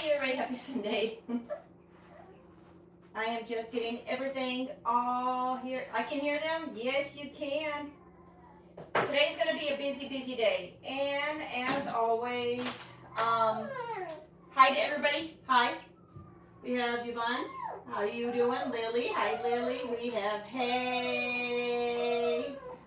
everybody, happy Sunday. I am just getting everything all here. I can hear them? Yes, you can. Today's going to be a busy, busy day. And as always, hi to everybody. Hi. We have Yvonne. How you doing? Lily. Hi, Lily. We have Hey.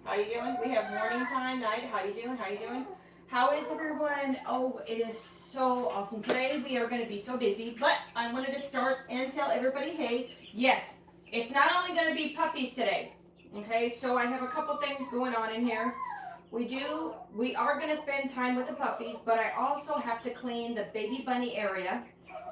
How you doing? We have morning time, night. How you doing? How you doing? How is everyone? Oh, it is so awesome. Today we are going to be so busy, but I wanted to start and tell everybody, hey, yes, it's not only going to be puppies today. Okay, so I have a couple things going on in here. We are going to spend time with the puppies, but I also have to clean the baby bunny area.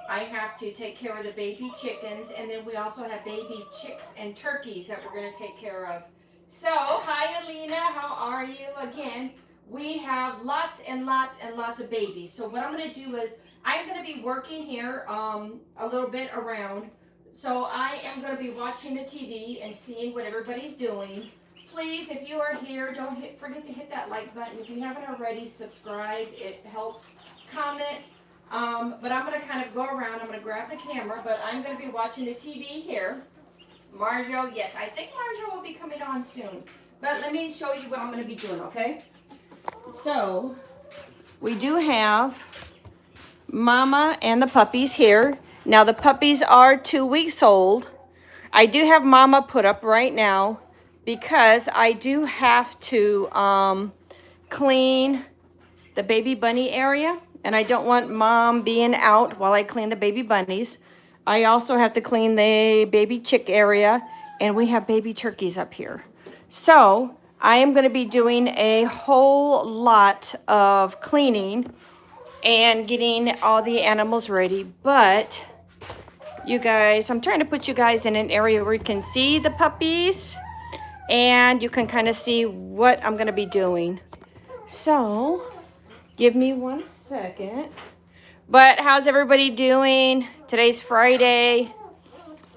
I have to take care of the baby chickens, and then we also have baby chicks and turkeys that we're going to take care of. So, hi Alina, how are you? Again, we have lots and lots and lots of babies. So what I'm going to do is, I'm going to be working here a little bit around. So I am going to be watching the TV and seeing what everybody's doing. Please, if you are here, don't forget to hit that like button. If you haven't already, subscribe. It helps. Comment. But I'm going to kind of go around. I'm going to grab the camera, but I'm going to be watching the TV here. Marjo, yes, I think Marjo will be coming on soon. But let me show you what I'm going to be doing, okay? So, we do have Mama and the puppies here. Now, the puppies are 2 weeks old. I do have Mama put up right now because I do have to clean the baby bunny area. And I don't want Mom being out while I clean the baby bunnies. I also have to clean the baby chick area. And we have baby turkeys up here. So, I am going to be doing a whole lot of cleaning and getting all the animals ready. But, you guys, I'm trying to put you guys in an area where you can see the puppies. And you can kind of see what I'm going to be doing. So, give me 1 second. But how's everybody doing? Today's Friday.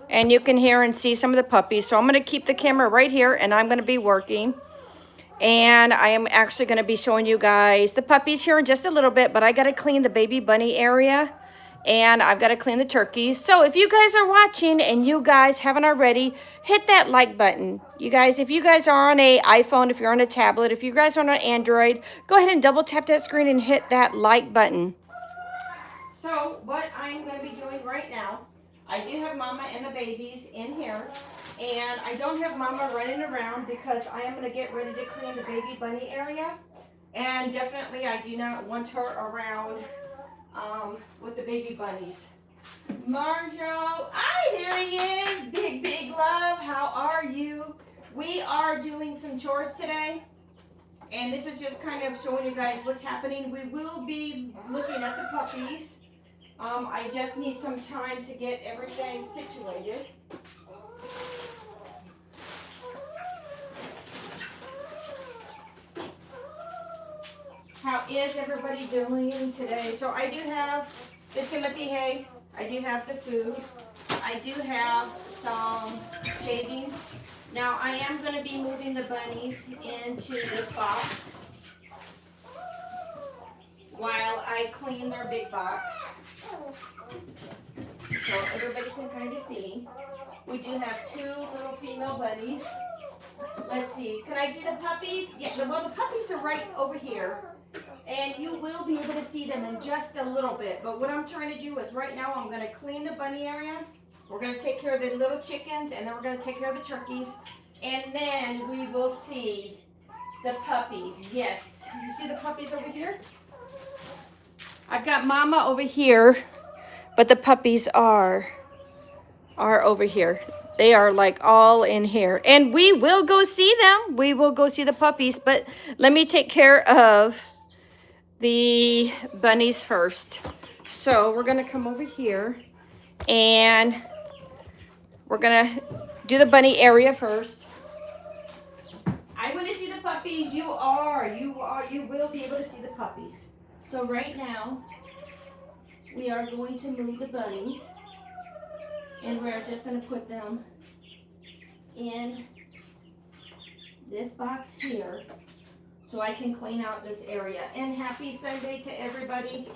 And you can hear and see some of the puppies. So I'm going to keep the camera right here and I'm going to be working. And I am actually going to be showing you guys the puppies here in just a little bit. But I got to clean the baby bunny area. And I've got to clean the turkeys. So if you guys are watching and you guys haven't already, hit that like button. You guys, if you guys are on an iPhone, if you're on a tablet, if you guys are on an Android, go ahead and double tap that screen and hit that like button. So what I'm going to be doing right now, I do have Mama and the babies in here. And I don't have Mama running around because I am going to get ready to clean the baby bunny area. And definitely I do not want her around with the baby bunnies. Marjo, hi, there he is. Big, big love. How are you? We are doing some chores today. And this is just kind of showing you guys what's happening. We will be looking at the puppies. I just need some time to get everything situated. How is everybody doing today? So I do have the Timothy hay. I do have the food. I do have some shavings. Now I am going to be moving the bunnies into this box while I clean their big box. So everybody can kind of see. We do have 2 little female bunnies. Let's see. Can I see the puppies? Yeah, well, the puppies are right over here. And you will be able to see them in just a little bit. But what I'm trying to do is right now I'm going to clean the bunny area. We're going to take care of the little chickens. And then we're going to take care of the turkeys. And then we will see the puppies. Yes. You see the puppies over here? I've got Mama over here. But the puppies are over here. They are like all in here. And we will go see them. We will go see the puppies. But let me take care of the bunnies first. So we're going to come over here. And we're going to do the bunny area first. I want to see the puppies. You will be able to see the puppies. So right now, we are going to move the bunnies. And we're just going to put them in this box here so I can clean out this area. And happy Sunday to everybody.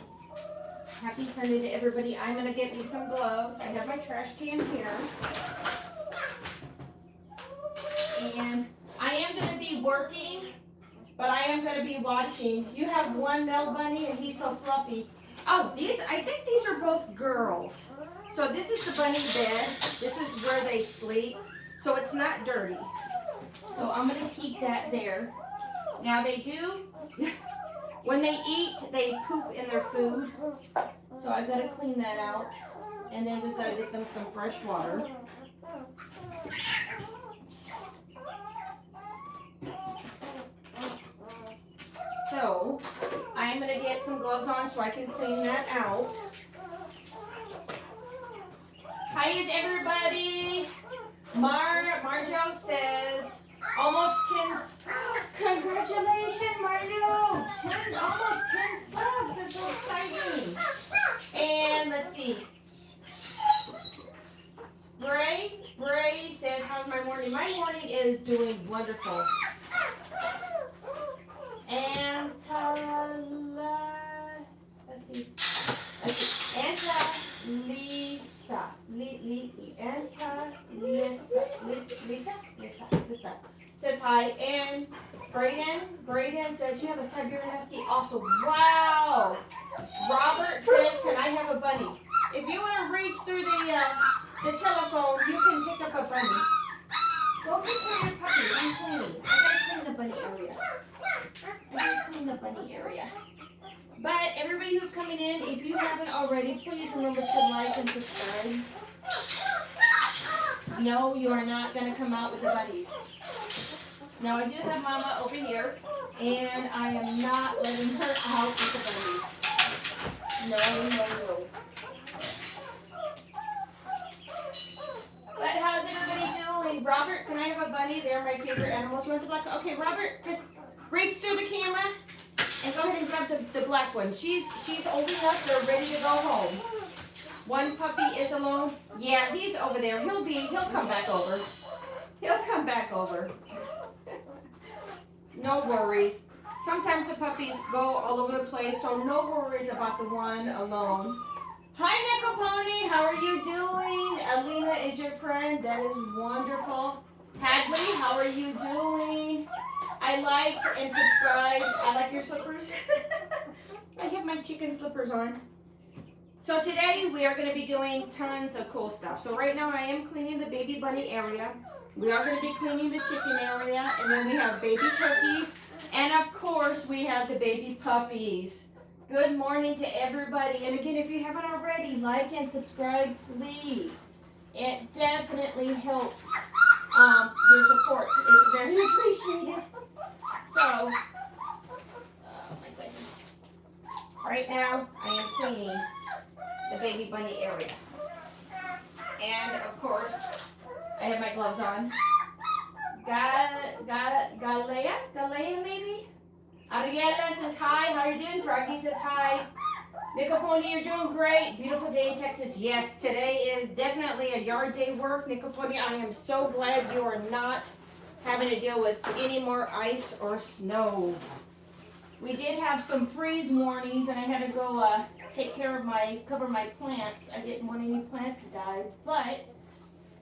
Happy Sunday to everybody. I'm going to get me some gloves. I have my trash can here. And I am going to be working, but I am going to be watching. You have one male bunny, and he's so fluffy. Oh, I think these are both girls. So this is the bunny bed. This is where they sleep. So it's not dirty. So I'm going to keep that there. Now they do, when they eat, they poop in their food. So I've got to clean that out. And then we've got to get them some fresh water. So I'm going to get some gloves on so I can clean that out. Hi, is everybody? Marjo says, almost 10, congratulations, Marjo. Almost 10 subs, that's so exciting. And let's see. Bray says, how's my morning? My morning is doing wonderful. And let's see. Lisa says hi. And Braden says, you have a Siberian Husky. Also, wow. Robert says, can I have a bunny? If you want to reach through the telephone, you can pick up a bunny. Go take care of your puppies. I'm cleaning. I gotta clean the bunny area. But everybody who's coming in, if you haven't already, please remember to like and subscribe. No, you are not going to come out with the bunnies. Now, I do have Mama over here, and I am not letting her out with the bunnies. No. But how's everybody doing? Robert, can I have a bunny? They're my favorite animals. You want the black? Okay, Robert, just reach through the camera. And go ahead and grab the black one. She's old enough, they're ready to go home. One puppy is alone. Yeah, he's over there. He'll come back over. He'll come back over. No worries. Sometimes the puppies go all over the place, so no worries about the one alone. Hi, Nickel Pony. How are you doing? Alina is your friend. That is wonderful. Hadley, how are you doing? I liked and subscribed. I like your slippers. I have my chicken slippers on. So today we are going to be doing tons of cool stuff. So right now I am cleaning the baby bunny area. We are going to be cleaning the chicken area. And then we have baby turkeys. And of course we have the baby puppies. Good morning to everybody. And again, if you haven't already, like and subscribe, please. It definitely helps. Your support is very appreciated. So, oh my goodness. Right now, I am cleaning the baby bunny area. And of course, I have my gloves on. Galea maybe? Ariela says hi. How are you doing? Froggy says hi. Nickel Pony, you're doing great. Beautiful day in Texas. Yes, today is definitely a yard day work. Nickel Pony, I am so glad you are not having to deal with any more ice or snow. We did have some freeze warnings, and I had to go cover my plants. I didn't want any plants to die, but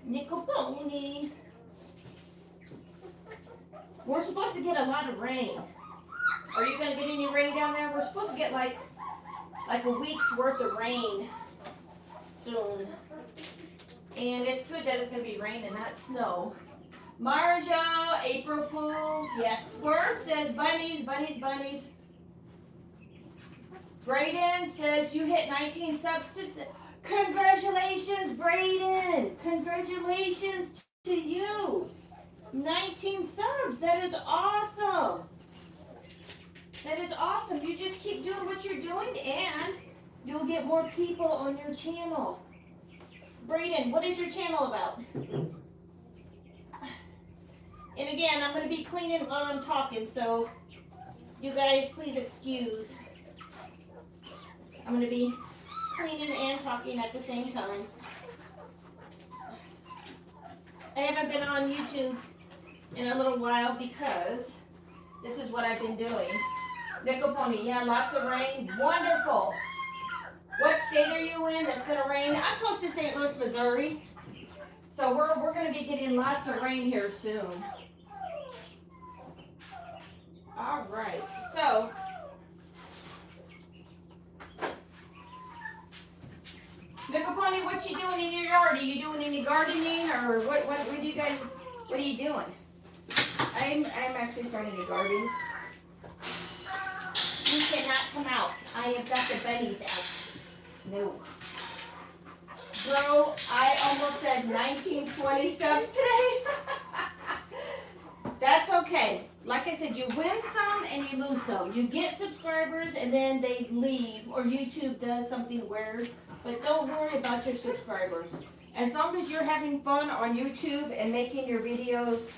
Nickel Pony, we're supposed to get a lot of rain. Are you going to get any rain down there? We're supposed to get like a week's worth of rain soon. And it's good that it's going to be rain and not snow. Marja, April Fools. Yes, Swerve says bunnies. Braden says you hit 19 subs. Congratulations, Braden. Congratulations to you. 19 subs. That is awesome. That is awesome. You just keep doing what you're doing and you'll get more people on your channel. Braden, what is your channel about? And again, I'm going to be cleaning while I'm talking, so you guys please excuse. I'm going to be cleaning and talking at the same time. I haven't been on YouTube in a little while because this is what I've been doing. Nickel Pony, yeah, lots of rain. Wonderful. What state are you in that's gonna rain? I'm close to St. Louis, Missouri. So we're gonna be getting lots of rain here soon. All right, so Nickel Pony, what you doing in your yard? Are you doing any gardening or what do you guys, what are you doing? I'm actually starting to garden. You cannot come out. I have got the bunnies out. No. Bro, I almost said 1920 subs today. That's okay. Like I said, you win some and you lose some. You get subscribers and then they leave, or YouTube does something weird. But don't worry about your subscribers. As long as you're having fun on YouTube and making your videos,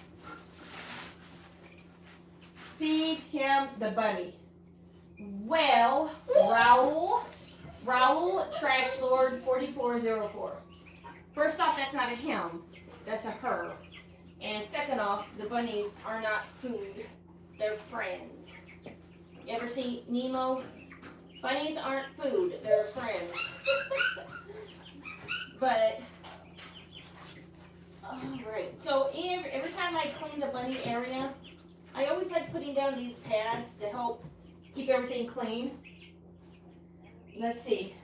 feed him the bunny. Well, Raoul Trash Lord 4404. First off, that's not a him, that's a her. And second off, the bunnies are not food, they're friends. You ever see Nemo? Bunnies aren't food, they're friends. But, alright, so every time I clean the bunny area, I always like putting down these pads to help keep everything clean. Let's see.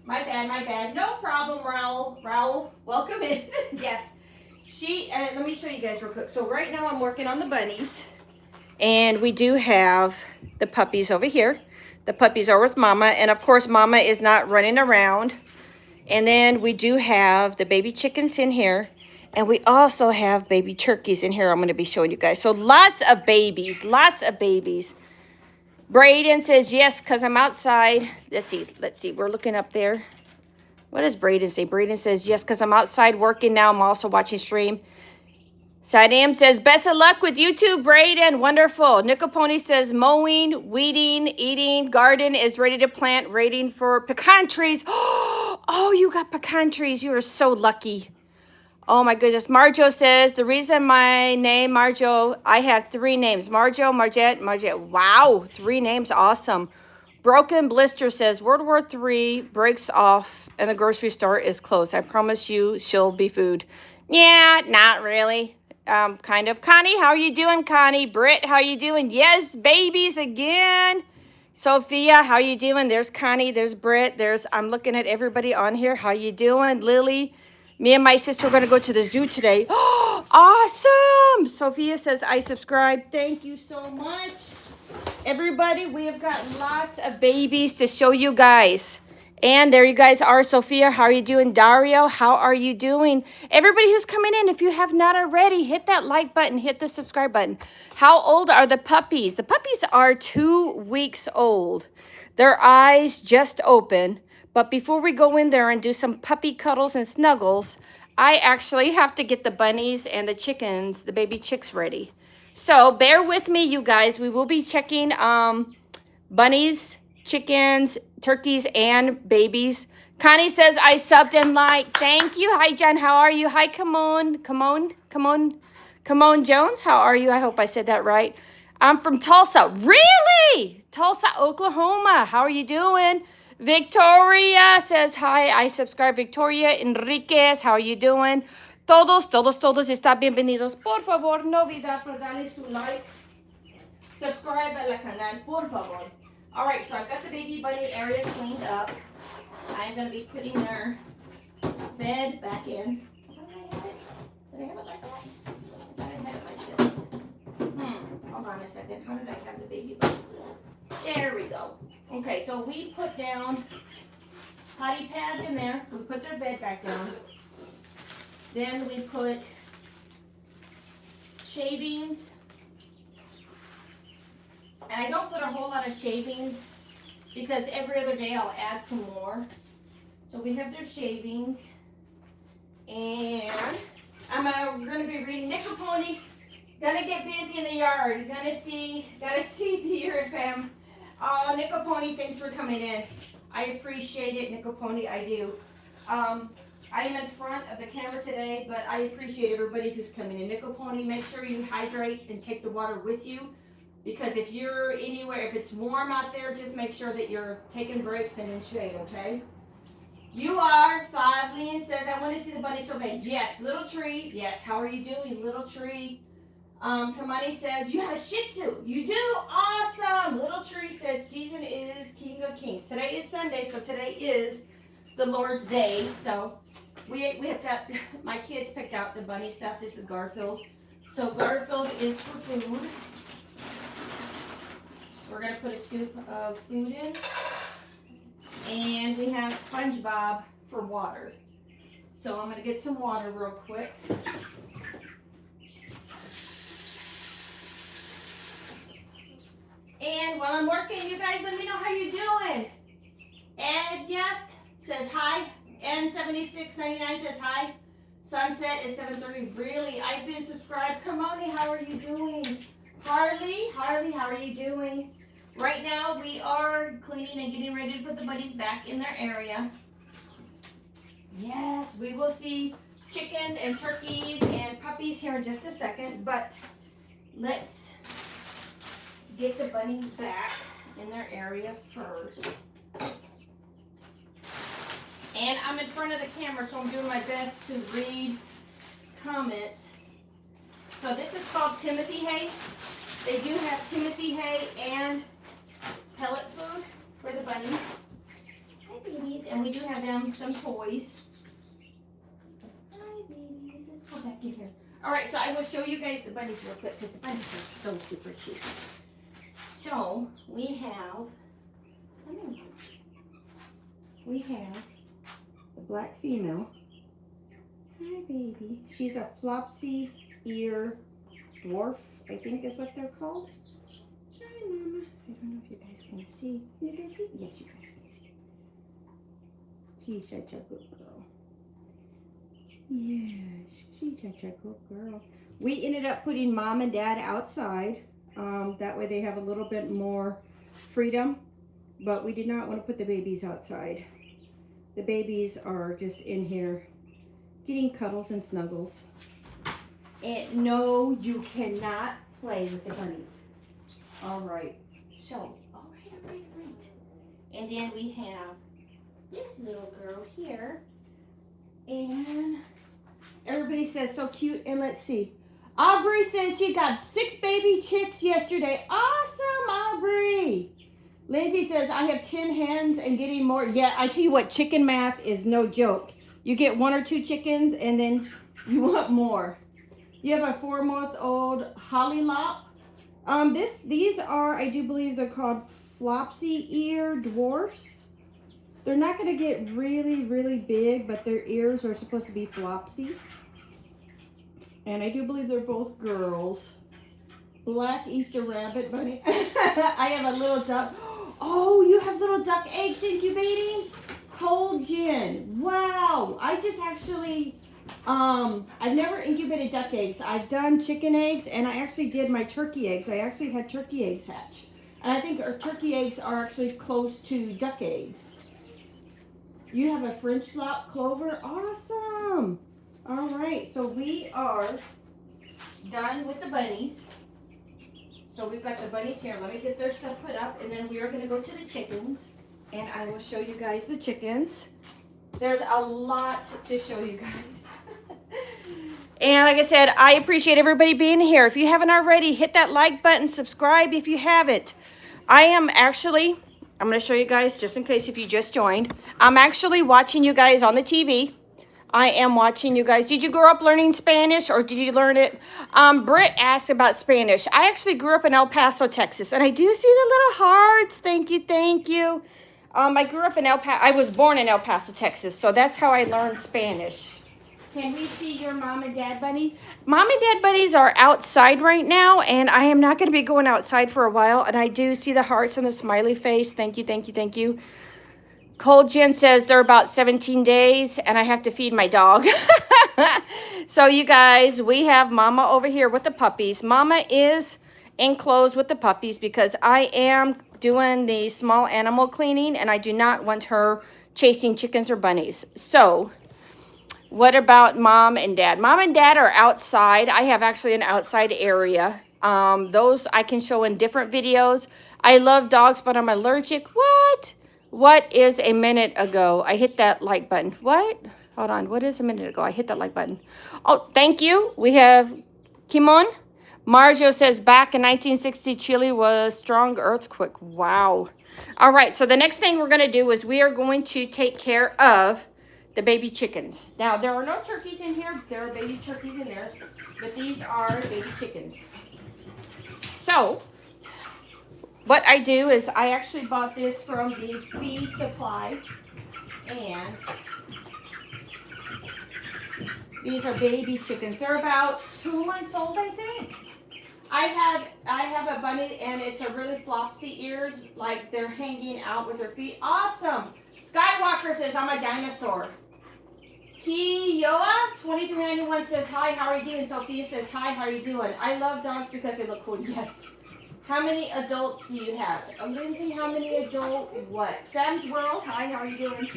My bad. No problem, Raoul. Raoul, welcome in. Yes. Let me show you guys real quick. So right now I'm working on the bunnies. And we do have the puppies over here. The puppies are with Mama. And of course, Mama is not running around. And then we do have the baby chickens in here. And we also have baby turkeys in here I'm going to be showing you guys. So lots of babies. Braden says yes, because I'm outside. Let's see. We're looking up there. What does Braden say? Braden says yes, because I'm outside working now. I'm also watching stream. Saddam says best of luck with YouTube, Braden. Wonderful. Nickel Pony says mowing, weeding, eating, garden is ready to plant, waiting for pecan trees. Oh, you got pecan trees. You are so lucky. Oh my goodness. Marjo says, the reason my name, Marjo, I have 3 names. Marjo, Marjette. Wow, 3 names. Awesome. Broken Blister says, World War III breaks off and the grocery store is closed. I promise you she'll be food. Yeah, not really. Kind of. Connie, how are you doing, Connie? Britt, how are you doing? Yes, babies again. Sophia, how you doing? There's Connie, there's Britt, I'm looking at everybody on here. How you doing? Lily, me and my sister are going to go to the zoo today. Awesome! Sophia says, I subscribe. Thank you so much. Everybody, we have got lots of babies to show you guys. And there you guys are. Sophia, how are you doing? Dario, how are you doing? Everybody who's coming in, if you have not already, hit that like button, hit the subscribe button. How old are the puppies? The puppies are 2 weeks old. Their eyes just open. But before we go in there and do some puppy cuddles and snuggles, I actually have to get the bunnies and the chickens, the baby chicks, ready. So bear with me, you guys. We will be checking bunnies, chickens, turkeys, and babies. Connie says, I subbed and liked. Thank you. Hi, Jen. How are you? Hi, come on, Jones. How are you? I hope I said that right. I'm from Tulsa. Really? Tulsa, Oklahoma. How are you doing? Victoria says, hi, I subscribe. Victoria Enriquez, how are you doing? Todos están bienvenidos. Por favor, no olvidar para darle su like. Subscribe a la canal, por favor. All right, so I've got the baby bunny area cleaned up. I'm going to be putting their bed back in. Did I have it like that? I thought I had it like this. Hold on a second. How did I have the baby bunny? There we go. Okay, so we put down potty pads in there. We put their bed back down. Then we put shavings. And I don't put a whole lot of shavings because every other day I'll add some more. So we have their shavings. And I'm going to be reading Nickel Pony. Gonna get busy in the yard. You're gonna see, gotta see Deer and Pam. Oh, Nickel Pony, thanks for coming in. I appreciate it, Nickel Pony, I do. I am in front of the camera today, but I appreciate everybody who's coming in. Nickel Pony, make sure you hydrate and take the water with you Because if you're anywhere, if it's warm out there, just make sure that you're taking breaks and in shade, okay? You are 5. Leanne says, I want to see the bunny so bad. Yes, little tree. Yes, how are you doing, little tree? Kamani says, you have a Shih Tzu. You do? Awesome. Little tree says, Jesus is King of Kings. Today is Sunday, so today is the Lord's Day. So we have got, my kids picked out the bunny stuff. This is Garfield. So Garfield is for food. We're going to put a scoop of food in. And we have SpongeBob for water. So I'm going to get some water real quick. And while I'm working, you guys let me know how you're doing. Edyat says hi. N7699 says hi. Sunset is 7:30. Really? I've been subscribed. Kamoni, how are you doing? Harley, how are you doing? Right now, we are cleaning and getting ready to put the bunnies back in their area. Yes, we will see chickens and turkeys and puppies here in just a second, but let's get the bunnies back in their area first. And I'm in front of the camera, so I'm doing my best to read comments. So this is called Timothy hay. They do have Timothy hay and pellet food for the bunnies. Hi, babies. And we do have them some toys. Hi, babies. Let's go back in here. All right, so I will show you guys the bunnies real quick because the bunnies are so super cute. So we have the black female. Hi, baby. She's a flopsy ear dwarf, I think is what they're called. Hi, Mama. I don't know if you guys can see. You guys see? Yes, you guys can see. She's such a good girl. Yes, she's such a good girl. We ended up putting Mom and Dad outside. That way they have a little bit more freedom. But we did not want to put the babies outside. The babies are just in here getting cuddles and snuggles. And no, you cannot play with the bunnies. All right. So, all right. And then we have this little girl here. And everybody says so cute. And let's see. Aubrey says she got 6 baby chicks yesterday. Awesome, Aubrey. Lindsay says, I have 10 hens and getting more. Yeah, I tell you what, chicken math is no joke. You get 1 or 2 chickens and then you want more. You have a 4-month-old hollylop. These are, I do believe they're called flopsy ear dwarfs. They're not going to get really, really big, but their ears are supposed to be flopsy. And I do believe they're both girls. Black Easter rabbit bunny. I have a little duck. Oh, you have little duck eggs incubating? Cold gin. Wow. I just actually, I've never incubated duck eggs. I've done chicken eggs, and I actually did my turkey eggs. I actually had turkey eggs hatch. And I think our turkey eggs are actually close to duck eggs. You have a French slop clover. Awesome. All right, so we are done with the bunnies. So we've got the bunnies here. Let me get their stuff put up, and then we are going to go to the chickens, and I will show you guys the chickens. There's a lot to show you guys. And like I said, I appreciate everybody being here. If you haven't already, hit that like button, subscribe if you haven't. I'm going to show you guys just in case if you just joined. I'm actually watching you guys on the TV. I am watching you guys. Did you grow up learning Spanish or did you learn it? Britt asked about Spanish. I actually grew up in El Paso, Texas, and I do see the little hearts. Thank you, thank you. I grew up in I was born in El Paso, Texas, so that's how I learned Spanish. Can we see your mom and dad bunny? Mom and dad bunnies are outside right now, and I am not going to be going outside for a while, and I do see the hearts and the smiley face. Thank you, thank you, thank you. Cold Jen says they're about 17 days, and I have to feed my dog. So, you guys, we have Mama over here with the puppies. Mama is enclosed with the puppies because I am doing the small animal cleaning, and I do not want her chasing chickens or bunnies. So, what about Mom and Dad? Mom and Dad are outside. I have actually an outside area. Those I can show in different videos. I love dogs, but I'm allergic. What? What is a minute ago? I hit that like button. What? Hold on. What is a minute ago? I hit that like button. Oh, thank you. We have Kimon. Marjo says back in 1960, Chile was strong earthquake. Wow. All right. So the next thing we're going to do is we are going to take care of the baby chickens. Now, there are no turkeys in here. There are baby turkeys in there, but these are baby chickens. So, what I do is I actually bought this from the feed supply, and these are baby chickens. They're about 2 months old, I think. I have a bunny, and it's a really flopsy ears, like they're hanging out with their feet. Awesome. Skywalker says I'm a dinosaur. Kiyoa 2391 says hi, how are you doing? Sophia says hi, how are you doing? I love dogs because they look cool. Yes. How many adults do you have? Lindsay, how many adult what? Sam's World, hi, how are you doing?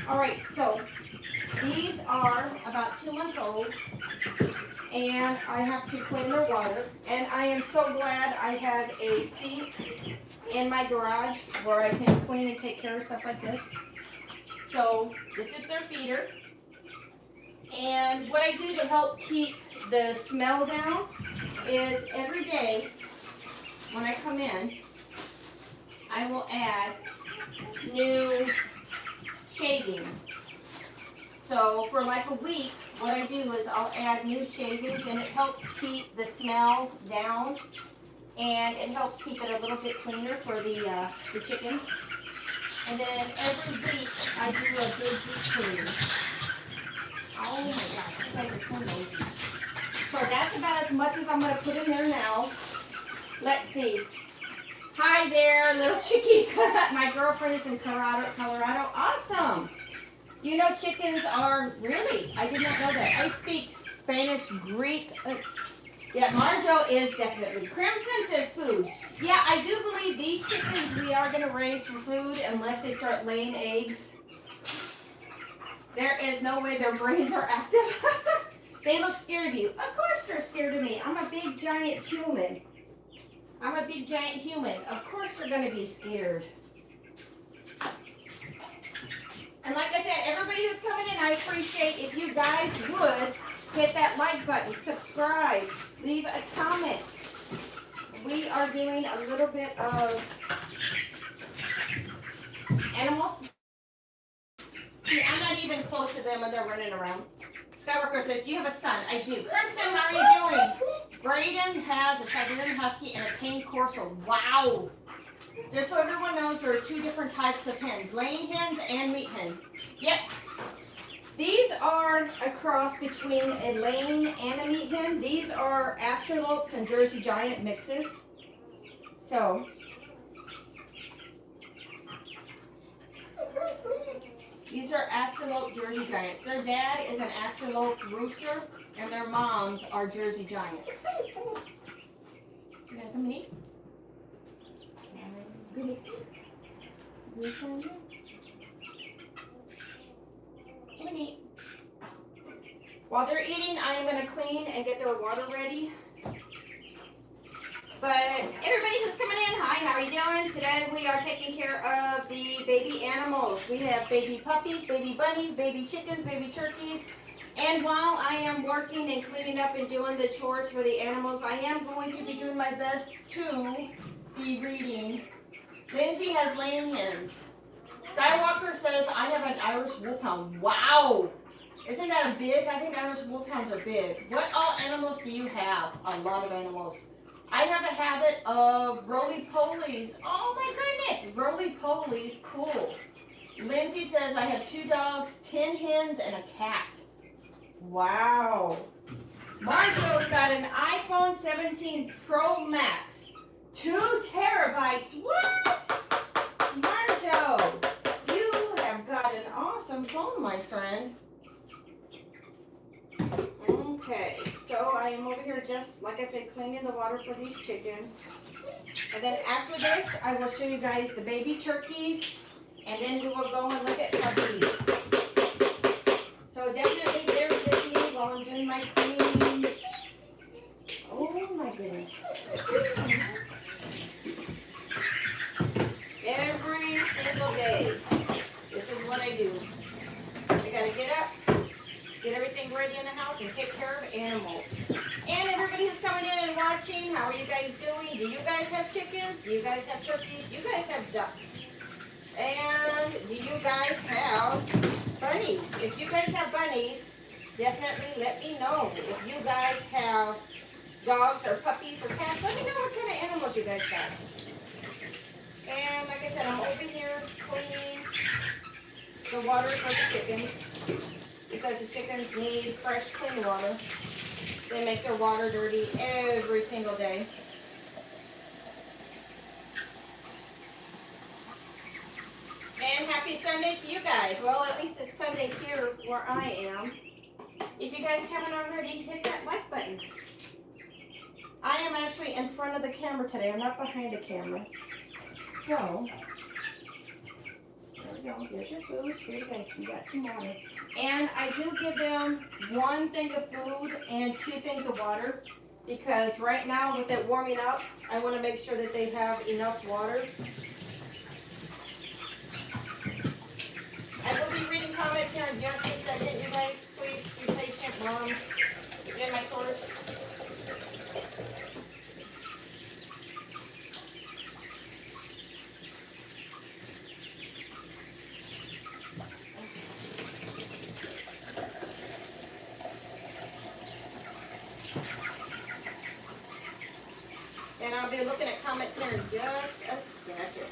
All right, so these are about 2 months old, and I have to clean their water. And I am so glad I have a sink in my garage where I can clean and take care of stuff like this. So this is their feeder. And what I do to help keep the smell down is every day when I come in, I will add new shavings. So for like a week, what I do is I'll add new shavings, and it helps keep the smell down, and it helps keep it a little bit cleaner for the chickens. And then every week I do a good deep clean. Oh my gosh, you guys are so noisy. So that's about as much as I'm going to put in there now. Let's see. Hi there, little chickies. My girlfriend is in Colorado. Awesome. You know, chickens are really, I did not know that. I speak Spanish, Greek. Yeah, Marjo is definitely. Crimson says food. Yeah, I do believe these chickens we are going to raise for food unless they start laying eggs. There is no way their brains are active. They look scared of you. Of course they're scared of me. I'm a big, giant human. Of course they're going to be scared. And like I said, everybody who's coming in, I appreciate if you guys would hit that like button, subscribe, leave a comment. We are doing a little bit of animals. See, I'm not even close to them when they're running around. Skywalker says, do you have a son? I do. Crimson, how are you doing? Braden has a Siberian Husky and a Cane Corso. Wow. Just so everyone knows, there are two different types of hens, laying hens and meat hens. Yep. These are a cross between a laying and a meat hen. These are Astrolopes and Jersey Giant mixes. So, these are Astrolope Jersey Giants. Their dad is an Astrolope rooster, and their moms are Jersey Giants. You gonna come and eat? Come and eat. While they're eating, I am going to clean and get their water ready. But everybody who's coming in, hi, how are you doing? Today we are taking care of the baby animals. We have baby puppies, baby bunnies, baby chickens, baby turkeys. And while I am working and cleaning up and doing the chores for the animals, I am going to be doing my best to be reading. Lindsay has laying hens. Skywalker says, I have an Irish Wolfhound. Wow! Isn't that a big? I think Irish Wolfhounds are big. What all animals do you have? A lot of animals. I have a habit of roly-polies. Oh my goodness! Roly-polies, cool. Lindsay says, I have 2 dogs, 10 hens, and a cat. Wow. Marjo's got an iPhone 17 Pro Max. 2 terabytes. What? Marjo, you have got an awesome phone, my friend. Okay, so I am over here just, like I said, cleaning the water for these chickens. And then after this, I will show you guys the baby turkeys. And then we will go and look at puppies. So definitely bear with me while I'm doing my cleaning. Oh my goodness. Every single day, this is what I do. I gotta get up, get everything ready in the house, and take care of animals. And everybody who's coming in and watching, how are you guys doing? Do you guys have chickens? Do you guys have turkeys? Do you guys have ducks? And do you guys have bunnies? If you guys have bunnies, definitely let me know. If you guys have dogs or puppies or cats, let me know what kind of animals you guys got. And like I said, I'm over here cleaning the water for the chickens because the chickens need fresh, clean water. They make their water dirty every single day. And happy Sunday to you guys. Well, at least it's Sunday here where I am. If you guys haven't already, hit that like button. I am actually in front of the camera today. I'm not behind the camera. So, there we go. Here's your food. Here you guys, you got some water. And I do give them 1 thing of food and 2 things of water because right now with it warming up, I want to make sure that they have enough water. I will be reading comments here in just a second. You guys, please be patient while I'm doing my chores. And I'll be looking at comments here in just a second.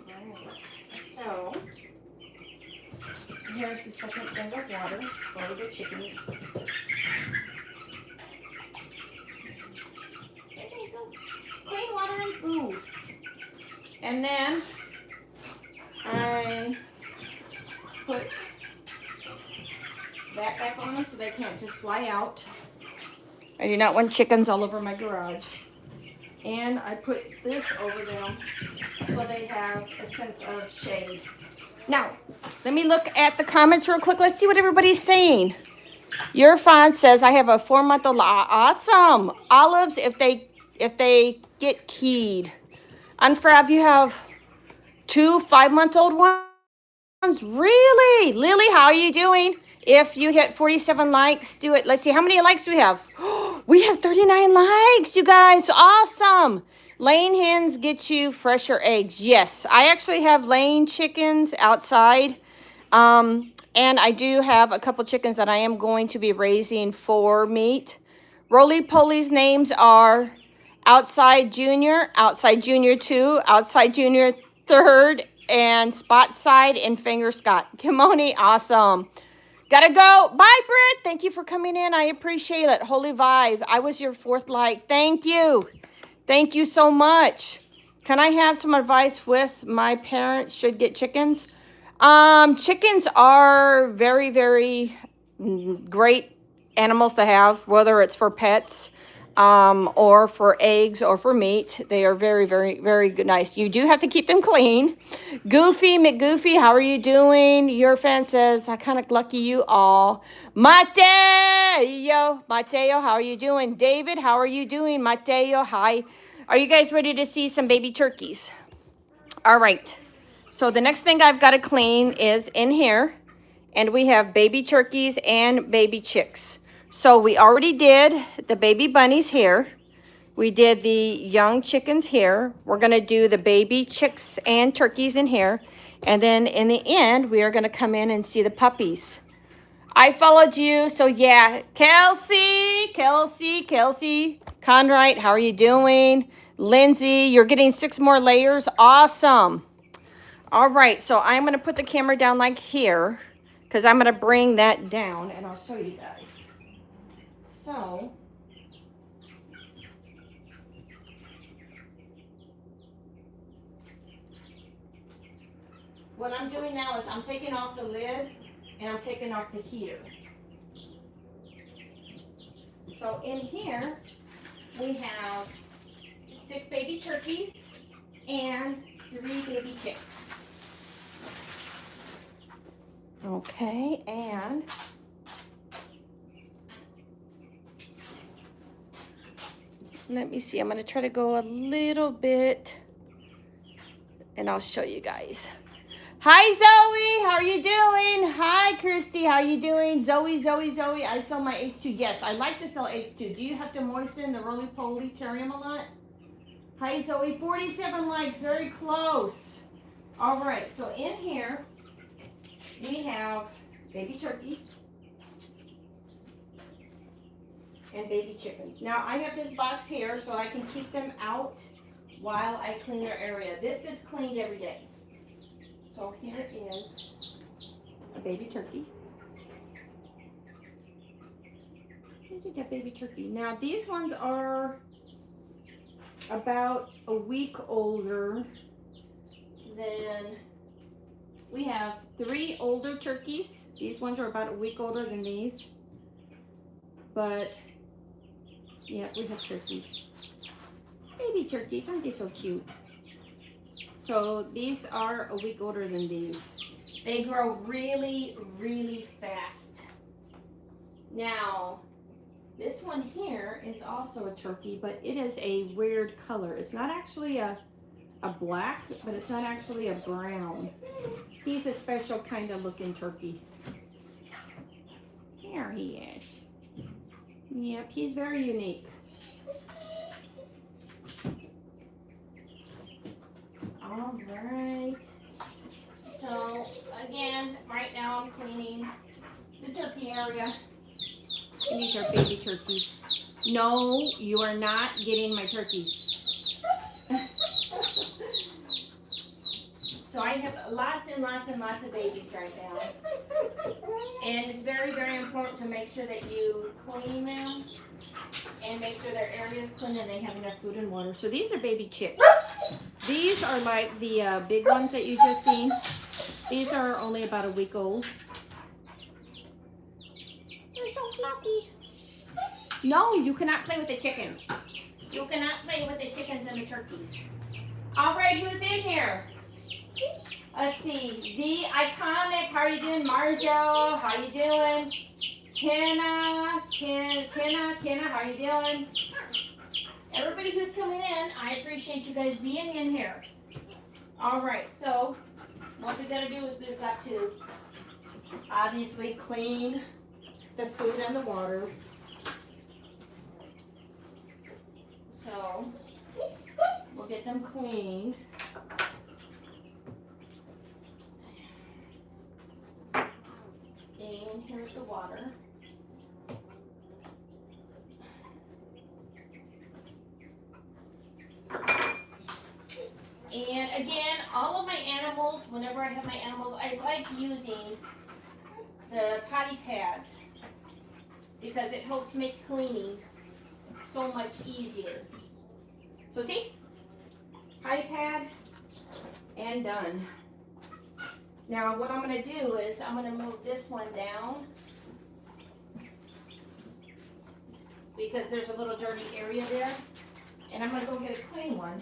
Alright, so here's the second thing of water for the chickens. There you go. Clean water and food. And then I put that back on them so they can't just fly out. I do not want chickens all over my garage. And I put this over them so they have a sense of shade. Now, let me look at the comments real quick. Let's see what everybody's saying. Your font says, I have a 4-month-old. Awesome. Olives if they get keyed. Unfrab, you have 2 5-month-old ones? Really? Lily, how are you doing? If you hit 47 likes, do it. Let's see, how many likes do we have? We have 39 likes, you guys. Awesome. Laying hens get you fresher eggs. Yes, I actually have laying chickens outside. And I do have a couple chickens that I am going to be raising for meat. Roly-Poly's names are Outside Junior 2, Outside Junior 3rd, and Spot Side and Finger Scott. Kimoni, awesome. Gotta go. Bye, Britt. Thank you for coming in. I appreciate it. Holy Vibe. I was your 4th like. Thank you. Thank you so much. Can I have some advice with my parents should get chickens? Chickens are very, very great animals to have, whether it's for pets, or for eggs or for meat. They are very, very, very good, nice. You do have to keep them clean. Goofy McGoofy, how are you doing? Your fan says, I kind of lucky you all. Mateo, how are you doing? David, how are you doing? Mateo, hi. Are you guys ready to see some baby turkeys? All right. So the next thing I've got to clean is in here. And we have baby turkeys and baby chicks. So we already did the baby bunnies here. We did the young chickens here. We're going to do the baby chicks and turkeys in here. And then in the end, we are going to come in and see the puppies. I followed you, so yeah. Kelsey. Conrad, how are you doing? Lindsay, you're getting 6 more layers. Awesome. All right, so I'm going to put the camera down like here because I'm going to bring that down and I'll show you guys. So, what I'm doing now is I'm taking off the lid and I'm taking off the heater. So in here, we have 6 baby turkeys and 3 baby chicks. Okay, and Let me see. I'm going to try to go a little bit and I'll show you guys. Hi, Zoe. How are you doing? Hi, Kirsty. How are you doing? Zoe. I sell my eggs too. Yes, I like to sell eggs too. Do you have to moisten the roly-poly terrarium a lot? Hi, Zoe. 47 likes. Very close. All right. So in here, we have baby turkeys and baby chickens. Now, I have this box here so I can keep them out while I clean their area. This gets cleaned every day. So here is a baby turkey. Look at that baby turkey. Now these ones are about a week older than, we have 3 older turkeys. These ones are about a week older than these. But yeah, we have turkeys. Baby turkeys, aren't they so cute? So these are a week older than these. They grow really, really fast. Now, this one here is also a turkey, but it is a weird color. It's not actually a black, but it's not actually a brown. He's a special kind of looking turkey. There he is. Yep, he's very unique. All right. So again, right now I'm cleaning the turkey area. And these are baby turkeys. No, you are not getting my turkeys. So I have lots and lots and lots of babies right now. And it's very, very important to make sure that you clean them and make sure their area is clean and they have enough food and water. So these are baby chicks. These are like the big ones that you just seen. These are only about a week old. They're so fluffy. No, you cannot play with the chickens. You cannot play with the chickens and the turkeys. All right, who's in here? Let's see. The Iconic. How are you doing? Marjo. How are you doing? Kenna. How are you doing? Everybody who's coming in, I appreciate you guys being in here. All right, so what we gotta do is we've got to obviously clean the food and the water. So we'll get them clean. And here's the water. And again, all of my animals, whenever I have my animals, I like using the potty pads because it helps make cleaning so much easier. So see, potty pad and done. Now what I'm going to do is I'm going to move this one down because there's a little dirty area there, and I'm going to go get a clean one.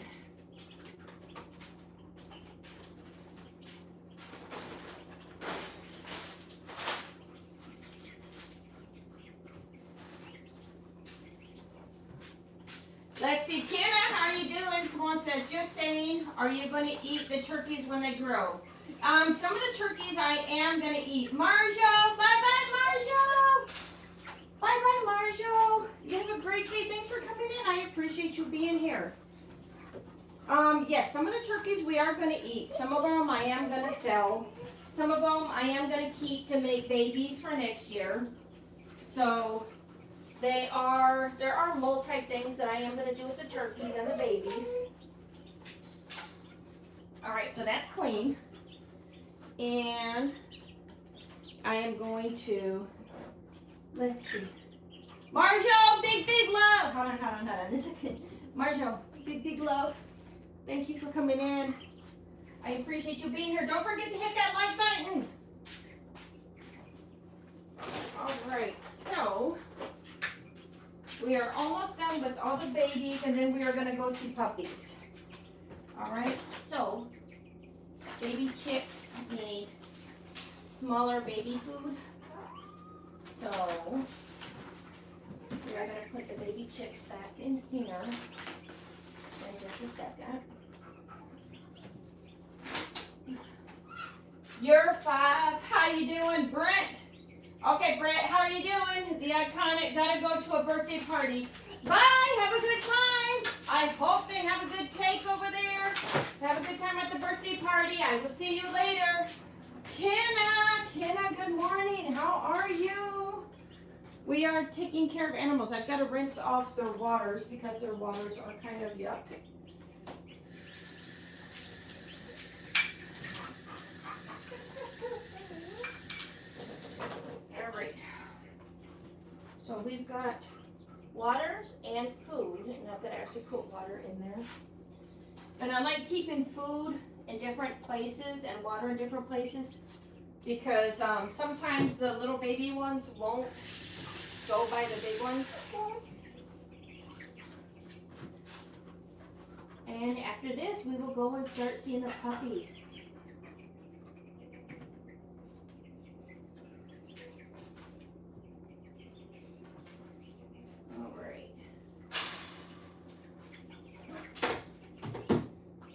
Let's see, Kenna, how are you doing? Come on, says, just saying, are you going to eat the turkeys when they grow? Some of the turkeys I am going to eat. Marjo, bye-bye, Marjo. Bye-bye, Marjo. You have a great day. Thanks for coming in. I appreciate you being here. Yes, some of the turkeys we are going to eat. Some of them I am going to sell. Some of them I am going to keep to make babies for next year. So there are multi things that I am going to do with the turkeys and the babies. All right, so that's clean. And I am going to, let's see. Marjo, big love. Hold on. This is good. Marjo, big love. Thank you for coming in. I appreciate you being here. Don't forget to hit that like button. All right, so we are almost done with all the babies, and then we are going to go see puppies. All right, so baby chicks need smaller baby food. So we are going to put the baby chicks back in here in just a second. You're 5. How you doing, Brent? Okay, Brent, how are you doing? The iconic gotta go to a birthday party. Bye, have a good time. I hope they have a good cake over there. Have a good time at the birthday party. I will see you later. Kenna, good morning. How are you? We are taking care of animals. I've got to rinse off their waters because their waters are kind of yuck. All right. So we've got waters and food, and I've got to actually put water in there. And I like keeping food in different places and water in different places because sometimes the little baby ones won't go by the big ones. And after this, we will go and start seeing the puppies.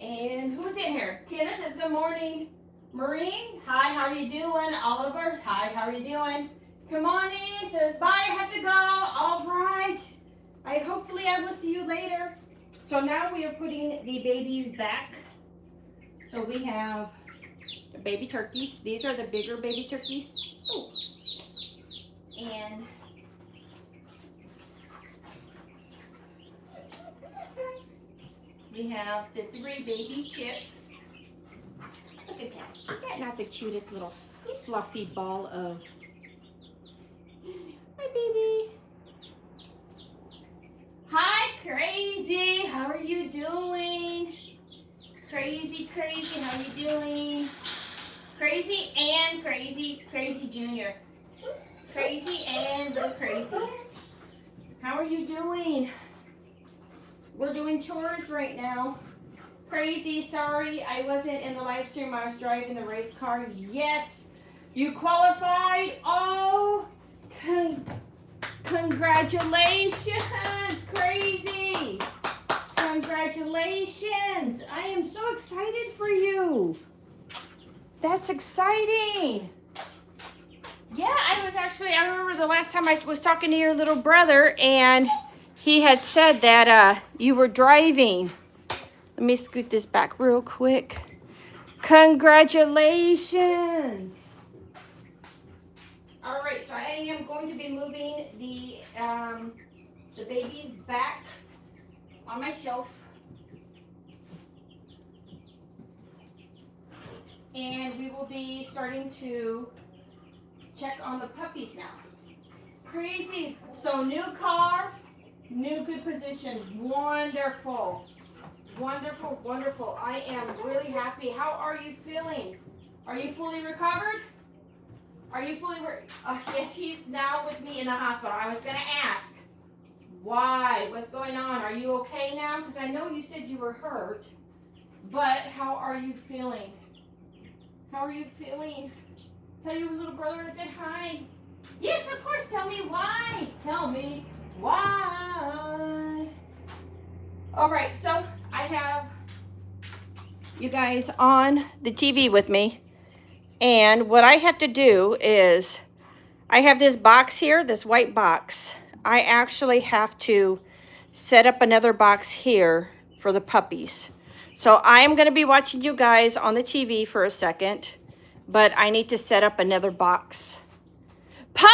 And who's in here? Kenna says good morning. Maureen, hi, how are you doing? Oliver, hi, how are you doing? Kamani says bye, I have to go. All right. Hopefully I will see you later. So now we are putting the babies back. So we have the baby turkeys. These are the bigger baby turkeys. Ooh. And we have the 3 baby chicks. Look at that. Isn't that not the cutest little fluffy ball of... Hi, baby. Hi, Crazy. How are you doing? Crazy, how are you doing? Crazy and Crazy Junior. Crazy and Little Crazy. How are you doing? We're doing chores right now. Crazy, sorry, I wasn't in the live stream. I was driving the race car. Yes, you qualified. Oh, congratulations, Crazy. Congratulations. I am so excited for you. That's exciting. Yeah, I remember the last time I was talking to your little brother and he had said that you were driving. Let me scoot this back real quick. Congratulations. All right, so I am going to be moving the babies back on my shelf. And we will be starting to check on the puppies now. Crazy. So new car, new good position. Wonderful. Wonderful, wonderful. I am really happy. How are you feeling? Are you fully recovered? Are you fully yes, he's now with me in the hospital. I was going to ask, why? What's going on? Are you okay now? Because I know you said you were hurt, but how are you feeling? How are you feeling? Tell your little brother I said hi. Yes, of course. Tell me why. Tell me why. All right, so I have you guys on the TV with me. And what I have to do is, I have this box here, this white box. I actually have to set up another box here for the puppies. So I am going to be watching you guys on the TV for a second, but I need to set up another box. Puzzle!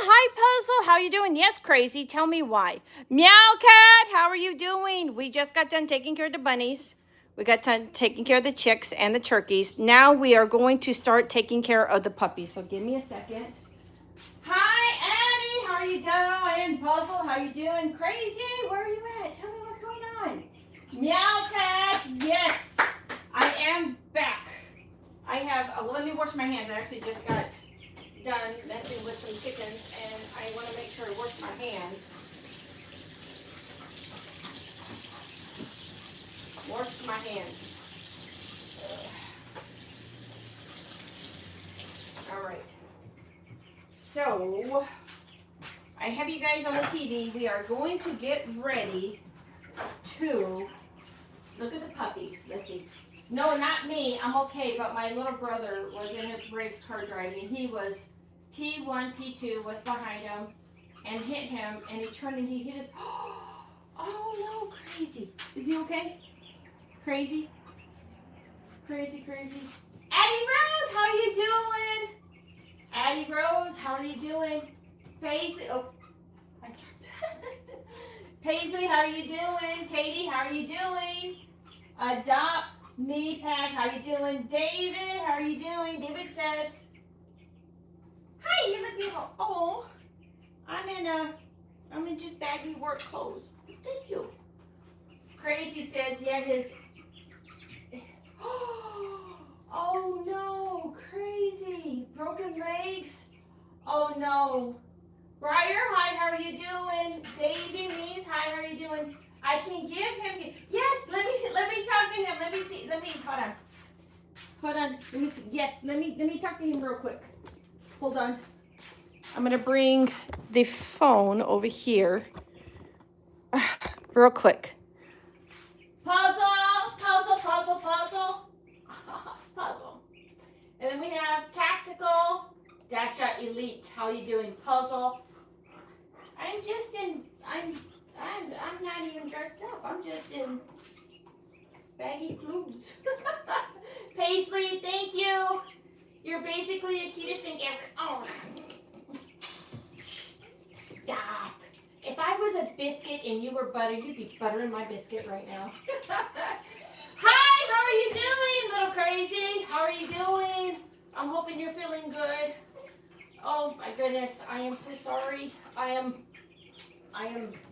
Hi, Puzzle. How you doing? Yes, Crazy. Tell me why. Meow Cat, how are you doing? We just got done taking care of the bunnies. We got done taking care of the chicks and the turkeys. Now we are going to start taking care of the puppies. So give me a second. Hi, Addie. How are you doing? Puzzle, how you doing? Crazy, where are you at? Tell me what's going on. Meow Cat, yes, I am back. I have, let me wash my hands. I actually just got done messing with some chickens and I want to make sure I wash my hands. Wash my hands. All right. So, I have you you guys on the TV, we are going to get ready to look at the puppies. Let's see. No, not me. I'm okay, but my little brother was in his race car driving. He was P1, P2 was behind him and hit him, and he turned and he hit his. Oh no, crazy. Is he okay? Crazy? Crazy, crazy. Addie Rose, how are you doing? Addie Rose, how are you doing? Paisley, oh, I dropped. Paisley, how are you doing? Katie, how are you doing? Adopt Me Pack, how are you doing? David, how are you doing? David says, hi, you look beautiful. Oh, I'm in just baggy work clothes. Thank you. Crazy says, yeah, his. Oh no, crazy. Broken legs. Oh no. Briar, hi, how are you doing? Davey means, hi, how are you doing? I can give him, yes, let me talk to him. Let me see, hold on. Let me see, yes, let me talk to him real quick. Hold on. I'm gonna bring the phone over here real quick. Puzzle. Puzzle. And then we have Tactical -- Elite. How are you doing? Puzzle. I'm not even dressed up. I'm just in baggy clothes. Paisley, thank you. You're basically the cutest thing ever. Oh. Stop. If I was a biscuit and you were butter, you'd be buttering my biscuit right now. Hi, how are you doing, little crazy? How are you doing? I'm hoping you're feeling good. Oh my goodness, I am so sorry.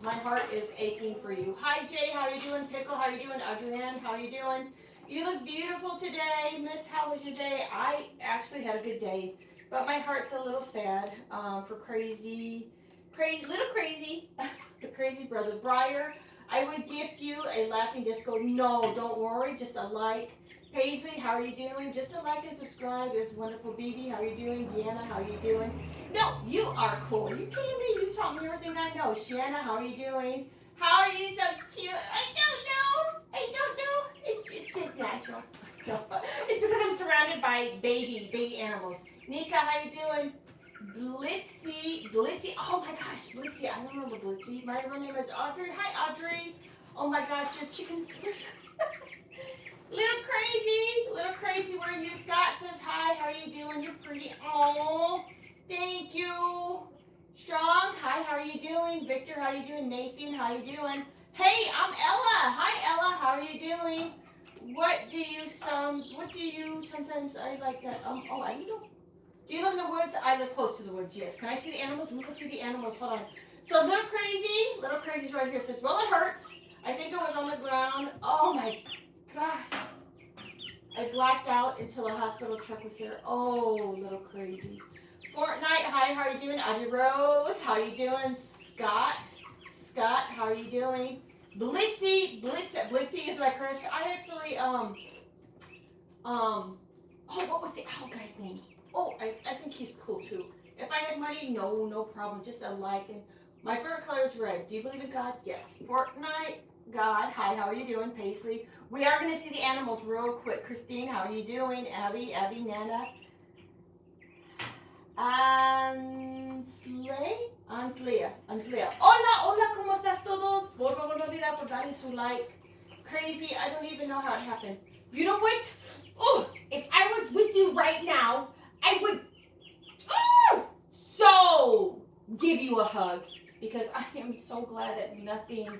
My heart is aching for you. Hi Jay, how are you doing? Pickle, how are you doing? Adrienne, how are you doing? You look beautiful today. Miss, how was your day? I actually had a good day, but my heart's a little sad for little crazy, the crazy brother. Briar, I would gift you a laughing disco. No, don't worry, just a like. Paisley, how are you doing? Just a like and subscribe. It's wonderful. BB, how are you doing? Deanna, how are you doing? No, you are cool. You kidding me? You taught me everything I know. Shanna, how are you doing? How are you so cute? I don't know. It's just natural. It's because I'm surrounded by baby animals. Nika, how are you doing? Blitzy. Oh my gosh, Blitzy. I don't remember Blitzy. My real name is Audrey. Hi, Audrey. Oh my gosh, your chicken's. Little crazy, where are you? Scott says hi, how are you doing? You're pretty. Oh, thank you. Strong, hi, how are you doing? Victor, how are you doing? Nathan, how are you doing? Hey, I'm Ella. Hi, Ella, how are you doing? What do you sometimes, I like that, I don't know. Do you live in the woods? I live close to the woods, yes. Can I see the animals? We can see the animals, hold on. So little crazy's right here, says, well, it hurts. I think I was on the ground. Oh my gosh. I blacked out until a hospital truck was there. Oh, little crazy. Fortnite, hi, how are you doing? Audie Rose, how are you doing? Scott, how are you doing? Blitzy is my crush. I actually, what was the owl guy's name? Oh, I think he's cool too. If I had money, no problem, just a like. And my favorite color is red. Do you believe in God? Yes. Fortnite, God, hi, how are you doing? Paisley. We are going to see the animals real quick. Christine, how are you doing? Abby, Nana. Anslea. Hola, ¿cómo estás todos? Por favor, no olviden por darle su like. Crazy, I don't even know how it happened. You know what? Oh, if I was with you right now, I would so give you a hug, because I am so glad that nothing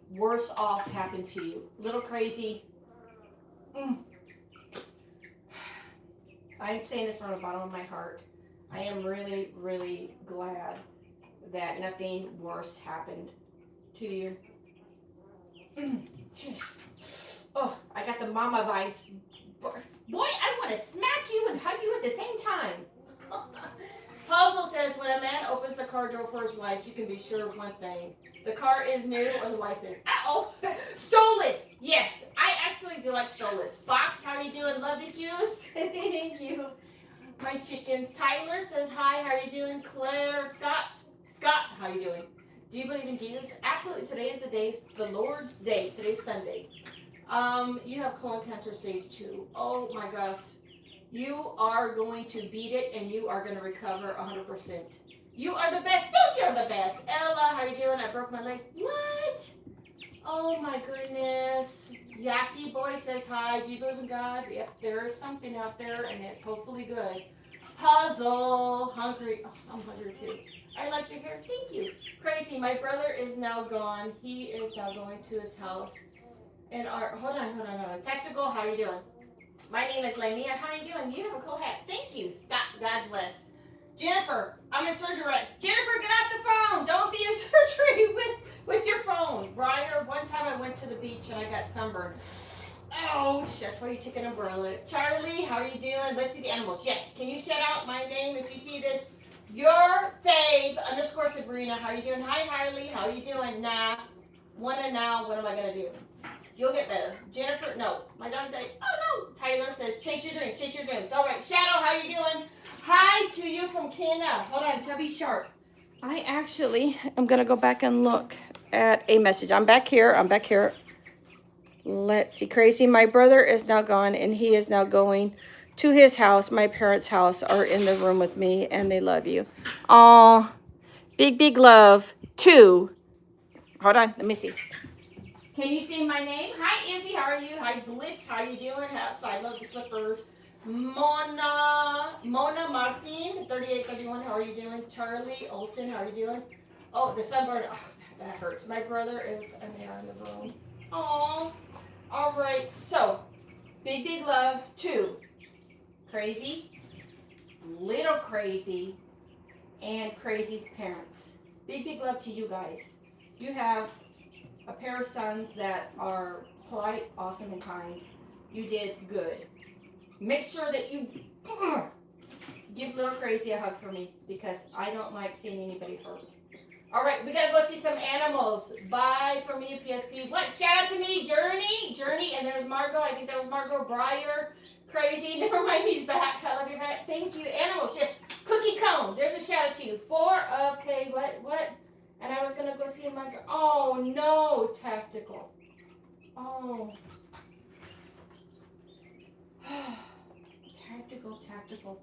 worse off happened to you. Little crazy. I'm saying this from the bottom of my heart. I am really, really glad that nothing worse happened to you. Oh, I got the mama vibes. Boy, I want to smack you and hug you at the same time. Puzzle says, when a man opens the car door for his wife, you can be sure of one thing. The car is new or the wife is. Uh-oh. Stoleless. Yes, I actually do like Stoleless. Fox, how are you doing? Love the shoes. Thank you. My chickens. Tyler says, hi, how are you doing? Claire, Scott, how you doing? Do you believe in Jesus? Absolutely. Today is the day, the Lord's day. Today's Sunday. You have colon cancer stage 2. Oh my gosh. You are going to beat it and you are going to recover 100%. You are the best. No, you're the best. Ella, how you doing? I broke my leg. What? Oh my goodness. Yaki boy says hi. Do you believe in God? Yep, there is something out there and it's hopefully good. Puzzle. Hungry. Oh, I'm hungry too. I like your hair. Thank you. Crazy. My brother is now gone. He is now going to his house. And hold on. Tactical, how are you doing? My name is Lamia. How are you doing? You have a cool hat. Thank you. Scott, God bless. Jennifer, I'm in surgery right. Jennifer, get out the phone. Don't be in surgery with your phone. Briar, one time I went to the beach and I got sunburned. Oh, that's why you took an umbrella. Charlie, how are you doing? Let's see the animals. Yes. Can you shout out my name if you see this? Your fave _ Sabrina. How are you doing? Hi, Harley. How are you doing? Nah. Wanna now. What am I going to do? You'll get better. Jennifer, no. My daughter died. Oh, no. Tyler says, chase your dreams. Chase your dreams. All right. Shadow, how are you doing? Hi to you from Canada. Hold on. Chubby Sharp. I actually am going to go back and look at a message. I'm back here. Let's see. Crazy. My brother is now gone, and he is now going to his house. My parents' house are in the room with me, and they love you. Aw. Big love. 2. Hold on. Let me see. Can you see my name? Hi, Izzy. How are you? Hi, Blitz. How are you doing? I love the slippers. Mona Martin, 3831. How are you doing? Charlie Olson. How are you doing? Oh, the sunburn. Oh, that hurts. My brother is in the room. Aw. All right. So, big love. 2. Crazy, little crazy, and Crazy's parents. Big love to you guys. You have a pair of sons that are polite, awesome, and kind. You did good. Make sure that you give little Crazy a hug for me because I don't like seeing anybody hurt. All right, we gotta go see some animals. Bye for me, PSP. What? Shout out to me, Journey, and there's Margot. I think that was Margot. Briar, Crazy. Never mind, he's back. I love your hat. Thank you. Animals, just cookie cone. There's a shout out to you. 4 okay, what? And I was gonna go see my girl. Oh no, Tactical. Oh. Tactical.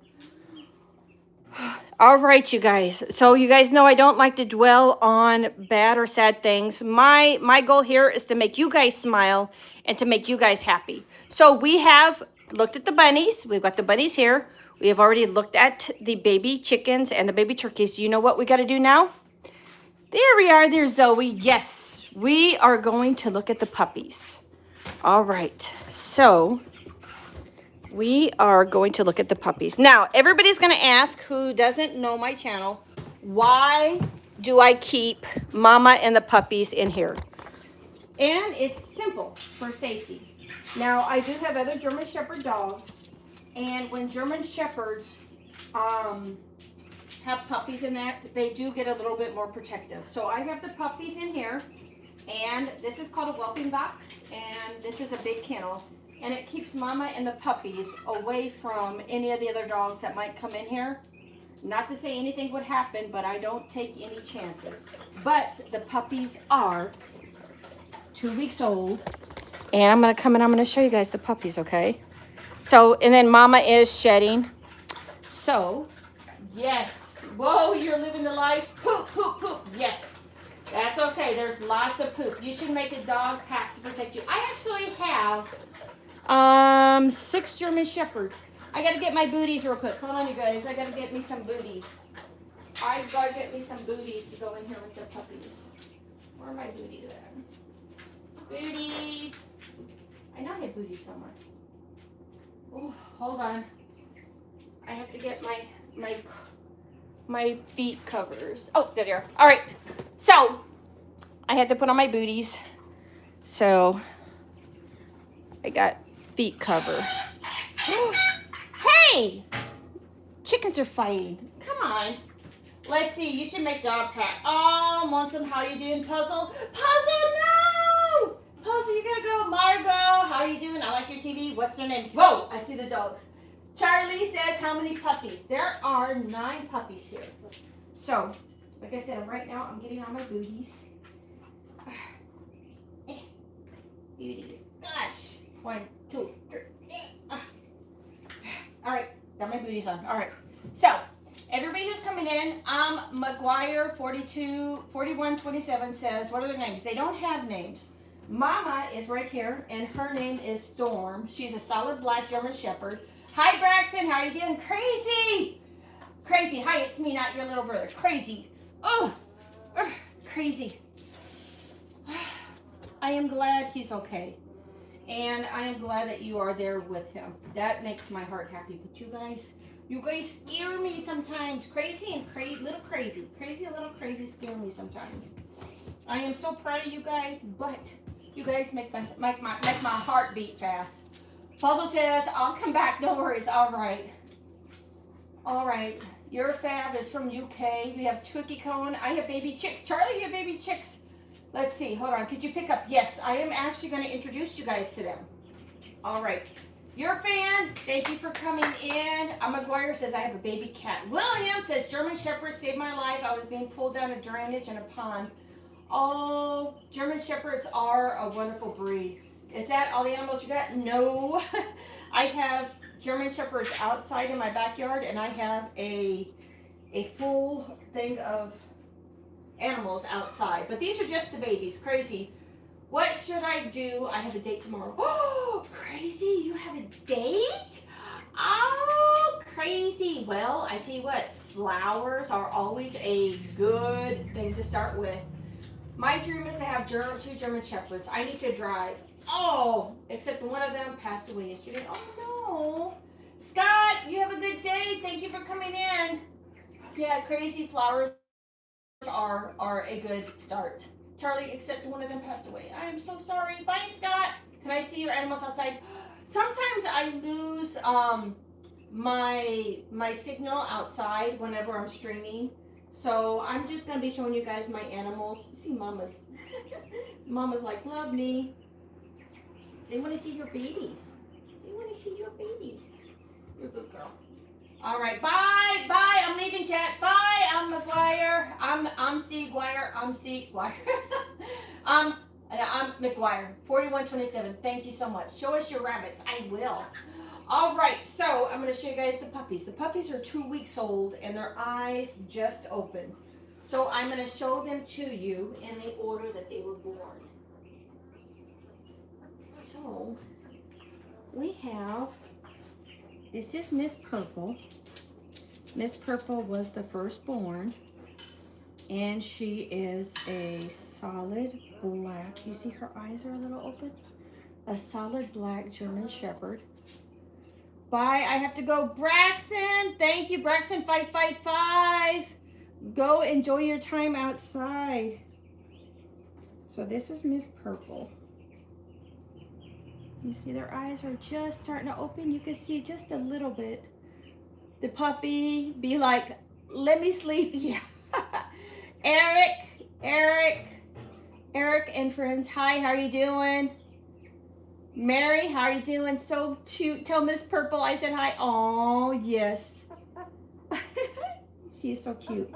All right, you guys. So you guys know I don't like to dwell on bad or sad things. My goal here is to make you guys smile and to make you guys happy. So we have looked at the bunnies. We've got the bunnies here. We have already looked at the baby chickens and the baby turkeys. You know what we got to do now? There we are. There's Zoe. Yes, we are going to look at the puppies. All right. So we are going to look at the puppies. Now, everybody's going to ask who doesn't know my channel, why do I keep Mama and the puppies in here? And it's simple, for safety. Now, I do have other German Shepherd dogs, and when German Shepherds have puppies in that, they do get a little bit more protective. So I have the puppies in here, and this is called a whelping box, and this is a big kennel. And it keeps Mama and the puppies away from any of the other dogs that might come in here. Not to say anything would happen, but I don't take any chances. But the puppies are 2 weeks old. And I'm going to come and I'm going to show you guys the puppies, okay? So, and then Mama is shedding. So, yes. Whoa, you're living the life. Poop. Yes. That's okay. There's lots of poop. You should make a dog pack to protect you. I actually have 6 German Shepherds. I gotta get my booties real quick. Hold on, you guys. I gotta get me some booties. I gotta get me some booties to go in here with the puppies. Where are my booties at? Booties. I know I had booties somewhere. Oh, hold on. I have to get my feet covers. Oh, there they are. All right. So I had to put on my booties. So I got feet cover. Hey! Chickens are fighting. Come on. Let's see. You should make dog pack. Oh, Lonesome, how you doing? Puzzle, no! Puzzle, you gotta go. Margot, how are you doing? I like your TV. What's their name? Whoa, I see the dogs. Charlie says, how many puppies? There are 9 puppies here. So, Like I said, right now I'm getting on my booties. Booties. Gosh. 1, 2, 3. All right, got my booties on. All right. So, everybody who's coming in, McGuire 4127 says, what are their names? They don't have names. Mama is right here, and her name is Storm. She's a solid black German Shepherd. Hi, Braxton. How are you doing? Crazy. Crazy. Hi, it's me, not your little brother. Crazy. Oh, crazy. I am glad he's okay. And I am glad that you are there with him. That makes my heart happy. But you guys scare me sometimes. Crazy and little crazy. Crazy and little crazy scare me sometimes. I am so proud of you guys, but you guys make my heart beat fast. Puzzle says, I'll come back, no worries. All right. All right. Your fab is from UK. We have Twiki Cone. I have baby chicks. Charlie, you have baby chicks. Let's see. Hold on. Could you pick up? Yes, I am actually going to introduce you guys to them. All right. Your fan, thank you for coming in. McGuire says, I have a baby cat. William says, German Shepherd saved my life. I was being pulled down a drainage in a pond. Oh, German Shepherds are a wonderful breed. Is that all the animals you got? No. I have German Shepherds outside in my backyard, and I have a full thing of animals outside. But these are just the babies. Crazy. What should I do? I have a date tomorrow. Oh, crazy. You have a date? Oh, crazy. Well, I tell you what, flowers are always a good thing to start with. My dream is to have 2 German Shepherds. I need to drive. Oh, except one of them passed away yesterday. Oh, no. Scott, you have a good day. Thank you for coming in. Yeah, crazy flowers are a good start. Charlie, except one of them passed away. I am so sorry. Bye, Scott. Can I see your animals outside? Sometimes I lose my signal outside whenever I'm streaming. So I'm just going to be showing you guys my animals. See, Mama's. Mama's like, love me. They want to see your babies. They want to see your babies. You're a good girl. All right, bye, bye. I'm leaving chat. Bye. I'm McGuire. I'm C. Guire. I'm C. Guire. I'm McGuire. 4127. Thank you so much. Show us your rabbits. I will. All right, so I'm going to show you guys the puppies. The puppies are 2 weeks old, and their eyes just opened. So I'm going to show them to you in the order that they were born. So we have, this is Miss Purple. Miss Purple was the firstborn, and she is a solid black. You see her eyes are a little open? A solid black German Shepherd. Bye, I have to go. Braxton, thank you, Braxton 555. Go enjoy your time outside. So this is Miss Purple. You see their eyes are just starting to open. You can see just a little bit. The puppy be like, let me sleep. Yeah. Eric and friends. Hi, how are you doing? Mary, how are you doing? So cute. Tell Miss Purple I said hi. Oh, yes. She's so cute.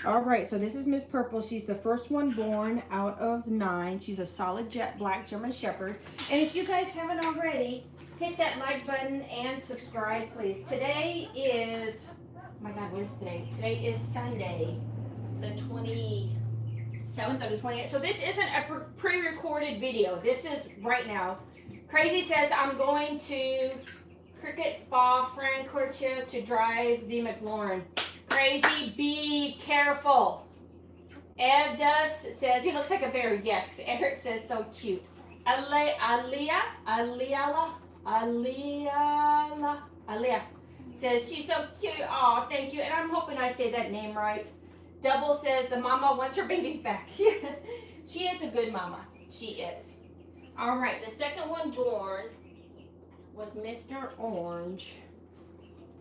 All right, so this is Miss Purple. She's the first one born out of 9. She's a solid jet black German Shepherd. And if you guys haven't already, hit that like button and subscribe, please. Today is, oh my God, what is today? Today is Sunday, the 27th or the 28th. So this isn't a pre-recorded video. This is right now. Crazy says, I'm going to Cricket Spa, Francorccia to drive the McLaurin. Crazy, be careful. Evdus says, he looks like a bear. Yes. Eric says, so cute. Aliyah says, she's so cute. Oh, thank you. And I'm hoping I say that name right. Double says, the mama wants her babies back. She is a good mama. She is. All right, the second one born was Mr. Orange.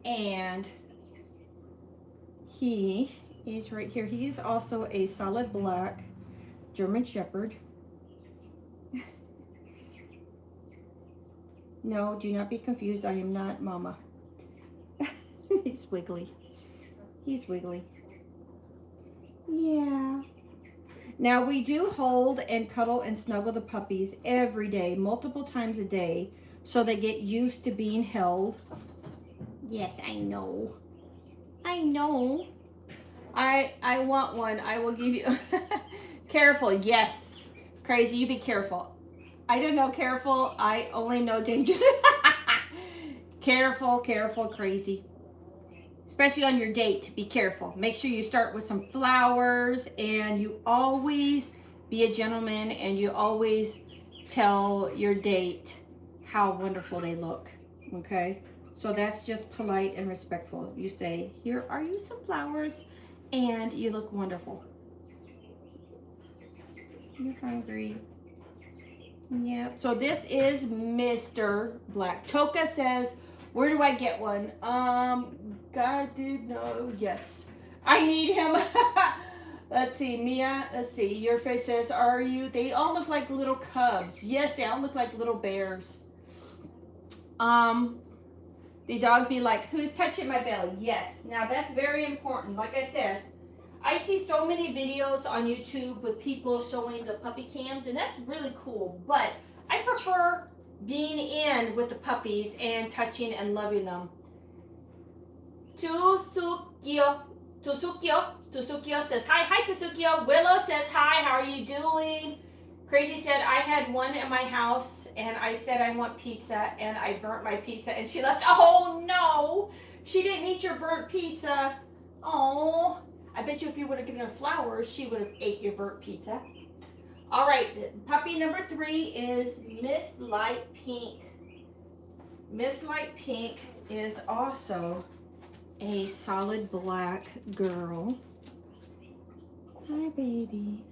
And he is right here. He is also a solid black German Shepherd. No, do not be confused. I am not Mama. He's wiggly. He's wiggly. Yeah. Now we do hold and cuddle and snuggle the puppies every day, multiple times a day, so they get used to being held. Yes, I know. I know. I want one. I will give you. Careful. Yes. Crazy. You be careful. I don't know careful. I only know dangerous. Careful, careful, crazy. Especially on your date, be careful. Make sure you start with some flowers, and you always be a gentleman, and you always tell your date how wonderful they look. Okay? So that's just polite and respectful. You say, here are you some flowers, and you look wonderful. You're hungry. Yep. So this is Mr. Black. Toka says, where do I get one? God did know. Yes. I need him. Let's see, Mia. Let's see. Your face says, are you? They all look like little cubs. Yes, they all look like little bears. The dog be like, who's touching my belly? Yes. Now that's very important. Like I said, I see so many videos on YouTube with people showing the puppy cams, and that's really cool. But I prefer being in with the puppies and touching and loving them. Tusukyo says hi. Hi, Tusukyo. Willow says hi. How are you doing? Crazy said, I had one at my house, and I said I want pizza, and I burnt my pizza, and she left. Oh, no. She didn't eat your burnt pizza. Oh, I bet you if you would have given her flowers, she would have ate your burnt pizza. All right, puppy number 3 is Miss Light Pink. Miss Light Pink is also a solid black girl. Hi, baby.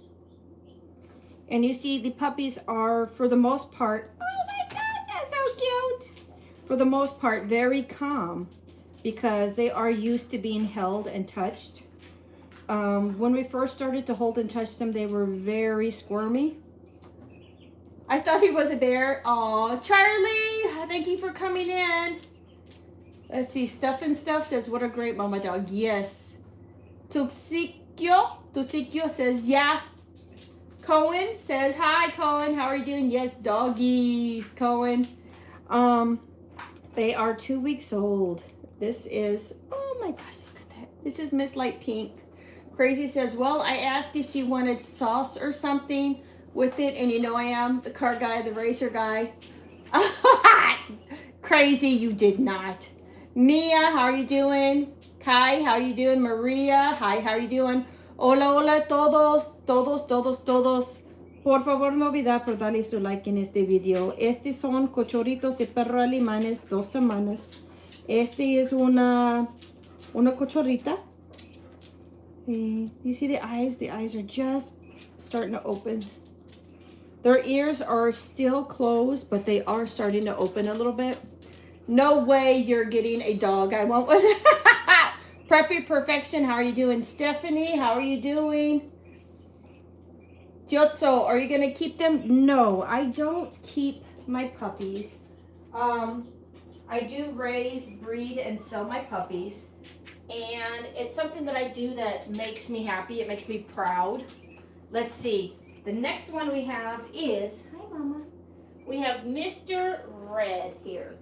And you see the puppies are, for the most part, oh my God, that's so cute. For the most part, very calm because they are used to being held and touched. When we first started to hold and touch them, they were very squirmy. I thought he was a bear. Oh, Charlie, thank you for coming in. Let's see, Stuff and Stuff says, what a great mama dog. Yes. Tusikyo says, yeah. Cohen says, hi, Cohen. How are you doing? Yes, doggies, Cohen. They are 2 weeks old. This is, oh my gosh, look at that. This is Miss Light Pink. Crazy says, well, I asked if she wanted sauce or something with it, and you know I am the car guy, the racer guy. Crazy, you did not. Mia, how are you doing? Kai, how are you doing? Maria, hi, how are you doing? Hola, hola, todos. Por favor, no olviden por darle su like en este video. Estos son cochoritos de perro alemanes, 2 semanas. Este es una cochorita. You see the eyes? The eyes are just starting to open. Their ears are still closed, but they are starting to open a little bit. No way you're getting a dog. I want one. Preppy Perfection, how are you doing? Stephanie, how are you doing? Gyotso, are you going to keep them? No, I don't keep my puppies. I do raise, breed, and sell my puppies. And it's something that I do that makes me happy. It makes me proud. Let's see. The next one we have is, hi Mama. We have Mr. Red here.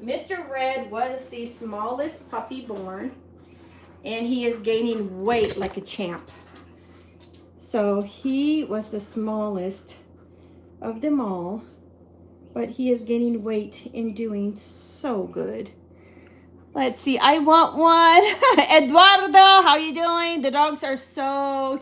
Mr. Red was the smallest puppy born, and he is gaining weight like a champ. So he was the smallest of them all, but he is gaining weight and doing so good. Let's see, I want one. Eduardo, how are you doing? The dogs are so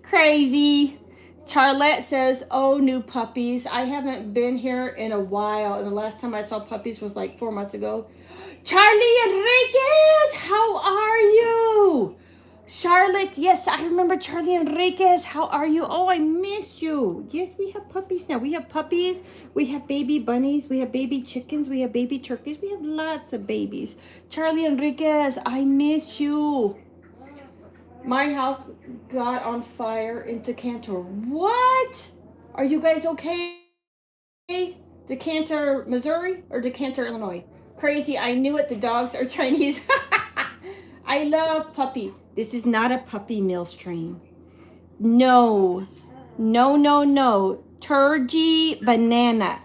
crazy. Charlotte says, oh, new puppies. I haven't been here in a while, and the last time I saw puppies was like 4 months ago. Charlie Enriquez, how are you? Charlotte, yes, I remember Charlie Enriquez. How are you? Oh, I missed you. Yes, we have puppies now. We have puppies. We have baby bunnies. We have baby chickens. We have baby turkeys. We have lots of babies. Charlie Enriquez, I miss you. My house got on fire in Decanter. What? Are you guys okay? Decanter, Missouri or Decanter, Illinois? Crazy, I knew it. The dogs are Chinese. I love Puppy. This is not a puppy meal stream. No. No, no, no. Turkey banana.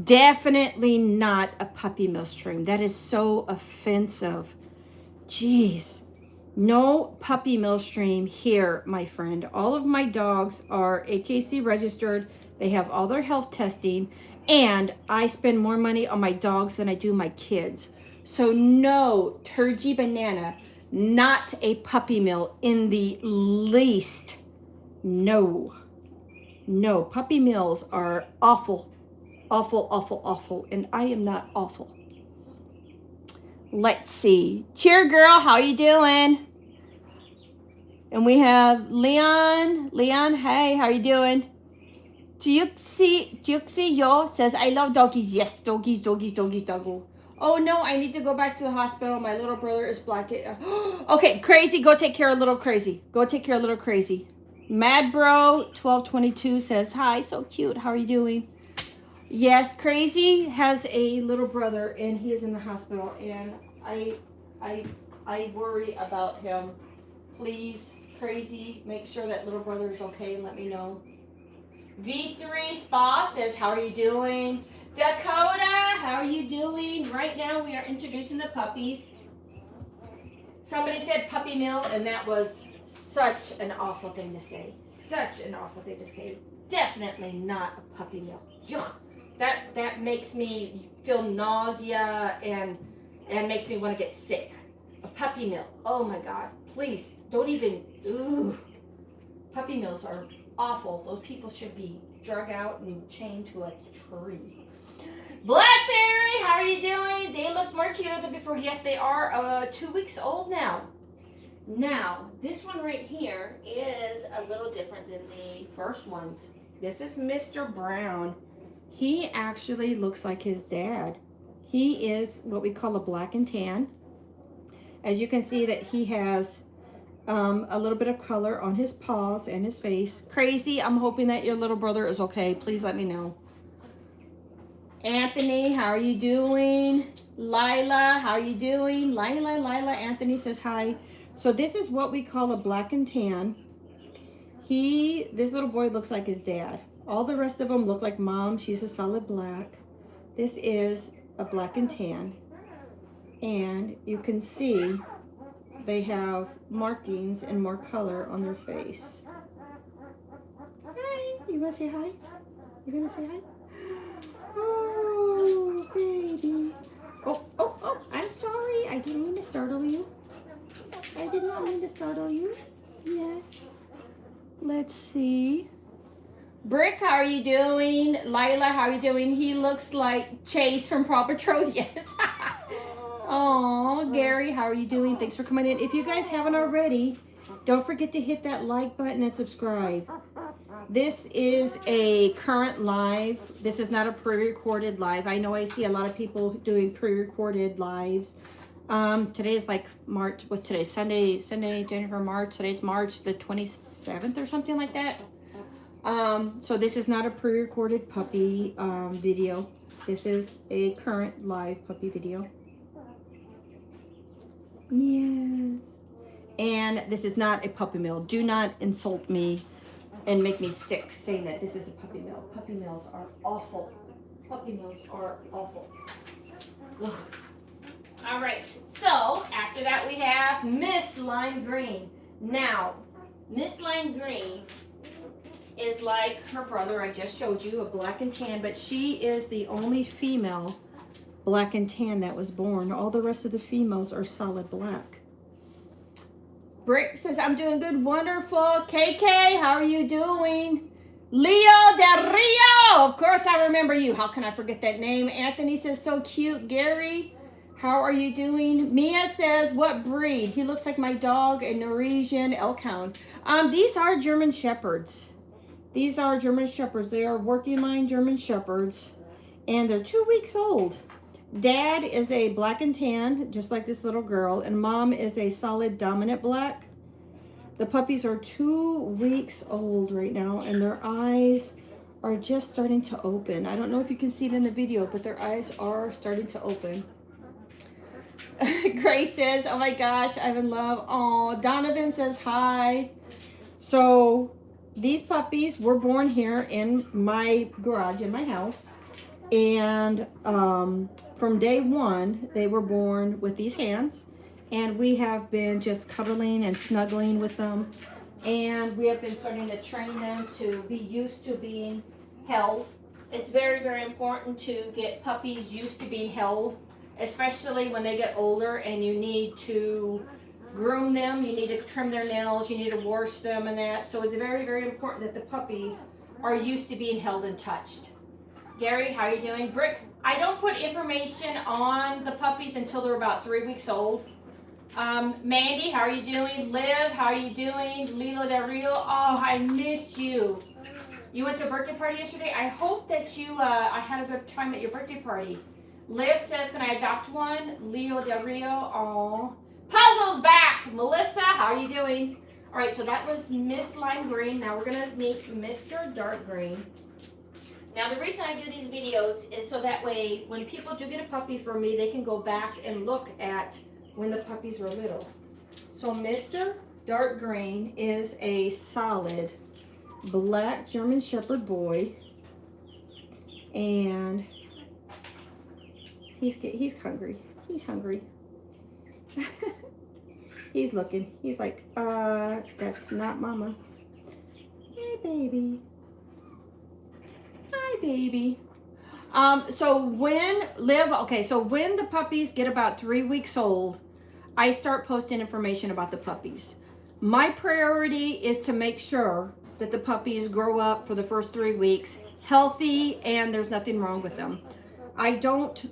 Definitely not a puppy mill stream. That is so offensive. Jeez. No puppy mill stream here, my friend. All of my dogs are AKC registered. They have all their health testing. And I spend more money on my dogs than I do my kids. So no, turkey banana, not a puppy mill in the least. No. No, puppy mills are awful. Awful, awful, awful. And I am not awful. Let's see. Cheer girl, how you doing? And we have Leon. Leon, hey, how you doing? Juxi Yo says, I love doggies. Yes, doggies, doggies, doggies, doggo. Oh no, I need to go back to the hospital. My little brother is black. Okay, crazy, go take care of little crazy. Go take care of little crazy. Mad Bro 1222 says, hi, so cute. How are you doing? Yes, Crazy has a little brother and he is in the hospital and I worry about him. Please, Crazy, make sure that little brother is okay and let me know. V3 Spa says, how are you doing? Dakota, how are you doing? Right now we are introducing the puppies. Somebody said puppy mill and that was such an awful thing to say. Such an awful thing to say. Definitely not a puppy mill. That makes me feel nausea and makes me want to get sick. A puppy mill. Oh my God. Please don't even. Ooh. Puppy mills are awful. Those people should be drug out and chained to a tree. Blackberry, how are you doing? They look more cuter than before. Yes, they are 2 weeks old now. Now, this one right here is a little different than the first ones. This is Mr. Brown. He actually looks like his dad. He is what we call a black and tan. As you can see that he has a little bit of color on his paws and his face. Crazy, I'm hoping that your little brother is okay. Please let me know. Anthony, how are you doing? Lila, how are you doing? Lila, Anthony says hi. So this is what we call a black and tan. This little boy looks like his dad. All the rest of them look like mom. She's a solid black. This is a black and tan. And you can see they have markings and more color on their face. Hi, you gonna say hi? You gonna say hi? Oh, baby. Oh, I'm sorry. I didn't mean to startle you. I did not mean to startle you. Yes. Let's see. Brick, how are you doing? Lila, how are you doing? He looks like Chase from Paw Patrol. Yes. Oh, Gary, how are you doing? Thanks for coming in. If you guys haven't already, don't forget to hit that like button and subscribe. This is a current live. This is not a pre-recorded live. I know I see a lot of people doing pre-recorded lives. Today is like March. What's today? Sunday, January, March. Today's March the 27th or something like that. So this is not a pre-recorded puppy video. This is a current live puppy video. Yes. And this is not a puppy mill. Do not insult me and make me sick saying that this is a puppy mill. Puppy mills are awful. Puppy mills are awful. Ugh. All right. So after that we have Miss Lime Green. Now, Miss Lime Green is like her brother I just showed you, a black and tan, but she is the only female black and tan that was born. All the rest of the females are solid black. Brick says, I'm doing good, wonderful. KK, how are you doing? Leo Del Rio, of course I remember you. How can I forget that name? Anthony says, so cute. Gary, how are you doing? Mia says, what breed? He looks like my dog, a Norwegian elk hound. These are German Shepherds. These are German Shepherds. They are working line German Shepherds, and they're 2 weeks old. Dad is a black and tan, just like this little girl, and mom is a solid dominant black. The puppies are 2 weeks old right now, and their eyes are just starting to open. I don't know if you can see it in the video, but their eyes are starting to open. Grace says, oh my gosh, I'm in love. Oh, Donovan says hi. So these puppies were born here in my garage, in my house. And from day one, they were born with these hands. And we have been just cuddling and snuggling with them. And we have been starting to train them to be used to being held. It's very, very important to get puppies used to being held, especially when they get older and you need to groom them, you need to trim their nails, you need to wash them and that. So it's very, very important that the puppies are used to being held and touched. Gary, how are you doing? Brick, I don't put information on the puppies until they're about 3 weeks old. Mandy, how are you doing? Liv, how are you doing? Lilo Del Rio, oh, I miss you. You went to a birthday party yesterday? I hope that you, I had a good time at your birthday party. Liv says, can I adopt one? Leo Del Rio, oh. Puzzle's back! Melissa, how are you doing? All right, so that was Miss Lime Green. Now we're gonna meet Mr. Dark Green. Now the reason I do these videos is so that way when people do get a puppy from me, they can go back and look at when the puppies were little. So Mr. Dark Green is a solid black German Shepherd boy, and he's hungry. He's hungry. He's looking. He's like, that's not mama. Hey, baby. Hi, baby. So when the puppies get about 3 weeks old, I start posting information about the puppies. My priority is to make sure that the puppies grow up for the first 3 weeks healthy and there's nothing wrong with them. I don't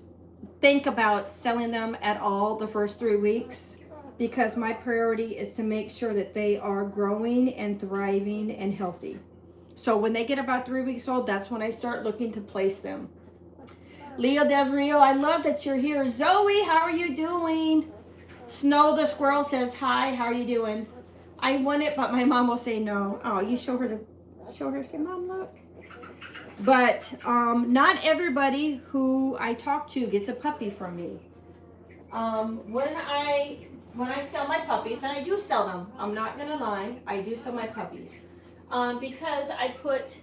think about selling them at all the first 3 weeks because my priority is to make sure that they are growing and thriving and healthy. So when they get about 3 weeks old, that's when I start looking to place them. Leo Del Rio, I love that you're here. Zoe, how are you doing? Snow the squirrel says hi, how are you doing? I want it, but my mom will say no. Oh, you show her, say, Mom, look. But not everybody who I talk to gets a puppy from me. When I sell my puppies, and I do sell them, I'm not gonna lie, I do sell my puppies. Because I put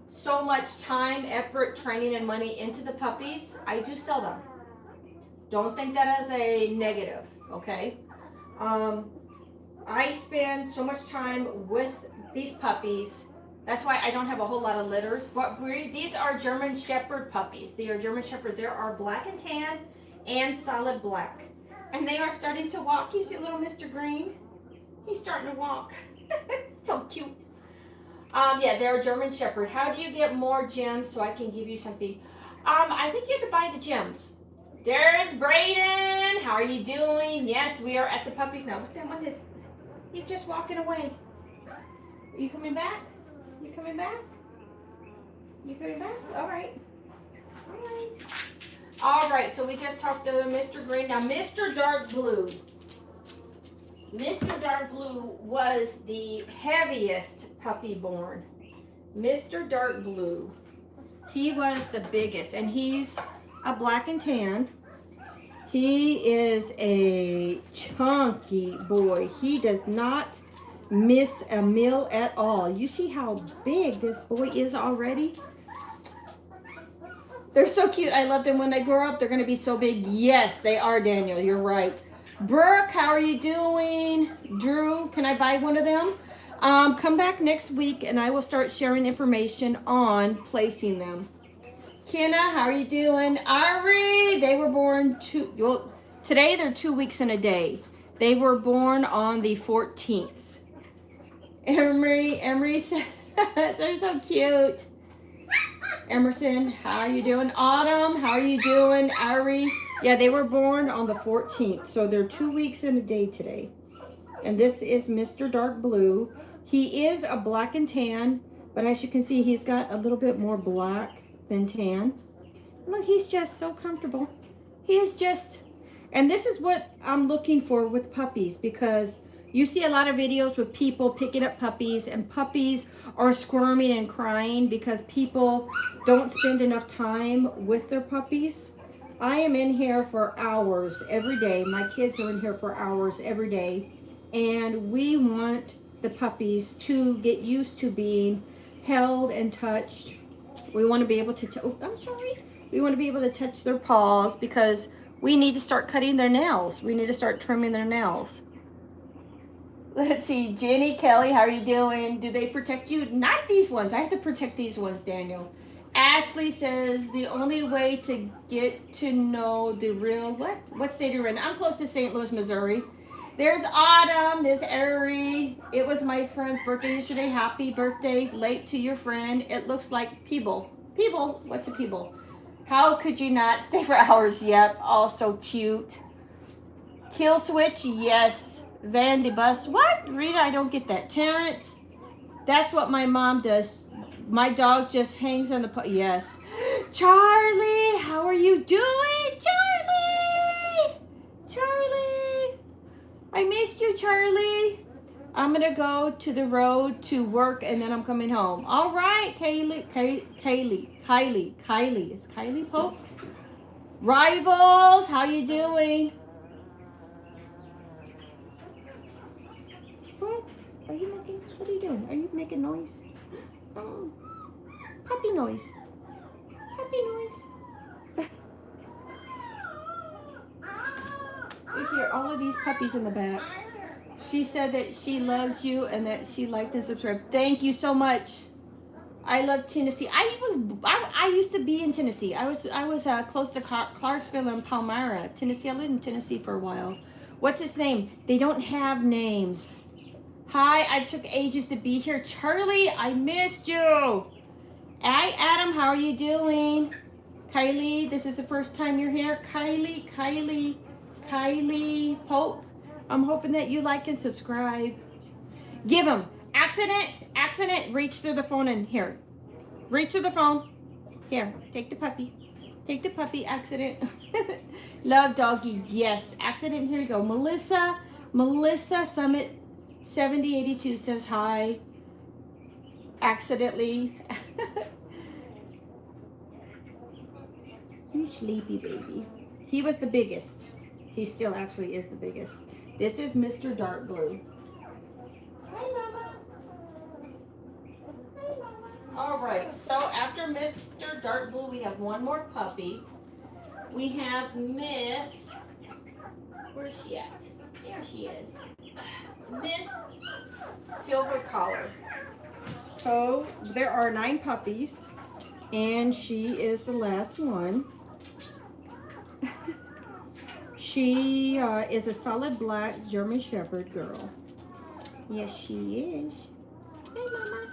so much time, effort, training, and money into the puppies, I do sell them. Don't think that as a negative, okay? I spend so much time with these puppies. That's why I don't have a whole lot of litters. But these are German Shepherd puppies. They are German Shepherd. There are black and tan and solid black. And they are starting to walk. You see little Mr. Green? He's starting to walk. So cute. Yeah, they're a German Shepherd. How do you get more gems so I can give you something? I think you have to buy the gems. There's Brayden. How are you doing? Yes, we are at the puppies now. Look, that one is, he's just walking away. Are you coming back? You coming back? You coming back? All right. All right. All right, so we just talked to Mr. Green. Now, Mr. Dark Blue. Mr. Dark Blue was the heaviest puppy born. Mr. Dark Blue. He was the biggest, and he's a black and tan. He is a chunky boy. He does not miss a meal at all. You see how big this boy is already? They're so cute. I love them. When they grow up, they're going to be so big. Yes, they are, Daniel. You're right. Brooke, how are you doing? Drew, can I buy one of them? Come back next week, and I will start sharing information on placing them. Kenna, how are you doing? Ari, they were born today they're 2 weeks and a day. They were born on the 14th. Emery said, they're so cute. Emerson, how are you doing? Autumn, how are you doing? Ari, yeah, they were born on the 14th. So they're 2 weeks and a day today. And this is Mr. Dark Blue. He is a black and tan, but as you can see, he's got a little bit more black than tan. Look, he's just so comfortable. He is just, and this is what I'm looking for with puppies, because you see a lot of videos with people picking up puppies, and puppies are squirming and crying because people don't spend enough time with their puppies. I am in here for hours every day. My kids are in here for hours every day. And we want the puppies to get used to being held and touched. We want to be able to, oh, I'm sorry. We want to be able to touch their paws because we need to start cutting their nails. We need to start trimming their nails. Let's see, Jenny, Kelly, how are you doing? Do they protect you? Not these ones. I have to protect these ones, Daniel. Ashley says the only way to get to know the real, what state are you in? I'm close to St. Louis, Missouri. There's Autumn, there's Ari. It was my friend's birthday yesterday. Happy birthday, late to your friend. It looks like Peeble. Peeble, what's a Peeble? How could you not stay for hours? Yep, all so cute. Kill switch, yes. Van Bus, what? Rita, I don't get that. Terrence, that's what my mom does. My dog just hangs on the yes. Charlie, how are you doing? Charlie! Charlie! I missed you, Charlie. I'm going to go to the road to work and then I'm coming home. All right, Kylie. Is Kylie Pope? Rivals, how you doing? What? Are you making, what are you doing? Are you making noise? Oh, puppy noise. Puppy noise. We hear all of these puppies in the back. She said that she loves you and that she liked and subscribed. Thank you so much. I love Tennessee. I used to be in Tennessee. I was close to Clarksville and Palmyra, Tennessee. I lived in Tennessee for a while. What's its name? They don't have names. Hi, I took ages to be here. Charlie, I missed you. Hi, Adam, how are you doing? Kylie, this is the first time you're here. Kylie Pope. I'm hoping that you like and subscribe. Give them. Accident, reach through the phone and here. Reach through the phone. Here, take the puppy. Take the puppy, accident. Love doggy, yes. Accident, here you go. Melissa Summit 7082 says hi. Accidentally. You sleepy baby. He was the biggest. He still actually is the biggest. This is Mr. Dark Blue. Hi, Mama. Hi, Mama. All right, so after Mr. Dark Blue, we have one more puppy. We have Miss, where's she at? There she is. Miss Silver Collar. So there are 9 puppies, and she is the last one. She is a solid black German Shepherd girl. Yes, she is. Hey, Mama.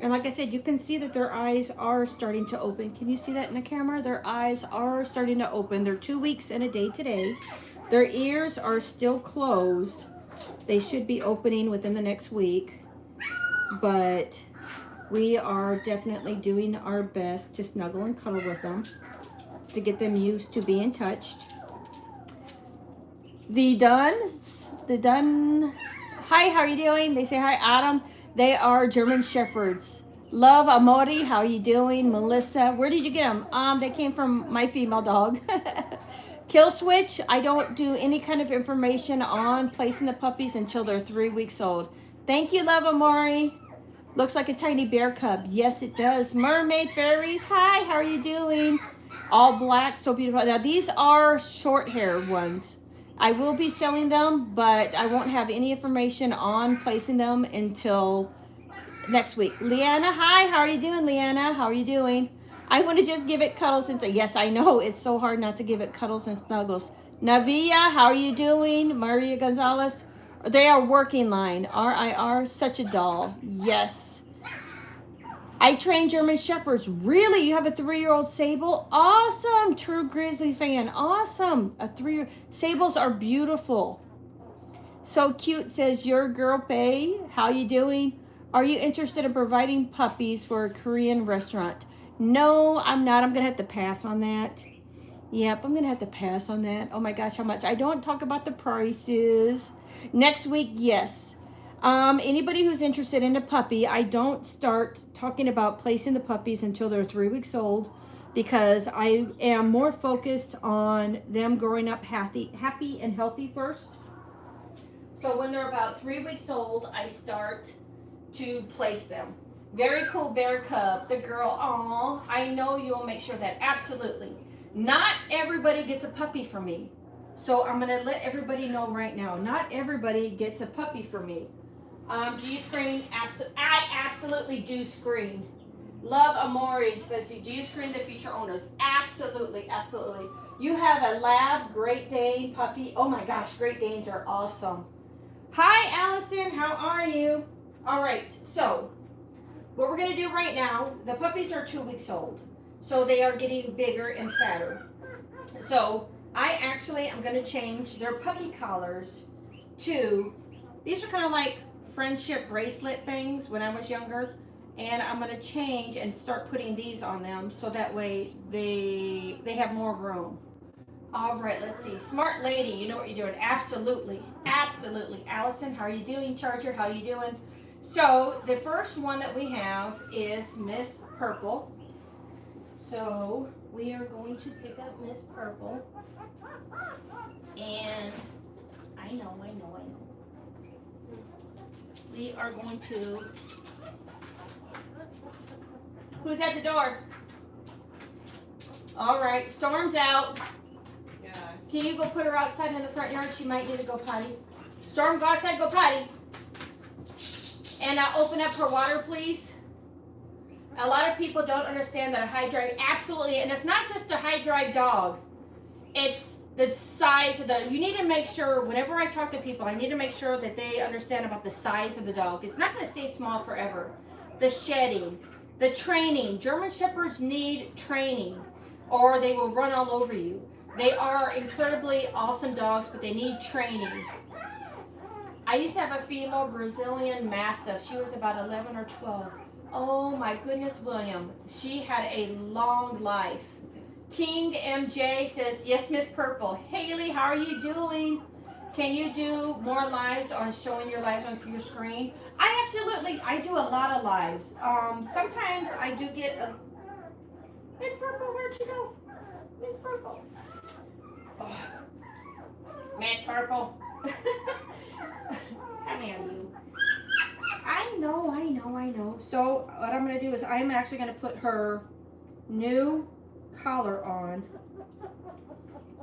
And like I said, you can see that their eyes are starting to open. Can you see that in the camera? Their eyes are starting to open. They're 2 weeks and a day today. Their ears are still closed. They should be opening within the next week. But we are definitely doing our best to snuggle and cuddle with them, to get them used to being touched. The Dunn, hi, how are you doing? They say hi, Adam. They are German Shepherds. Love Amori, how are you doing? Melissa, where did you get them? They came from my female dog. Kill switch, I don't do any kind of information on placing the puppies until they're 3 weeks old. Thank you, Love Amori. Looks like a tiny bear cub. Yes, it does. Mermaid Fairies, hi, how are you doing? All black, so beautiful. Now, these are short hair ones. I will be selling them, but I won't have any information on placing them until next week. Leanna, hi, how are you doing, Leanna? How are you doing? I want to just give it cuddles and yes, I know, it's so hard not to give it cuddles and snuggles. Navia, how are you doing? Maria Gonzalez, they are working line. RIR, such a doll. Yes. I train German Shepherds. Really? You have a 3-year-old Sable? Awesome. True Grizzly fan. Awesome. A 3-year. Sables are beautiful. So cute, says your girl Pei. How you doing? Are you interested in providing puppies for a Korean restaurant? No, I'm not. I'm going to have to pass on that. Yep, I'm going to have to pass on that. Oh my gosh, how much? I don't talk about the prices. Next week, yes. Anybody who's interested in a puppy, I don't start talking about placing the puppies until they're 3 weeks old. because I am more focused on them growing up happy and healthy first. So when they're about 3 weeks old, I start to place them. Very cool bear cub, the girl. Aw, I know you'll make sure that absolutely. Not everybody gets a puppy from me. So I'm gonna let everybody know right now. Not everybody gets a puppy from me. Do you screen? I absolutely do screen. Love Amori says, do you screen the future owners? Absolutely, absolutely. You have a lab Great Dane puppy. Oh my gosh, Great Danes are awesome. Hi, Allison. How are you? All right. So, what we're going to do right now, the puppies are 2 weeks old. So, they are getting bigger and fatter. So, I actually am going to change their puppy collars to, these are kind of like friendship bracelet things when I was younger. And I'm going to change and start putting these on them so that way they have more room. All right, let's see. Smart lady, you know what you're doing. Absolutely. Absolutely. Allison, how are you doing? Charger, how are you doing? So, the first one that we have is Miss Purple. So, we are going to pick up Miss Purple. And I know. We are going to... Who's at the door? All right, Storm's out. Yes. Can you go put her outside in the front yard? She might need to go potty. Storm, go outside, go potty. And open up her water, please. A lot of people don't understand that a high drive, absolutely, and it's not just a high drive dog. It's the size of the, you need to make sure, whenever I talk to people, I need to make sure that they understand about the size of the dog. It's not going to stay small forever. The shedding, the training. German Shepherds need training or they will run all over you. They are incredibly awesome dogs, but they need training. I used to have a female Brazilian Mastiff. She was about 11 or 12. Oh my goodness, William. She had a long life. King MJ says, yes, Miss Purple. Haley, how are you doing? Can you do more lives on showing your lives on your screen? I do a lot of lives. Sometimes I do get a... Miss Purple, where'd you go? Miss Purple. Oh. Miss Purple. Come here, you. I know. So what I'm going to do is I'm actually going to put her new collar on.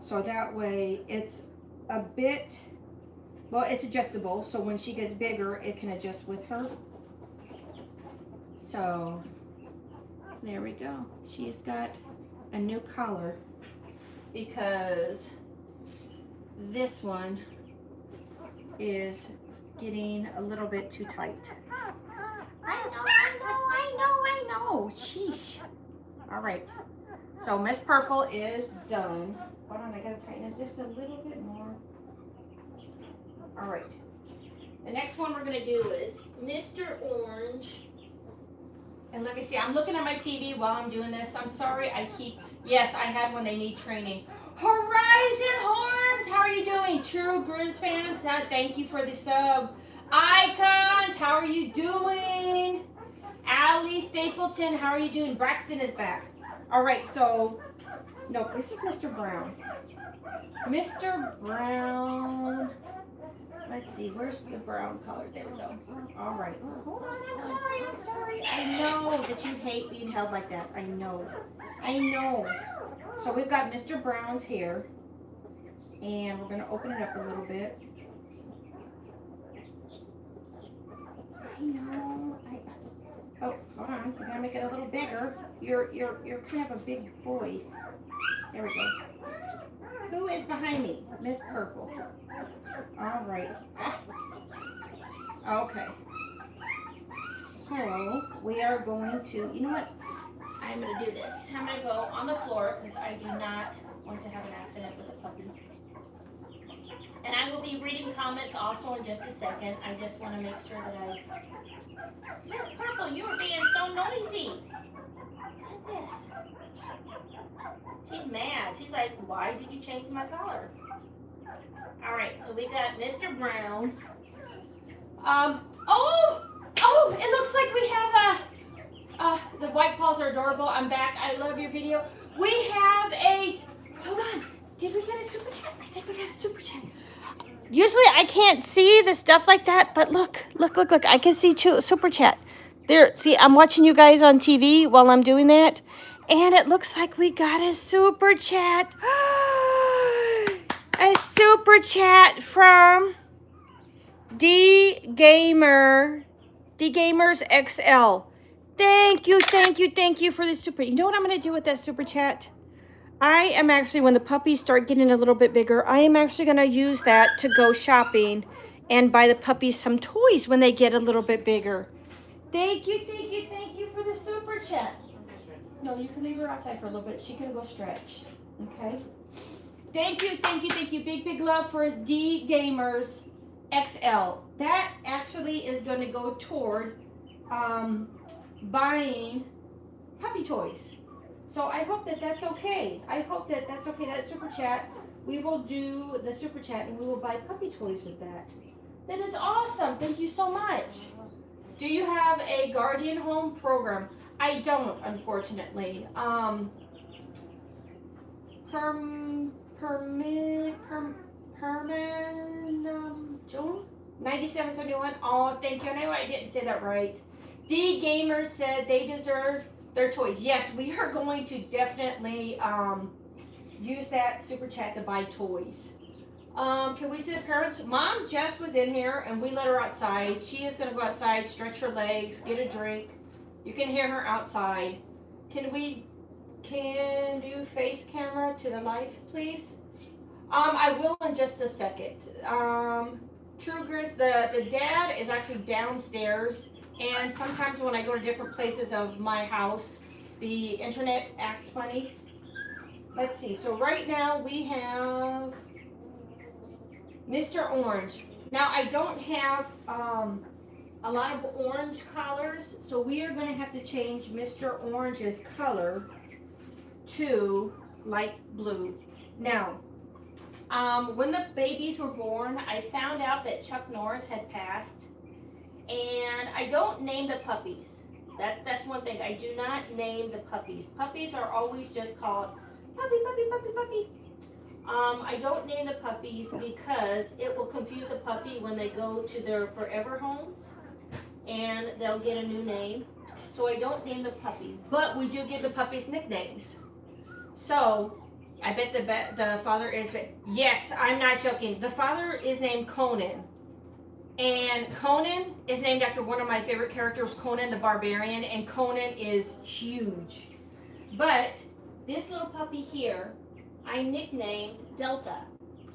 So that way it's a bit, well, it's adjustable. So when she gets bigger, it can adjust with her. So there we go. She's got a new collar because this one is getting a little bit too tight. I know. Sheesh. All right. So Miss Purple is done. Hold on, I gotta tighten it just a little bit more. All right. The next one we're gonna do is Mr. Orange. And let me see, I'm looking at my TV while I'm doing this. I'm sorry, yes, I had when they need training. Horizon Horns, how are you doing? True Grizz fans, thank you for the sub. Icons, how are you doing? Allie Stapleton, how are you doing? Braxton is back. All right, so, no, this is Mr. Brown. Mr. Brown, let's see, where's the brown color? There we go. All right. Hold on, I'm sorry. I know that you hate being held like that. I know. So we've got Mr. Brown's here, and we're going to open it up a little bit. I know. Oh, hold on. We're going to make it a little bigger. You're kind of a big boy. There we go. Who is behind me? Miss Purple. All right. Okay. So we are going to, you know what? I'm going to do this. I'm going to go on the floor because I do not want to have an accident with a puppy. And I will be reading comments also in just a second. I just want to make sure that I... Miss Purple, you are being so noisy. Goodness. She's mad. She's like, why did you change my color? All right, so we got Mr. Brown. Oh, it looks like we have The white paws are adorable. I'm back. I love your video. We have a, hold on. Did we get a super chat? I think we got a super chat. Usually I can't see the stuff like that, but look. I can see super chat. There, see, I'm watching you guys on TV while I'm doing that. And it looks like we got a super chat. A super chat from D Gamers XL. Thank you for the super. You know what I'm going to do with that super chat? I am actually, when the puppies start getting a little bit bigger, I am actually going to use that to go shopping and buy the puppies some toys when they get a little bit bigger. Thank you for the super chat. No, you can leave her outside for a little bit. She can go stretch. Okay? Thank you. Big love for D Gamers XL. That actually is going to go toward buying puppy toys. So I hope that that's okay. That super chat, we will do the super chat and we will buy puppy toys with that. That is awesome. Thank you so much. Do you have a guardian home program? I don't, unfortunately. June 9771. Oh, thank you. I know I didn't say that right. D Gamers said they deserve their toys. Yes, we are going to definitely use that super chat to buy toys. Can we see the parents? Mom Jess was in here and we let her outside. She is going to go outside, stretch her legs, get a drink. You can hear her outside. Can do face camera to the life, please? I will in just a second. True Gris, the dad is actually downstairs, and sometimes when I go to different places of my house, the internet acts funny. Let's see. So right now we have Mr. Orange. Now I don't have a lot of orange collars, so we are going to have to change Mr. Orange's color to light blue. Now, when the babies were born, I found out that Chuck Norris had passed, and I don't name the puppies. That's one thing. I do not name the puppies. Puppies are always just called puppy. I don't name the puppies because it will confuse a puppy when they go to their forever homes and they'll get a new name. So I don't name the puppies, but we do give the puppies nicknames. So I bet the father is, yes, I'm not joking. The father is named Conan. And Conan is named after one of my favorite characters, Conan the Barbarian, and Conan is huge. But this little puppy here, I nicknamed Delta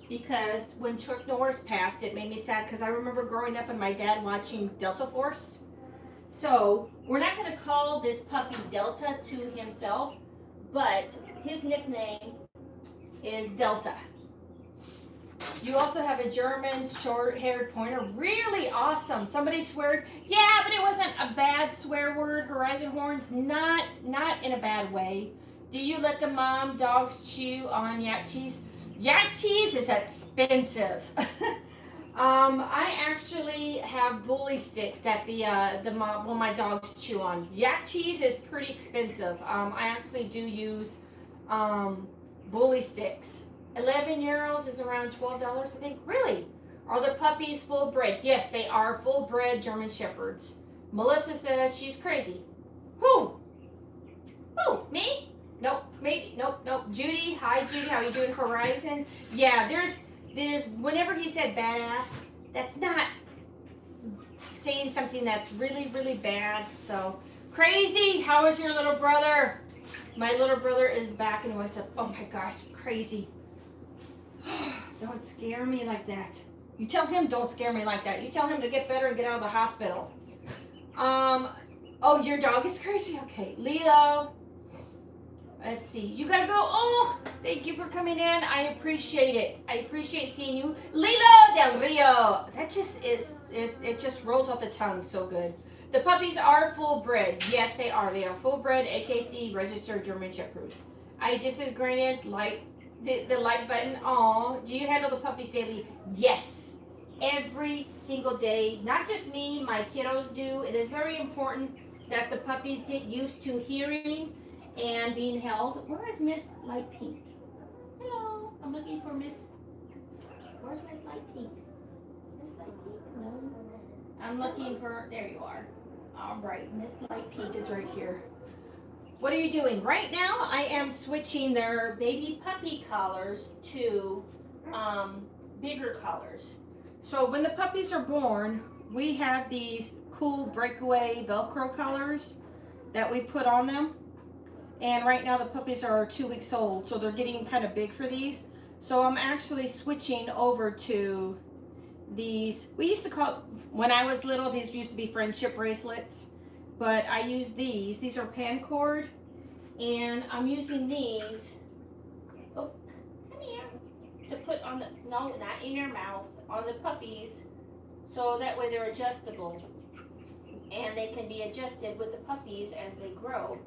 because when Chuck Norris passed, it made me sad because I remember growing up and my dad watching Delta Force. So we're not going to call this puppy Delta to himself, but his nickname is Delta. You also have a German short-haired pointer. Really awesome. Somebody sweared. Yeah, but it wasn't a bad swear word. Horizon Horns, not in a bad way. Do you let the mom dogs chew on yak cheese? Yak cheese is expensive. I actually have bully sticks that my dogs chew on. Yak cheese is pretty expensive. I actually do use bully sticks. 11 euros is around $12, I think. Really? Are the puppies full bred? Yes, they are full bred German Shepherds. Melissa says she's crazy. Who? Me? Nope. Maybe. Nope. Judy. Hi, Judy. How you doing? Horizon. Yeah, there's whenever he said badass, that's not saying something that's really, really bad. So, Crazy. How is your little brother? My little brother is back and was up. Oh my gosh, crazy. Don't scare me like that. You tell him don't scare me like that. You tell him to get better and get out of the hospital. Oh, your dog is crazy? Okay. Lilo. Let's see. You gotta go. Oh, thank you for coming in. I appreciate it. I appreciate seeing you. Lilo del Rio. That just is it just rolls off the tongue so good. The puppies are full bred. Yes, they are. They are full bred AKC registered German Shepherd. I disagree. Like the like button. Oh, do you handle the puppies daily? Yes. Every single day. Not just me, my kiddos do. It is very important that the puppies get used to hearing and being held. Where is Miss Light Pink? Hello, I'm looking for Miss. Where's Miss Light Pink? Miss Light Pink? No. I'm looking for. There you are. All right, Miss Light Pink is right here. What are you doing? Right now, I am switching their baby puppy collars to bigger collars. So when the puppies are born, we have these cool breakaway Velcro collars that we put on them. And right now the puppies are 2 weeks old, so they're getting kind of big for these. So I'm actually switching over to these. We used to call, when I was little, these used to be friendship bracelets. But I use these. These are pancord. And I'm using these, oh, come here, to put on the, no, not in your mouth, on the puppies. So that way they're adjustable. And they can be adjusted with the puppies as they grow.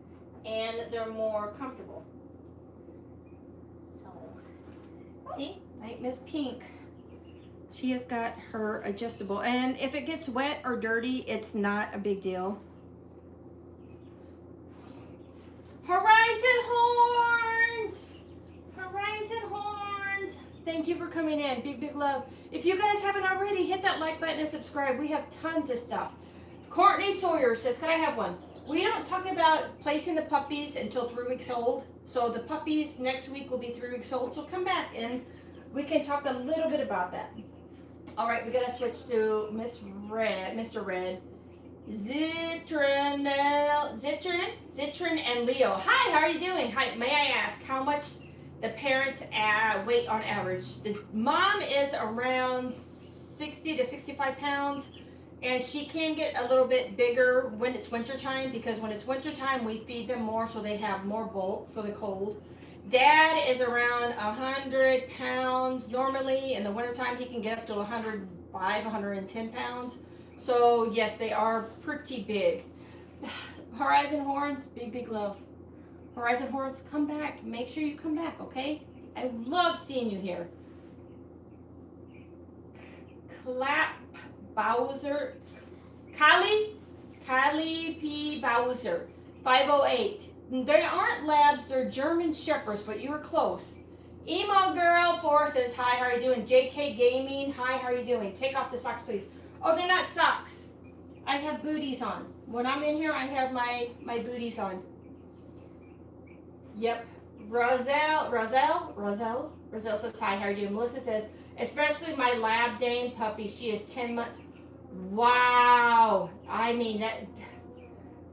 And they're more comfortable. So, see? Right, Miss Pink. She has got her adjustable. And if it gets wet or dirty, it's not a big deal. Horizon Horns! Horizon Horns! Thank you for coming in. Big, big love. If you guys haven't already, hit that like button and subscribe. We have tons of stuff. Courtney Sawyer says, can I have one? We don't talk about placing the puppies until 3 weeks old. So the puppies next week will be 3 weeks old. So come back and we can talk a little bit about that. All right, we got to switch to Mr. Red. Zitrin and Leo. Hi, how are you doing? Hi, may I ask how much the parents weight on average? The mom is around 60 to 65 pounds, and she can get a little bit bigger when it's wintertime, because when it's wintertime, we feed them more so they have more bulk for the cold. Dad is around 100 pounds. Normally, in the wintertime, he can get up to 105, 110 pounds. So, yes, they are pretty big. Horizon Horns, big, big love. Horizon Horns, come back. Make sure you come back, okay? I love seeing you here. Clap Bowser. Kylie P. Bowser, 508. They aren't labs, they're German Shepherds, but you were close. Emo Girl 4 says, hi, how are you doing? JK Gaming, hi, how are you doing? Take off the socks, please. Oh, they're not socks. I have booties on. When I'm in here, I have my booties on. Yep. Roselle says, hi, how are you doing? Melissa says, especially my lab Dane puppy. She is 10 months. Wow. I mean, that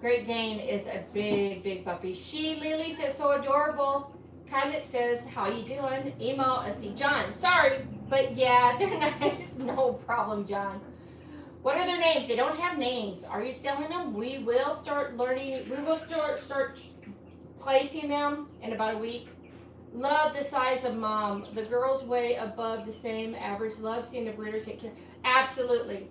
Great Dane is a big, big puppy. Lily says, so adorable. Caleb says, how you doing? Emo, let's see, John. Sorry, but yeah, they're nice. No problem, John. What are their names? They don't have names. Are you selling them? We will start learning. We will start placing them in about a week. Love the size of Mom. The girls weigh above the same average. Love seeing the breeder take care. Absolutely.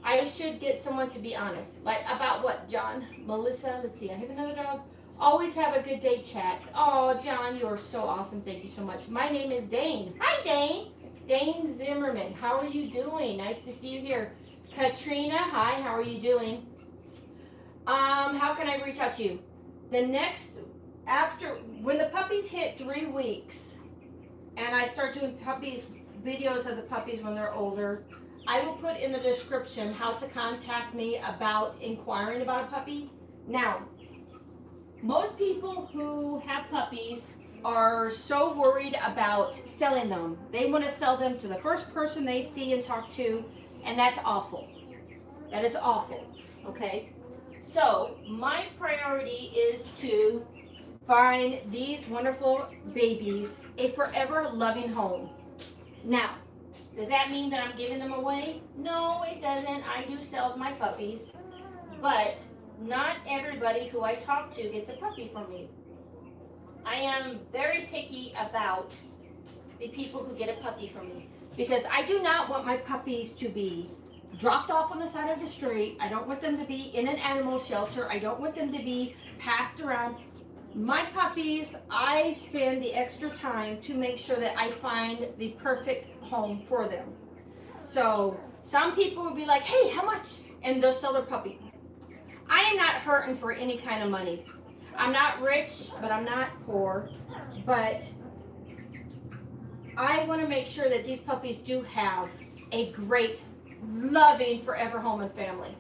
I should get someone to be honest. Like, about what, John? Melissa, let's see. I have another dog. Always have a good day, chat. Oh, John, you are so awesome. Thank you so much. My name is Dane. Hi, Dane. Dane Zimmerman. How are you doing? Nice to see you here. Katrina, hi, how are you doing? How can I reach out to you? When the puppies hit 3 weeks, and I start doing videos of the puppies when they're older, I will put in the description how to contact me about inquiring about a puppy. Now, most people who have puppies are so worried about selling them. They want to sell them to the first person they see and talk to, and that's awful. That is awful, okay? So, my priority is to find these wonderful babies a forever loving home. Now, does that mean that I'm giving them away? No, it doesn't. I do sell my puppies, but not everybody who I talk to gets a puppy from me. I am very picky about the people who get a puppy from me, because I do not want my puppies to be dropped off on the side of the street. I don't want them to be in an animal shelter. I don't want them to be passed around. My puppies, I spend the extra time to make sure that I find the perfect home for them. So some people will be like, hey, how much? And they'll sell their puppy. I am not hurting for any kind of money. I'm not rich, but I'm not poor. But I want to make sure that these puppies do have a great, loving, forever home and family.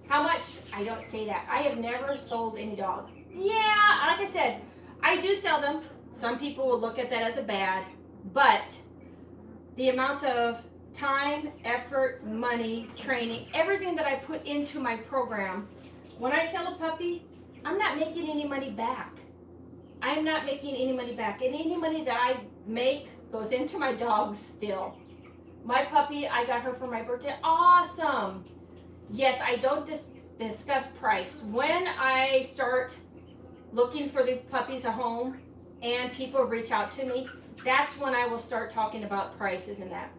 How much? I don't say that. I have never sold any dog. Yeah, like I said, I do sell them. Some people will look at that as a bad, but the amount of time, effort, money, training, everything that I put into my program, when I sell a puppy, I'm not making any money back. I'm not making any money back. And any money that I make goes into my dog still. My puppy, I got her for my birthday. Awesome. Yes, I don't discuss price. When I start looking for the puppies a home and people reach out to me, that's when I will start talking about prices and that.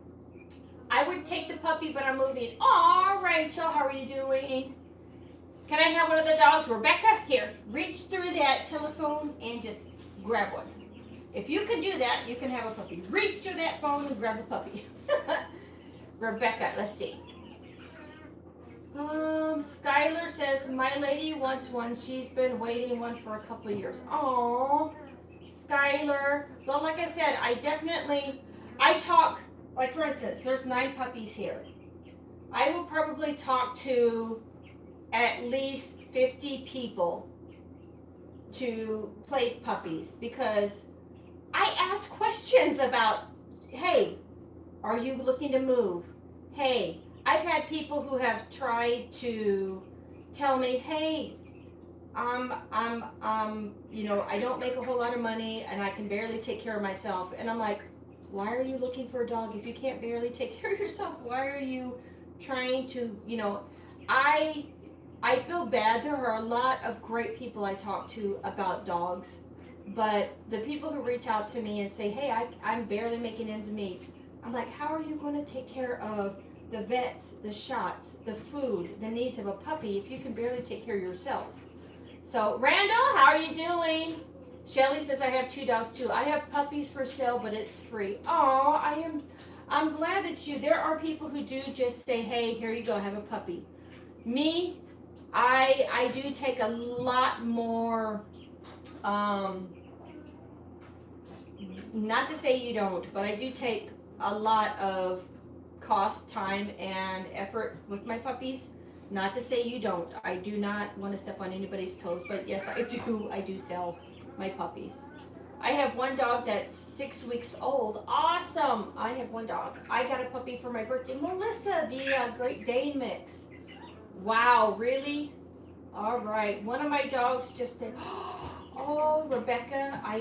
I would take the puppy, but I'm moving. Aw, Rachel, how are you doing? Can I have one of the dogs? Rebecca, here, reach through that telephone and just grab one. If you can do that, you can have a puppy. Reach through that phone and grab a puppy. Rebecca, let's see. Skylar says, my lady wants one. She's been waiting one for a couple of years. Oh, Skylar. Well, like I said, I talk, like for instance, there's 9 puppies here. I will probably talk to at least 50 people to place puppies because I ask questions about, hey, are you looking to move? Hey, I've had people who have tried to tell me, hey, I don't make a whole lot of money and I can barely take care of myself. And I'm like, why are you looking for a dog if you can't barely take care of yourself? Why are you trying to, I feel bad. There are a lot of great people I talk to about dogs, but the people who reach out to me and say, hey, I'm barely making ends meet. I'm like, how are you going to take care of the vets, the shots, the food, the needs of a puppy if you can barely take care of yourself? So, Randall, how are you doing? Shelly says, I have 2 dogs too. I have puppies for sale, but it's free. Oh, I'm glad that there are people who do just say, hey, here you go, have a puppy. Me, I do take a lot more, not to say you don't, but I do take a lot of cost, time, and effort with my puppies. Not to say you don't. I do not want to step on anybody's toes, but yes, I do sell my puppies. I have one dog that's 6 weeks old. Awesome. I have one dog. I got a puppy for my birthday. Melissa, the Great Dane mix. Wow, really? All right. One of my dogs just did. Oh, Rebecca, I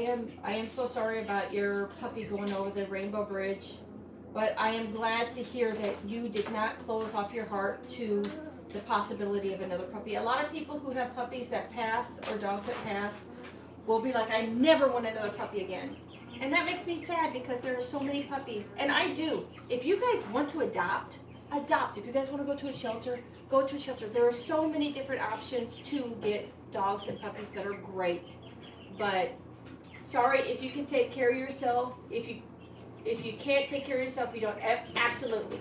am so sorry about your puppy going over the Rainbow Bridge, but I am glad to hear that you did not close off your heart to the possibility of another puppy. A lot of people who have puppies that pass or dogs that pass will be like, I never want another puppy again. And that makes me sad because there are so many puppies. And I do. If you guys want to adopt. If you guys want to go to a shelter, go to a shelter. There are so many different options to get dogs and puppies that are great. But sorry, if you can take care of yourself, if you can't take care of yourself, you don't. Absolutely.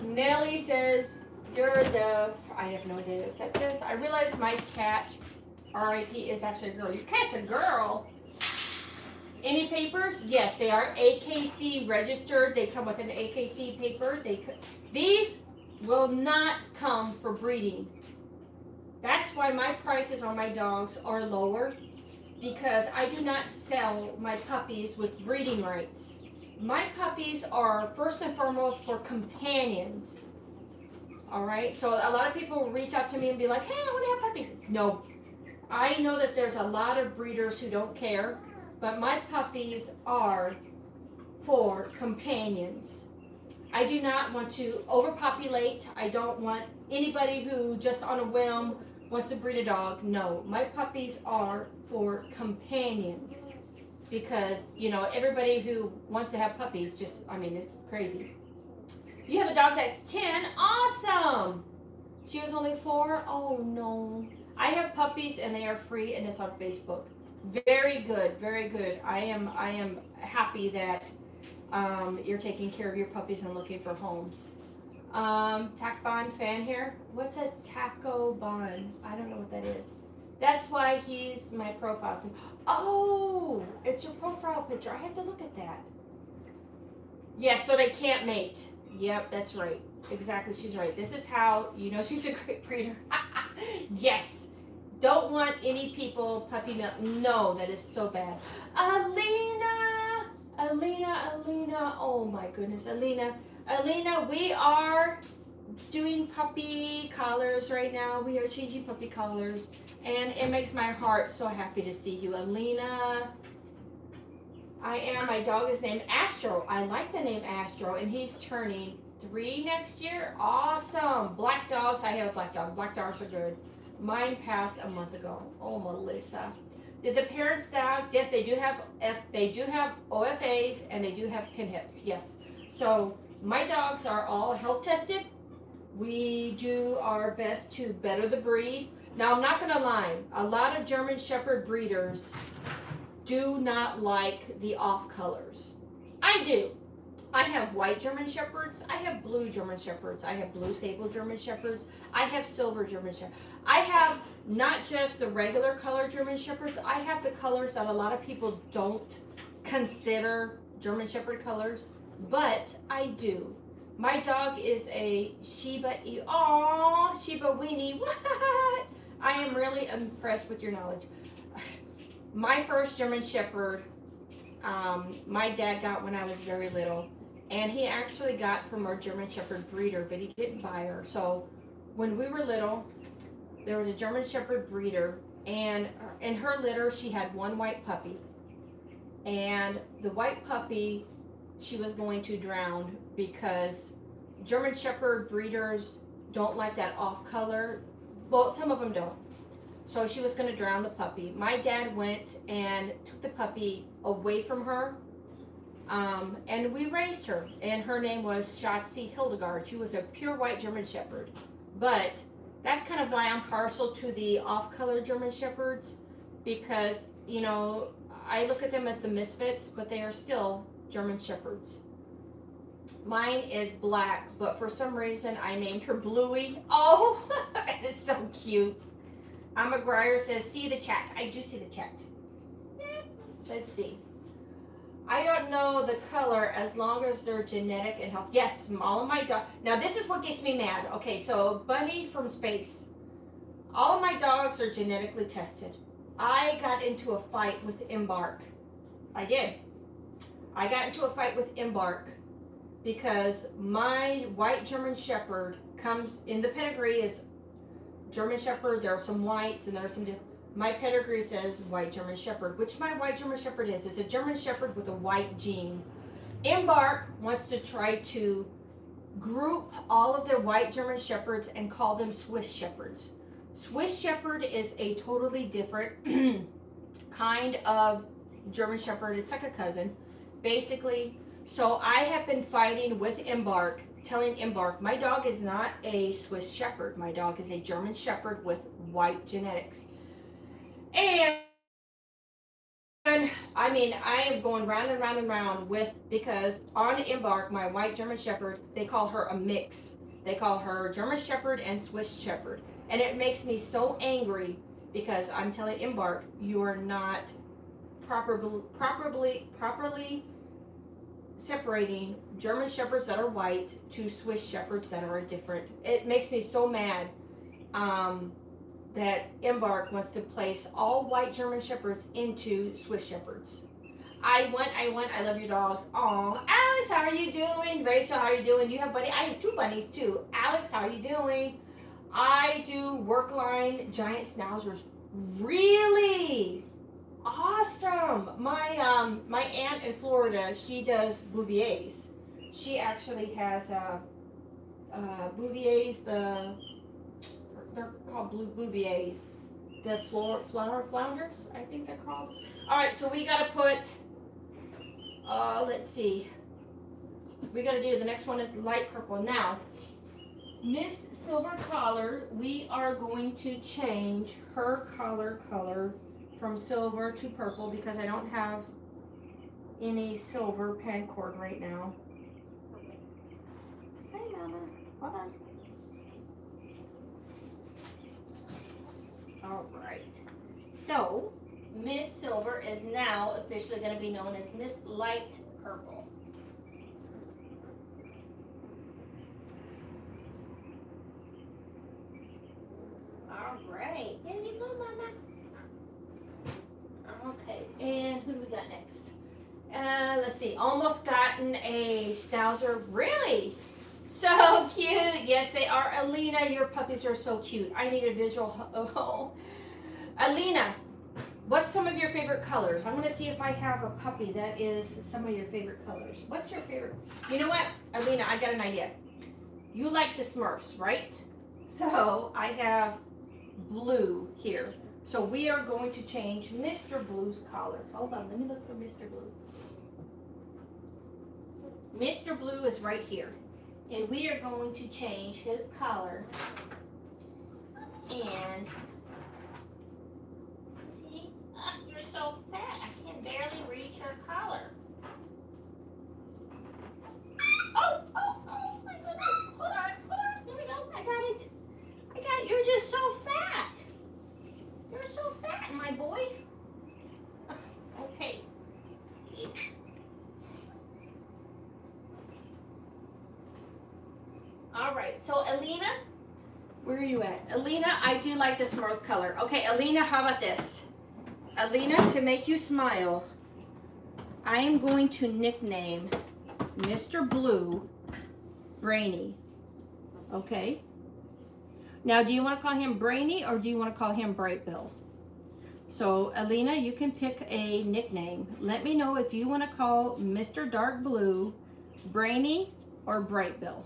Nellie says, I have no idea what that says. I realize my cat, RIP, is actually a girl. Your cat's a girl. Any papers? Yes, they are AKC registered. They come with an AKC paper. These will not come for breeding. That's why my prices on my dogs are lower, because I do not sell my puppies with breeding rights. My puppies are first and foremost for companions. All right, so a lot of people will reach out to me and be like, hey, I want to have puppies. No, I know that there's a lot of breeders who don't care, but my puppies are for companions. I do not want to overpopulate. I don't want anybody who just on a whim wants to breed a dog. No, my puppies are for companions. Because, everybody who wants to have puppies it's crazy. You have a dog that's 10. Awesome. She was only 4. Oh, no. I have puppies and they are free and it's on Facebook. Very good. Very good. I am happy that you're taking care of your puppies and looking for homes. Tack bond fan here. What's a taco bond? I don't know what that is. That's why he's my profile picture. Oh, it's your profile picture. I have to look at that. Yes, so they can't mate. Yep, that's right. Exactly, she's right. This is how you know she's a great breeder. Yes. Don't want any people puppy milk. No, that is so bad. Alina. Oh my goodness, Alina, we are doing puppy collars right now. We are changing puppy collars, and it makes my heart so happy to see you, Alina. My dog is named Astro. I like the name Astro, and he's turning 3 next year. Awesome. Black dogs. I have a black dog. Black dogs are good. Mine passed a month ago. Oh, Melissa. Did the parents' dogs? Yes, they do have OFAs and they do have pin hips. Yes. So my dogs are all health tested. We do our best to better the breed. Now I'm not gonna lie. A lot of German Shepherd breeders do not like the off colors. I do. I have white German Shepherds. I have blue German Shepherds. I have blue sable German Shepherds. I have silver German Shepherds. I have not just the regular color German Shepherds. I have the colors that a lot of people don't consider German Shepherd colors, but I do. My dog is a Shiba Weenie. What? I am really impressed with your knowledge. My first German Shepherd, my dad got when I was very little. And he actually got from our German Shepherd breeder, but he didn't buy her. So when we were little, there was a German Shepherd breeder, and in her litter, she had one white puppy. And the white puppy, she was going to drown because German Shepherd breeders don't like that off color. Well, some of them don't. So she was going to drown the puppy. My dad went and took the puppy away from her. And we raised her, and her name was Schatzi Hildegard. She was a pure white German Shepherd. But that's kind of why I'm partial to the off-color German Shepherds, because, you know, I look at them as the misfits, but they are still German Shepherds. Mine is black, but for some reason I named her Bluey. Oh, that is so cute. Amma Grier says, see the chat. I do see the chat. Let's see. I don't know the color as long as they're genetic and healthy. Yes, all of my dogs. Now this is what gets me mad. Okay, so Bunny from space. All of my dogs are genetically tested. I got into a fight with Embark. I did. I got into a fight with Embark because my white German Shepherd comes in the pedigree is German Shepherd. There are some whites and there are some different. My pedigree says white German Shepherd, which my white German Shepherd is. It's a German Shepherd with a white gene. Embark wants to try to group all of their white German Shepherds and call them Swiss Shepherds. Swiss Shepherd is a totally different kind of German Shepherd. It's like a cousin, basically. So I have been fighting with Embark, telling Embark, my dog is not a Swiss Shepherd. My dog is a German Shepherd with white genetics. And I mean, I am going round and round and round with, because on Embark, my white German Shepherd, they call her a mix. They call her German Shepherd and Swiss Shepherd. And it makes me so angry because I'm telling Embark, you are not properly separating German Shepherds that are white to Swiss Shepherds that are different. It makes me so mad. That Embark wants to place all white German Shepherds into Swiss Shepherds. I won. I love your dogs. Aw, Alex, how are you doing? Rachel, how are you doing? You have bunny. I have 2 bunnies too. Alex, how are you doing? I do work line giant schnauzers. Really? Awesome. My aunt in Florida, she does Bouviers. She actually has Bouviers, they're called blue Bouviers. The flounders, I think they're called. All right, so we got to put, let's see. We got to do, the next one is light purple. Now, Miss Silver Collar, we are going to change her color from silver to purple because I don't have any silver pen cord right now. Hi, Mama. Hold on. All right. So, Miss Silver is now officially going to be known as Miss Light Purple. All right. There you go, Mama. Okay. And who do we got next? Let's see. Almost gotten a Schnauzer. Really? So cute. Yes, they are. Alina, your puppies are so cute. I need a visual. Oh. Alina, what's some of your favorite colors? I'm going to see if I have a puppy that is some of your favorite colors. What's your favorite? You know what, Alina, I got an idea. You like the Smurfs, right? So I have blue here. So we are going to change Mr. Blue's collar. Hold on, let me look for Mr. Blue. Mr. Blue is right here. And we are going to change his collar. And see, you're so fat. I can barely reach your collar. Oh, my goodness. Hold on. There we go. I got it. You're just so fat. You're so fat, my boy. Okay. Jeez. All right, so Alina, where are you at? Alina, I do like this Smurf color. Okay, Alina, how about this? Alina, to make you smile, I am going to nickname Mr. Blue Brainy. Okay? Now, do you want to call him Brainy or do you want to call him Bright Bill? So, Alina, you can pick a nickname. Let me know if you want to call Mr. Dark Blue Brainy or Bright Bill.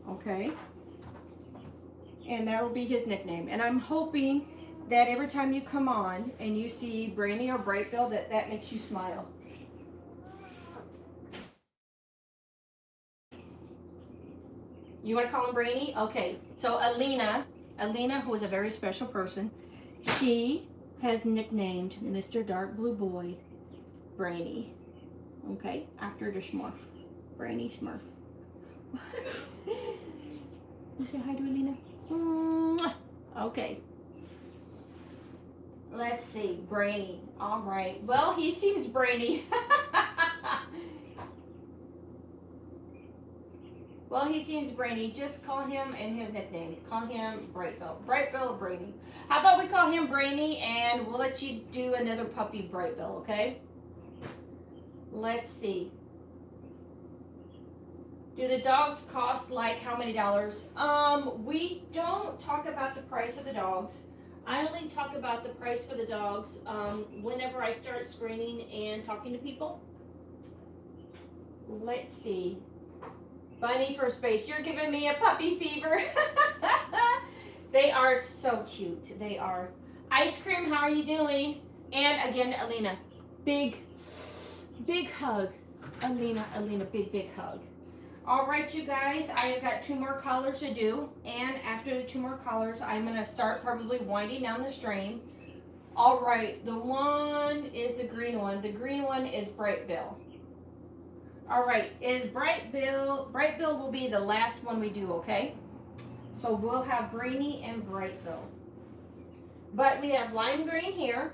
Okay, and that'll be his nickname. And I'm hoping that every time you come on and you see Brainy or Bright Bill, that makes you smile. You want to call him Brainy? Okay, so Alina, who is a very special person, she has nicknamed Mr. Dark Blue Boy Brainy. Okay, after the Smurf, Brainy Smurf. You say hi to Alina? Okay. Let's see. Brainy. All right. Well, he seems brainy. Well, he seems brainy. Just call him in his nickname. Call him Bright Bill. Bright Bill or Brainy. How about we call him Brainy and we'll let you do another puppy Bright Bill, okay? Let's see. Do the dogs cost like how many dollars? We don't talk about the price of the dogs. I only talk about the price for the dogs whenever I start screening and talking to people. Let's see. Bunny for space. You're giving me a puppy fever. They are so cute. They are. Ice cream, how are you doing? And again, Alina, big hug. Alina, big hug. All right, you guys, I have got 2 more collars to do, and after the 2 more collars, I'm going to start probably winding down the stream. All right, the one is the green one. The green one is Bright Bill. All right, Bright Bill will be the last one we do, okay? So we'll have Brainy and Bright Bill. But we have lime green here,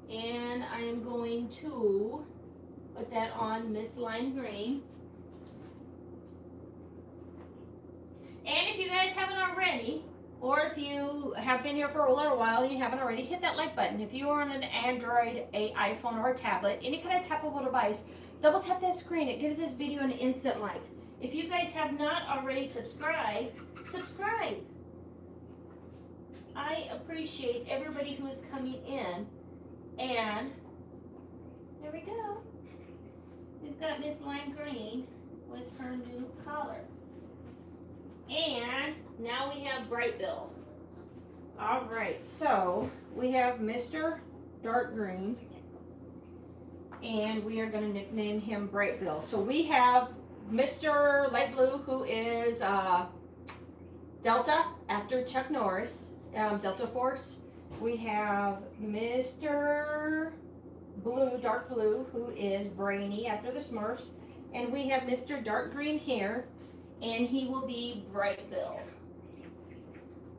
and I am going to put that on Miss Lime Green. And if you guys haven't already, or if you have been here for a little while and you haven't already, hit that like button. If you are on an Android, an iPhone, or a tablet, any kind of tappable device, double tap that screen. It gives this video an instant like. If you guys have not already subscribed, subscribe. I appreciate everybody who is coming in. And there we go. We've got Miss Lime Green with her new collar. And now we have Bright Bill. All right, so we have Mr. Dark Green, and we are going to nickname him Bright Bill. So we have Mr. Light Blue, who is Delta after Chuck Norris, Delta Force. We have Mr. Blue, Dark Blue, who is Brainy after the Smurfs. And we have Mr. Dark Green here. and he will be Bright Bill.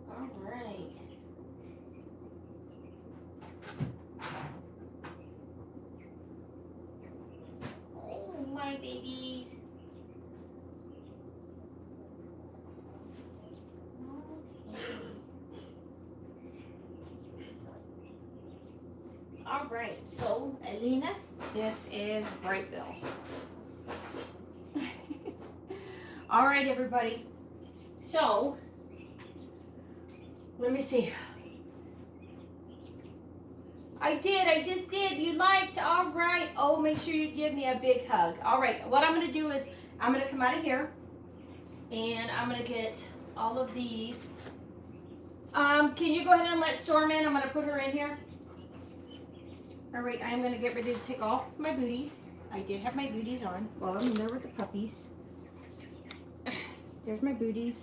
All right. Oh, my babies. All right, so Alina, This is Bright Bill. All right, everybody. So, let me see. I just did. You liked. All right. Oh, make sure you give me a big hug. All right. What I'm going to do is I'm going to come out of here and I'm going to get all of these. Can you go ahead and let Storm in? I'm going to put her in here. All right. I'm going to get ready to take off my booties. I did have my booties on while I'm there with the puppies. There's my booties.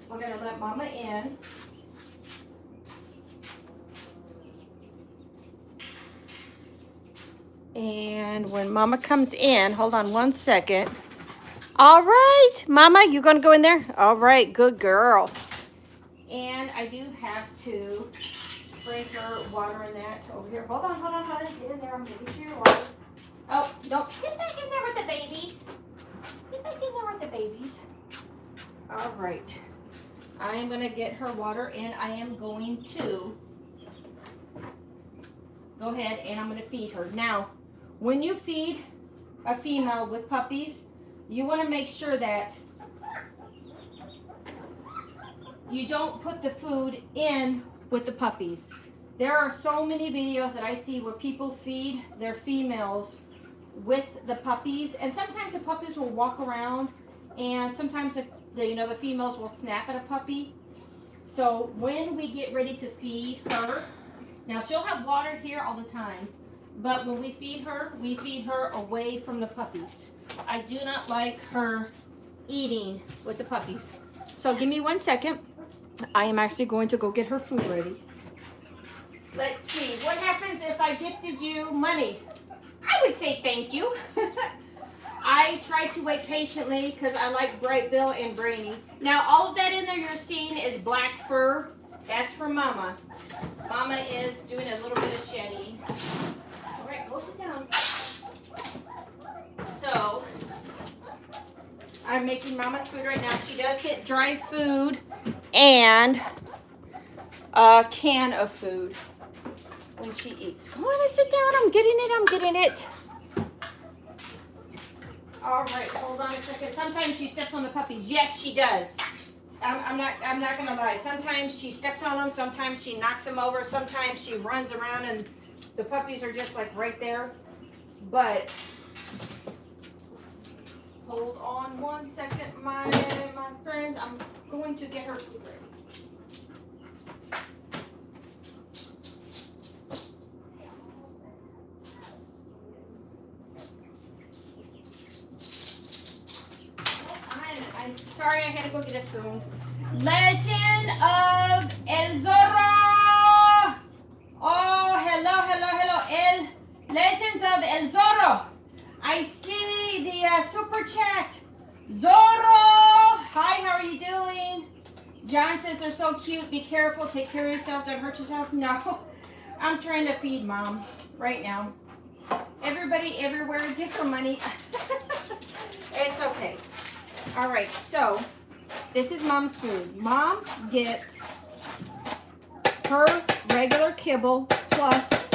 We're going to let Mama in. And when Mama comes in, hold on one second. All right, Mama, you going to go in there? All right, good girl. And I do have to bring her water in that over here. Hold on. Get in there. I'm going to get you your water. Oh, no. Get back in there with the babies. Get back in there with the babies. All right. I am going to get her water and I am going to go ahead and I'm going to feed her. Now, when you feed a female with puppies, you want to make sure that you don't put the food in with the puppies. There are so many videos that I see where people feed their females with the puppies, and sometimes the puppies will walk around, and sometimes the females will snap at a puppy. So when we get ready to feed her, now she'll have water here all the time, but when we feed her away from the puppies. I do not like her eating with the puppies. So give me 1 second. I am actually going to go get her food ready. Let's see, what happens if I gifted you money? I would say thank you. I try to wait patiently because I like Bright Bill and Brainy. Now all of that in there you're seeing is black fur. That's for Mama. Mama is doing a little bit of shedding. All right, go sit down. So, I'm making Mama's food right now. She does get dry food and a can of food when she eats. Come on and sit down. I'm getting it. All right, hold on a second. Sometimes she steps on the puppies. Yes, she does. I'm not gonna lie. Sometimes she steps on them. Sometimes she knocks them over. Sometimes she runs around and the puppies are just like right there. But hold on 1 second, my friends. I'm going to get her food ready. I'm sorry, I had to go get a spoon. Legend of El Zorro. Oh, hello. Legends of El Zorro. I see the super chat. Zorro. Hi, how are you doing? John says they're so cute. Be careful. Take care of yourself. Don't hurt yourself. No, I'm trying to feed Mom right now. Everybody, everywhere, give her money. It's okay. All right, so this is Mom's food. Mom gets her regular kibble plus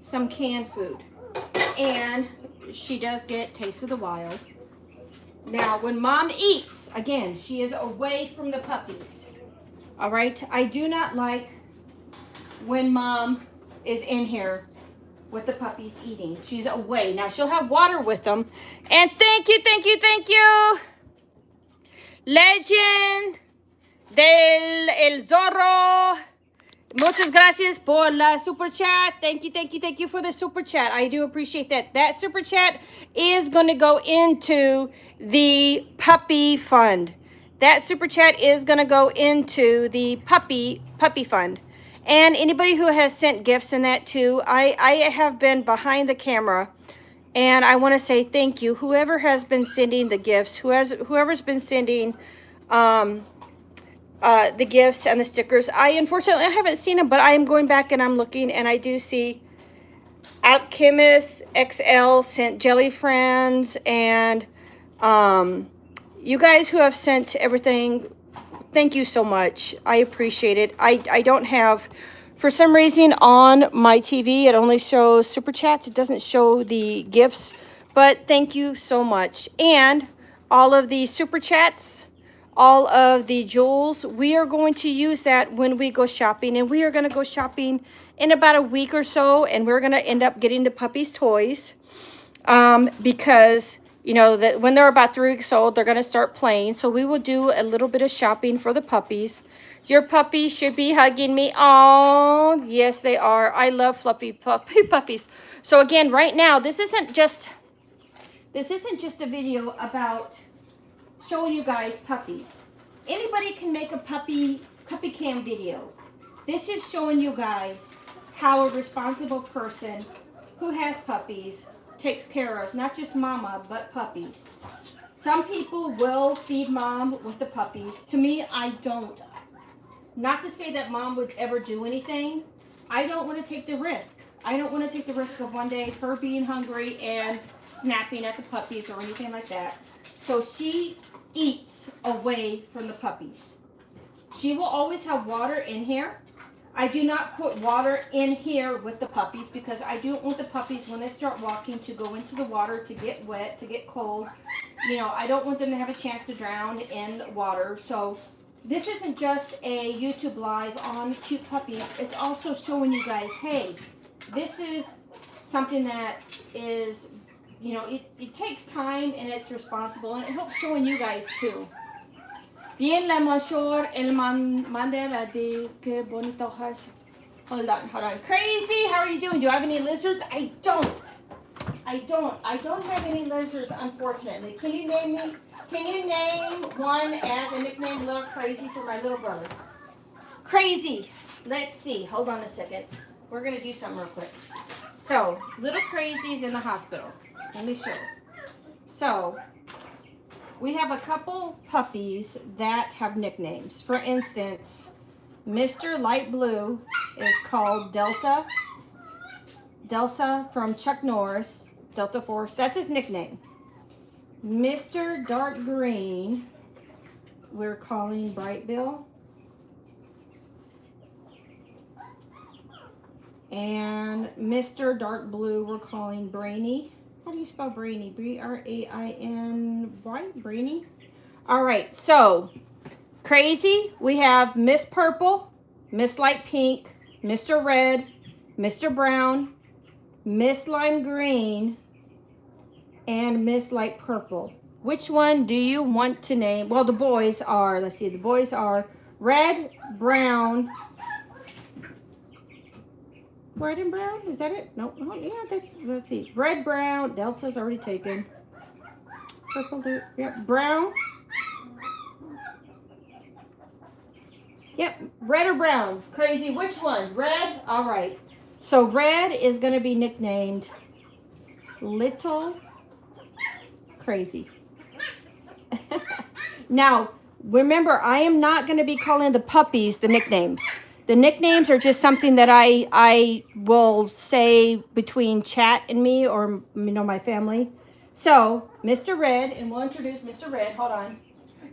some canned food. And she does get Taste of the Wild. Now, when Mom eats, again, she is away from the puppies. All right, I do not like when Mom is in here with the puppies eating. She's away. Now, she'll have water with them. And thank you. Legend del El Zorro. Muchas gracias por la super chat. Thank you for the super chat. I do appreciate that. That super chat is going to go into the puppy fund. That super chat is going to go into the puppy fund. And anybody who has sent gifts in that too, I have been behind the camera And I want to say thank you. Whoever has been sending the gifts, whoever's been sending the gifts and the stickers. Unfortunately, I haven't seen them, but I am going back and I'm looking, and I do see Alchemist XL sent Jelly Friends, and you guys who have sent everything, thank you so much. I appreciate it. I don't have, for some reason on my TV, it only shows super chats. It doesn't show the gifts, but thank you so much. And all of the super chats, all of the jewels, we are going to use that when we go shopping, and we are going to go shopping in about a week or so, and we're going to end up getting the puppies toys, because you know that when they're about 3 weeks old, they're going to start playing. So we will do a little bit of shopping for the puppies. Your puppy should be hugging me. Oh, yes, they are. I love fluffy puppies. So again, right now, this isn't just a video about showing you guys puppies. Anybody can make a puppy cam video. This is showing you guys how a responsible person who has puppies takes care of not just mama, but puppies. Some people will feed mom with the puppies. To me, I don't. Not to say that mom would ever do anything. I don't want to take the risk. I don't want to take the risk of one day her being hungry and snapping at the puppies or anything like that. So she eats away from the puppies. She will always have water in here. I do not put water in here with the puppies because I don't want the puppies, when they start walking, to go into the water, to get wet, to get cold. You know, I don't want them to have a chance to drown in water. So this isn't just a YouTube live on cute puppies. It's also showing you guys, hey, this is something that is, you know, it takes time and it's responsible, and it helps showing you guys too. Bien la mayor el mandela de que bonito has. Hold on. Crazy, how are you doing? Do you have any lizards? I don't have any lizards, unfortunately. Can you name one as a nickname, Little Crazy, for my little brother? Crazy. Let's see. Hold on a second. We're going to do something real quick. So, Little Crazy's in the hospital. Let me show. So, we have a couple puppies that have nicknames. For instance, Mr. Light Blue is called Delta. Delta from Chuck Norris. Delta Force. That's his nickname. Mr. Dark Green, we're calling Bright Bill. And Mr. Dark Blue, we're calling Brainy. How do you spell Brainy? B-R-A-I-N-Y? Brainy? All right, so Crazy, we have Miss Purple, Miss Light Pink, Mr. Red, Mr. Brown, Miss Lime Green, and Miss Light Purple. Which one do you want to name? Well, the boys are, let's see, the boys are Red, Brown, Red and Brown, is that it? No, oh, yeah, that's, let's see. Red, Brown, Delta's already taken. Purple, yep, Brown. Yep, Red or Brown? Crazy, which one? Red? All right. So Red is going to be nicknamed Little Crazy. Now, remember, I am not going to be calling the puppies the nicknames. The nicknames are just something that I will say between chat and me, or, you know, my family. So, Mr. Red, and we'll introduce Mr. Red. Hold on.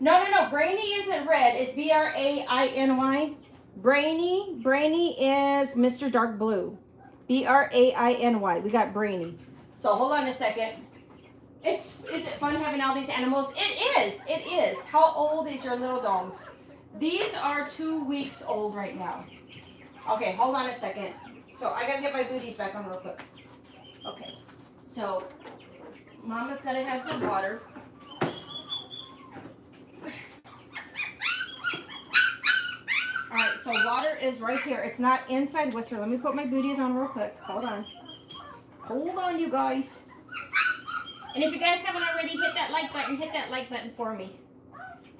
No. Brainy isn't red. It's B-R-A-I-N-Y. Brainy is Mr. Dark Blue. B-R-A-I-N-Y. We got Brainy. So, hold on a second. Is it fun having all these animals? It is. How old is your little dogs? These are 2 weeks old right now. Okay, hold on a second. So I gotta get my booties back on real quick. Okay, so Mama's gotta have some water. Alright, so water is right here. It's not inside with her. Let me put my booties on real quick. Hold on. Hold on, you guys. And if you guys haven't already, hit that like button for me.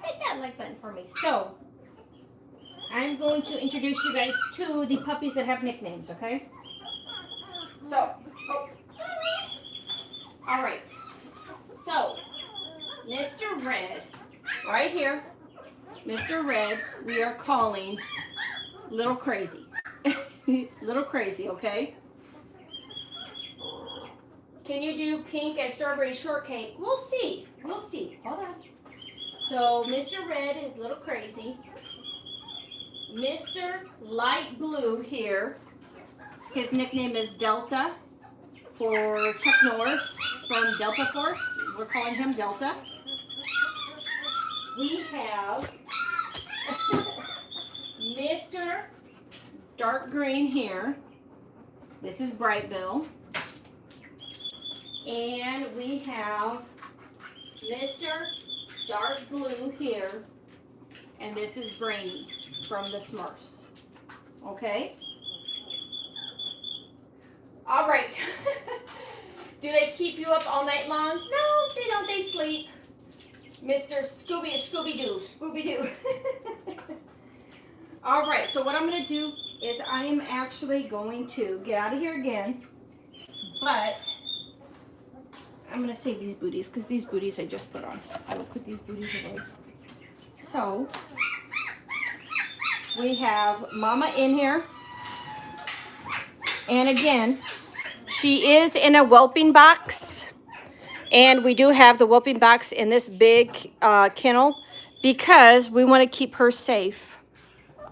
Hit that like button for me. So, I'm going to introduce you guys to the puppies that have nicknames, okay? So, All right. So, Mr. Red, right here, Mr. Red, we are calling Little Crazy. Little Crazy, okay? Can you do pink and strawberry shortcake? We'll see. We'll see. Hold on. So, Mr. Red is Little Crazy. Mr. Light Blue here, his nickname is Delta for Chuck Norris from Delta Force. We're calling him Delta. We have Mr. Dark Green here. This is Bright Bill. And we have Mr. Dark Blue here. And this is Brainy from the Smurfs. Okay? All right. Do they keep you up all night long? No, they don't. They sleep. Mr. Scooby-Doo. Scooby-Doo. All right, so what I'm going to do is I am actually going to get out of here again. But I'm going to save these booties because these booties I just put on. I will put these booties away. So we have Mama in here. And again, she is in a whelping box. And we do have the whelping box in this big kennel because we want to keep her safe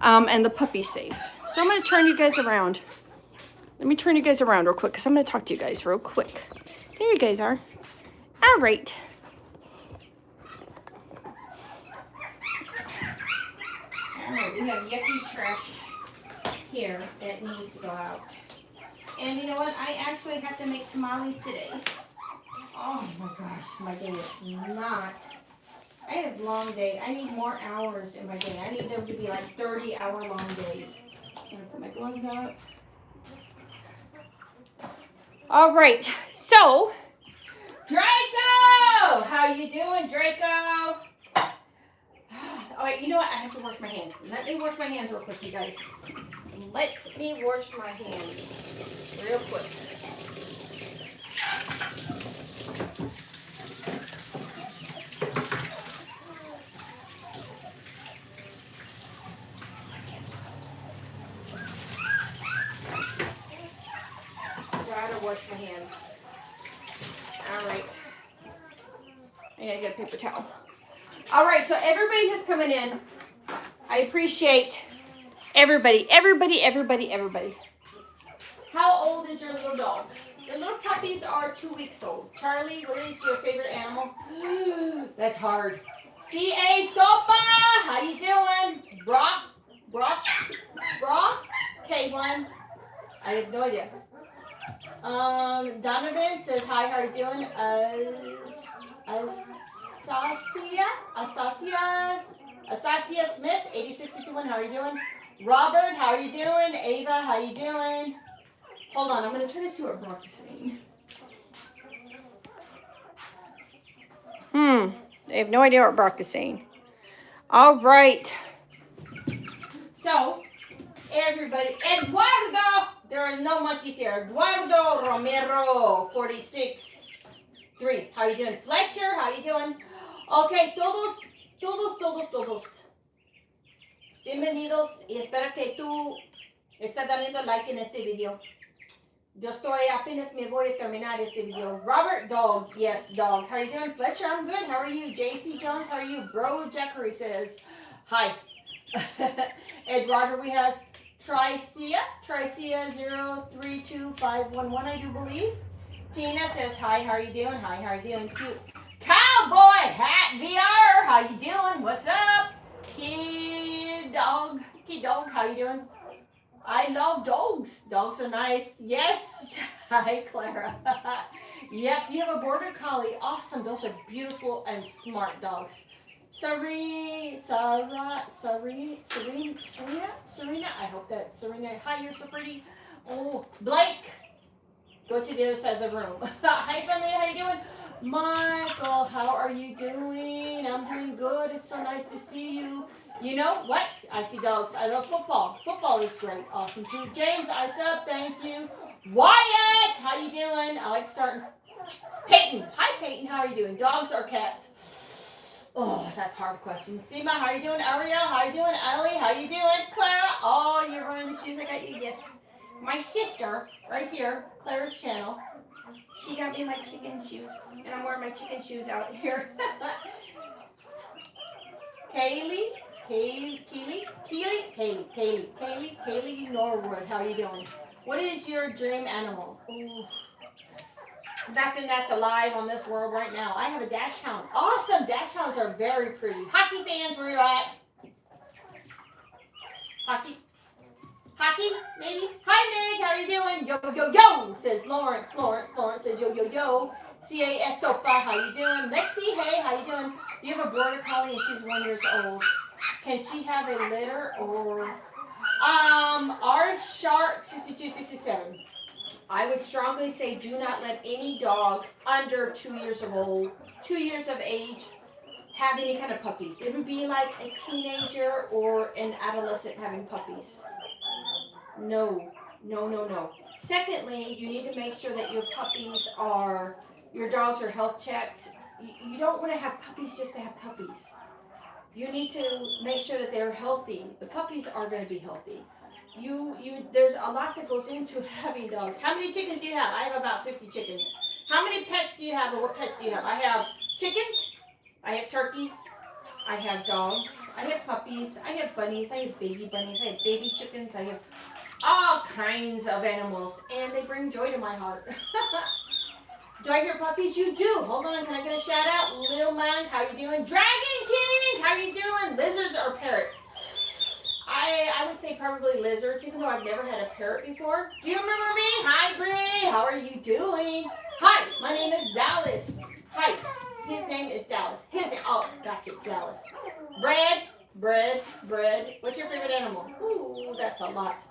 and the puppy safe. So I'm going to turn you guys around. Let me turn you guys around real quick because I'm going to talk to you guys real quick. There you guys are. All right. All right, we have yucky trash here that needs to go out. And you know what? I actually have to make tamales today. Oh my gosh, my day is not. I have a long day. I need more hours in my day. I need them to be like 30-hour long days. I'm gonna put my gloves up. All right, so Draco, how you doing, Draco? All right, you know what? I have to wash my hands. Let me wash my hands real quick, you guys. Let me wash my hands real quick. Gotta wash my hands. All right. I gotta get a paper towel. All right, so everybody who's coming in, I appreciate everybody. How old is your little dog? The little puppies are 2 weeks old. Charlie, what is your favorite animal? That's hard. C.A. Sopa, how you doing? Brock, Caitlin. I have no idea. Donovan says, hi, how are you doing? Asasia Smith, 8651, how are you doing? Robert, how are you doing? Ava, how you doing? Hold on, I'm going to try to see what Brock is saying. I have no idea what Brock is saying. All right. So, everybody, Eduardo, there are no monkeys here. Eduardo Romero, 46-3. How are you doing? Fletcher, how are you doing? Okay, todos. Bienvenidos y espero que tú estás dando like en este video. Yo estoy apenas me voy a terminar este video. Robert, dog. Yes, dog. How are you doing? Fletcher, I'm good. How are you? JC Jones, how are you? Bro Jackery says, hi. Eduardo, we have Tricia 032511, I do believe. Tina says, hi, how are you doing? Hi, how are you doing? Cute. Cowboy Hat VR, how you doing? What's up? Kid dog, how you doing? I love dogs. Dogs are nice. Yes. Hi, Clara. Yep, you have a border collie. Awesome. Those are beautiful and smart dogs. Serena. I hope that's Serena. Hi, you're so pretty. Oh, Blake. Go to the other side of the room. Hi, family. How you doing? Michael, how are you doing? I'm doing good. It's so nice to see you. You know what? I see dogs. I love football. Football is great. Awesome too. James, I sub. Thank you. Wyatt, how you doing? I like starting. Peyton. Hi, Peyton. How are you doing? Dogs or cats? Oh, that's a hard question. Seema, how are you doing? Ariel, how are you doing? Ellie, how are you doing? Clara, oh, you're wearing the shoes I got you. Yes. My sister, right here, Clara's channel, she got me my chicken shoes. And I'm wearing my chicken shoes out here. Kaylee Norwood, how are you doing? What is your dream animal? Ooh. Nothing that's alive on this world right now. I have a dash hound. Awesome! Dash hounds are very pretty. Hockey fans, where you at? Hockey? Hockey, maybe? Hi, Meg, how are you doing? Yo, yo, yo, says Lawrence. Lawrence says yo, yo, yo. C-A-S Sopa, how you doing? Lexi, hey, how you doing? You have a border collie and she's 1 year old. Can she have a litter or... Ours Shark 6267. I would strongly say do not let any dog under 2 years of old, 2 years of age, have any kind of puppies. It would be like a teenager or an adolescent having puppies. No. Secondly, you need to make sure that your dogs are health checked. You don't want to have puppies just to have puppies. You need to make sure that they're healthy. The puppies are going to be healthy. There's a lot that goes into having dogs. How many chickens do you have? I have about 50 chickens. How many pets do you have, or what pets do you have? I have chickens, I have turkeys, I have dogs, I have puppies, I have bunnies, I have baby bunnies, I have baby chickens, I have all kinds of animals, and they bring joy to my heart. Do I hear puppies? You do. Hold on, can I get a shout out? Lil Man, how you doing? Dragon King, how you doing? Lizards or parrots? I would say probably lizards, even though I've never had a parrot before. Do you remember me? Hi, Brie. How are you doing? Hi, my name is Dallas. Hi, his name is Dallas. Oh, gotcha, Dallas. Bread. What's your favorite animal? Ooh, that's a lot.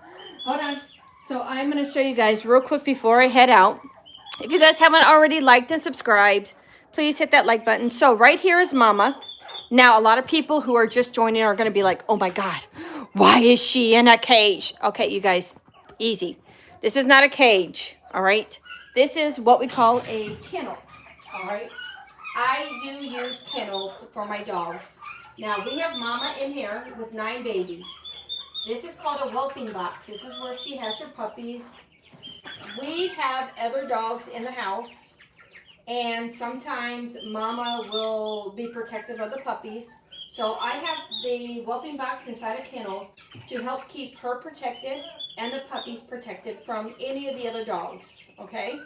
Hold on. So I'm going to show you guys real quick before I head out. If you guys haven't already liked and subscribed, please hit that like button. So right here is Mama. Now, a lot of people who are just joining are going to be like, oh my God, why is she in a cage? Okay, you guys, easy. This is not a cage, all right? This is what we call a kennel, all right? I do use kennels for my dogs. Now, we have Mama in here with 9 babies. This is called a whelping box. This is where she has her puppies. We have other dogs in the house. And sometimes Mama will be protective of the puppies. So I have the whelping box inside a kennel to help keep her protected and the puppies protected from any of the other dogs. Okay?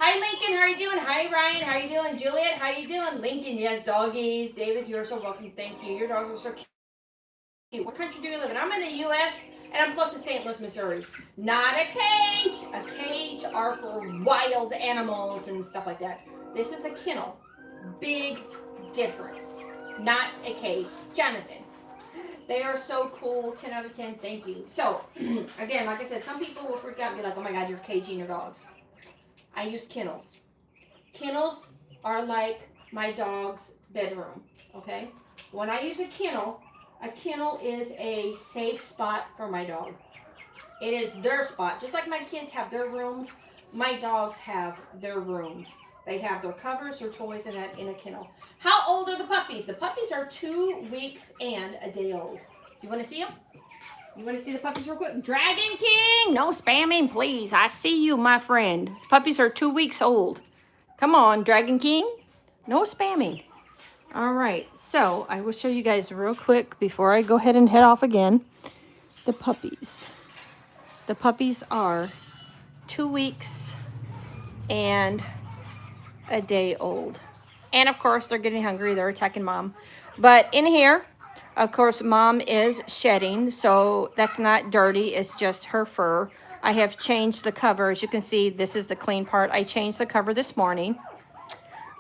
Hi, Lincoln. How are you doing? Hi, Ryan. How are you doing? Juliet, how are you doing? Lincoln, yes, doggies. David, you're so welcome. Thank you. Your dogs are so cute. What country do you live in? I'm in the U.S. and I'm close to St. Louis, Missouri. Not a cage. A cage are for wild animals and stuff like that. This is a kennel. Big difference. Not a cage. Jonathan. They are so cool. 10 out of 10. Thank you. So, again, like I said, some people will freak out and be like, oh my God, you're caging your dogs. I use kennels. Kennels are like my dog's bedroom. Okay? When I use a kennel is a safe spot for my dog. It is their spot. Just like my kids have their rooms, my dogs have their rooms. They have their covers, their toys, and that in a kennel. How old are the puppies? The puppies are 2 weeks and a day old. You want to see them? You want to see the puppies real quick? Dragon King! No spamming, please. I see you, my friend. The puppies are 2 weeks old. Come on, Dragon King. No spamming. All right, so I will show you guys real quick before I go ahead and head off again. The puppies. The puppies are 2 weeks and a day old. And of course, they're getting hungry. They're attacking Mom. But in here, of course, Mom is shedding. So that's not dirty. It's just her fur. I have changed the cover. As you can see, this is the clean part. I changed the cover this morning.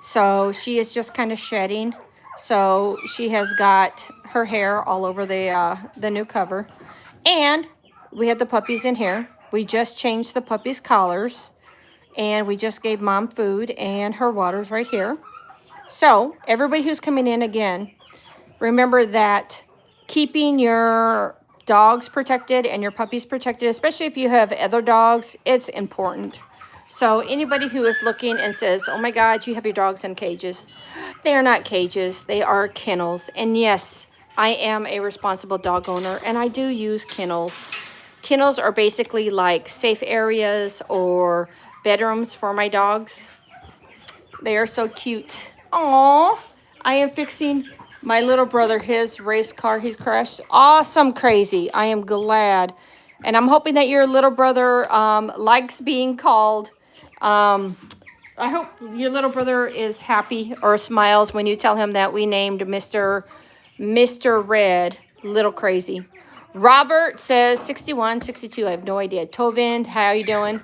So she is just kind of shedding. So she has got her hair all over the new cover. And we have the puppies in here. We just changed the puppies' collars. And we just gave Mom food and her water's right here. So everybody who's coming in again, remember that keeping your dogs protected and your puppies protected, especially if you have other dogs, it's important. So anybody who is looking and says, oh my God, you have your dogs in cages. They are not cages. They are kennels. And yes, I am a responsible dog owner and I do use kennels. Kennels are basically like safe areas or bedrooms for my dogs. They are so cute. Aww. I am fixing my little brother, his race car he's crashed. Awesome crazy. I am glad. And I'm hoping that your little brother likes being called. I hope your little brother is happy or smiles when you tell him that we named Mr. Red Little Crazy. Robert says 61, 62. I have no idea. Tovin, how are you doing?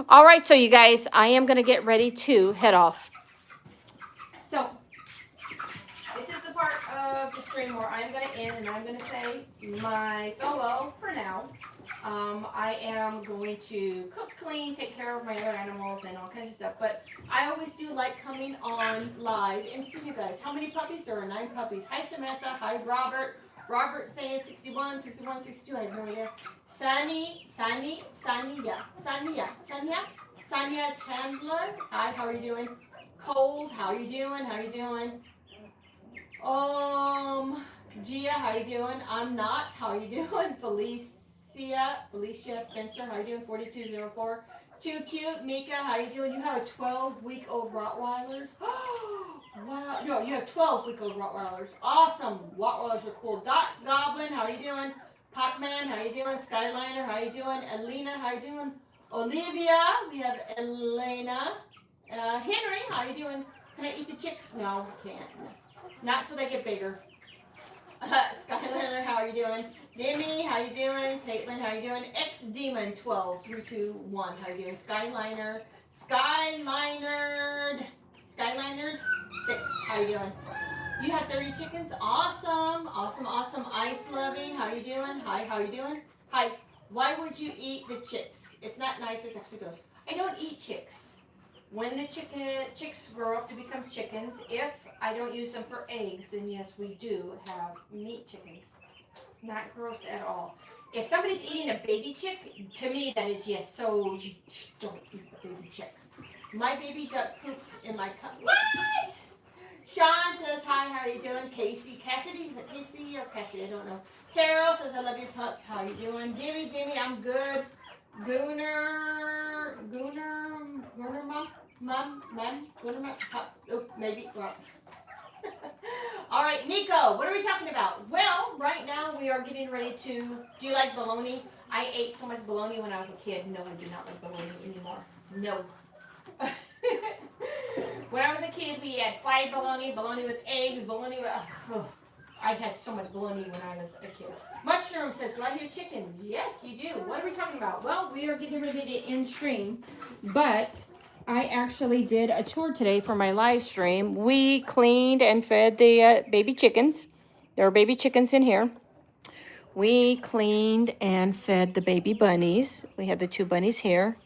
All right, so you guys, I am going to get ready to head off. So, this is the part of the stream where I'm going to end and I'm going to say my farewell for now. I am going to cook, clean, take care of my other animals and all kinds of stuff. But I always do like coming on live and see you guys. How many puppies? There are 9 puppies. Hi, Samantha. Hi, Robert. Robert saying 61, 61, 62. I have no idea. Sanya Chandler. Hi, how are you doing? Cold, how are you doing? How are you doing? Gia, how are you doing? I'm not. How are you doing? Felicia Spencer, how are you doing? 4204. Too cute. Mika, how are you doing? You have a 12-week-old Rottweilers. Wow. No, you have 12-week-old Rottweilers. Awesome. Rottweilers are cool. Dot Goblin, how are you doing? Pacman, how are you doing? Skyliner, how are you doing? Alina, how are you doing? Olivia, we have Elena. Henry, how are you doing? Can I eat the chicks? No, can't. Not till they get bigger. Skyliner, how are you doing? Demi, how you doing? Caitlin, how you doing? X-Demon 12, 3, 2, 1, how you doing? Skyliner, 6, how you doing? You have 30 chickens? Awesome, awesome, awesome. Ice Loving, how you doing? Hi, how you doing? Hi, why would you eat the chicks? It's not nice, it actually goes. I don't eat chicks. When the chicks grow up to become chickens, if I don't use them for eggs, then yes, we do have meat chickens. Not gross at all. If somebody's eating a baby chick, to me that is yes, so you don't eat the baby chick. My baby duck pooped in my cup. What? Sean says, hi, how are you doing? Casey, Cassidy, is it Casey or Cassidy? I don't know. Carol says, I love your pups. How are you doing? Dimmy, I'm good. Gooner, mom, maybe. Well. All right, Nico, what are we talking about? Well, right now we are getting ready to, do you like bologna? I ate so much bologna when I was a kid. No, I do not like bologna anymore. No. When I was a kid, we had fried bologna with eggs, bologna with, I had so much bologna when I was a kid. Mushroom says, do I hear chicken? Yes, you do. What are we talking about? Well, we are getting ready to end stream, but I actually did a chore today for my live stream. We cleaned and fed the baby chickens. There are baby chickens in here. We cleaned and fed the baby bunnies. We had the 2 bunnies here.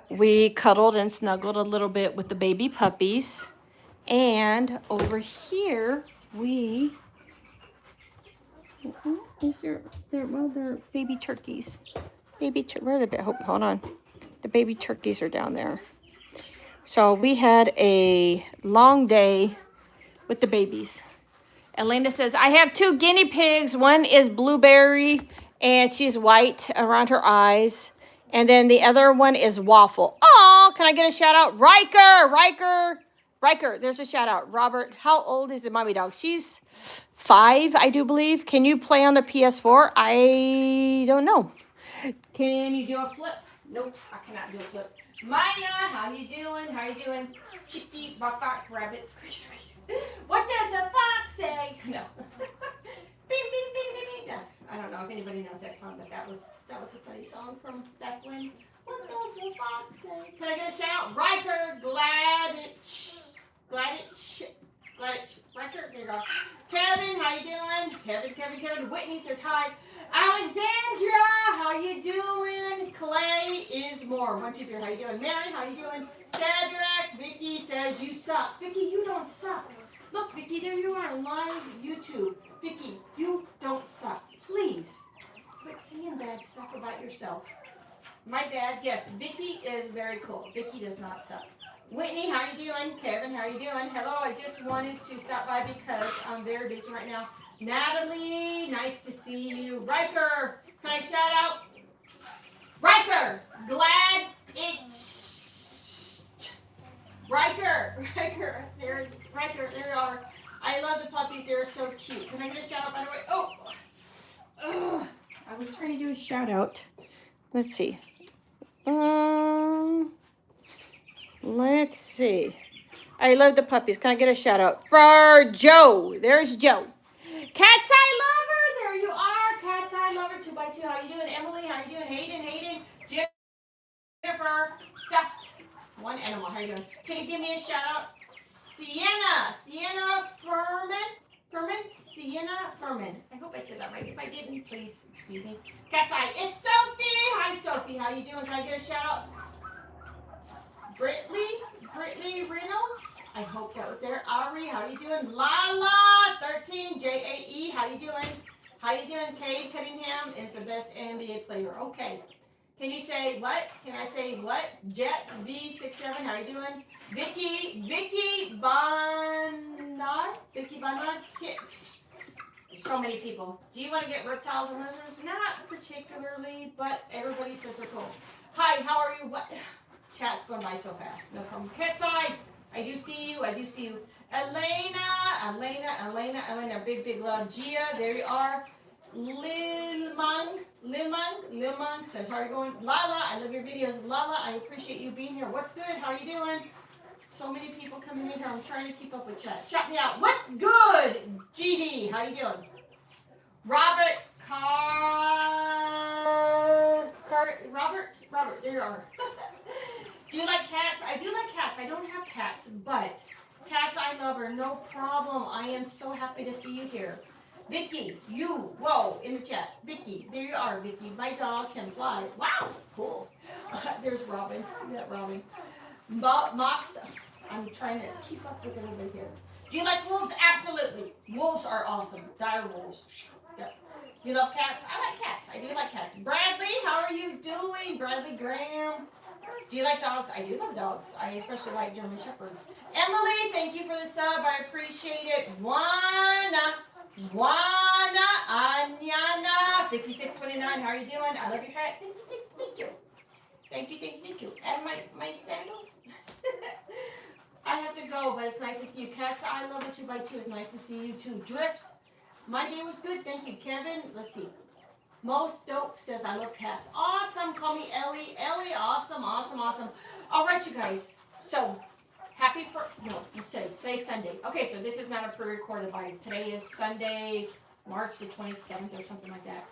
We cuddled and snuggled a little bit with the baby puppies. And over here, we... they're baby turkeys. Where are the... Hold on. The baby turkeys are down there. So we had a long day with the babies. Elena says, I have 2 guinea pigs. One is Blueberry, and she's white around her eyes. And then the other one is Waffle. Oh, can I get a shout out? Riker, there's a shout out. Robert, how old is the mommy dog? She's 5, I do believe. Can you play on the PS4? I don't know. Can you do a flip? Nope, I cannot do a flip. Maya, how you doing? Chicky, bok, rabbit, squeeze. What does the fox say? No. Beep, beep, beep, beep, beep. I don't know if anybody knows that song, but that was a funny song from back when. What does the fox say? Can I get a shout? Riker, Riker, there you go. Kevin, how you doing? Kevin. Whitney says hi. Alexandra, how you doing? Clay is more. 1, 2, 3, how you doing? Mary, how you doing? Cedric, Vicky says you suck. Vicky, you don't suck. Look, Vicky, there you are on live YouTube. Vicky, you don't suck. Please, quit saying bad stuff about yourself. My dad, yes, Vicky is very cool. Vicky does not suck. Whitney, how are you doing? Kevin, how are you doing? Hello, I just wanted to stop by because I'm very busy right now. Natalie, nice to see you. Riker, can I shout out? Riker, glad it's Riker, Riker, there you are. I love the puppies, they're so cute. Can I get a shout out by the way? Oh, I was trying to do a shout out. Let's see. Let's see. I love the puppies. Can I get a shout out for Joe? There's Joe. Cat's Eye Lover, there you are. Cat's Eye Lover, 2x2. How you doing, Emily? How you doing, Hayden? Jennifer, stuffed. One animal. How you doing? Can you give me a shout out? Sienna Furman. I hope I said that right. If I didn't, please excuse me. Cat's Eye. It's Sophie. Hi, Sophie. How you doing? Can I get a shout out? Brittany Reynolds. I hope that was there. Ari, how you doing? Lala 13 JAE. How you doing? Kay Cunningham is the best NBA player. Okay. Can you say what? Can I say what? Jet V67. How you doing? Vicky Bonnard. So many people. Do you want to get reptiles and lizards? Not particularly, but everybody says they're cool. Hi, how are you? What? Chat's going by so fast. No problem. Cat's Eye. I do see you. Elena. Big love. Gia, there you are. Lilman says, how are you going? Lala, I love your videos. Lala, I appreciate you being here. What's good? How are you doing? So many people coming in here. I'm trying to keep up with chat. Shout me out. What's good? GD, how you doing? Robert, there you are. Do you like cats? I do like cats. I don't have cats, but Cat's Eye Lover, no problem. I am so happy to see you here. Vicky, in the chat. Vicky, there you are, Vicky. My dog can fly. Wow, cool. There's Robin. You got Robin. Moss, I'm trying to keep up with everybody here. Do you like wolves? Absolutely. Wolves are awesome. Dire wolves. Yeah. You love cats? I like cats. I do like cats. Bradley, how are you doing? Bradley Graham. Do you like dogs? I do love dogs. I especially like German Shepherds. Emily, thank you for the sub. I appreciate it. Juana, Anyana, 5629. How are you doing? I love your cat. Thank you. And my sandals. I have to go, but it's nice to see you. Cat's Eye Lover 2x2. It's nice to see you too. Drift. My day was good. Thank you, Kevin. Let's see. Most Dope says, I love cats. Awesome. Call me Ellie. Awesome. All right, you guys. So, say Sunday. Okay, so this is not a pre-recorded live. Today is Sunday, March the 27th or something like that.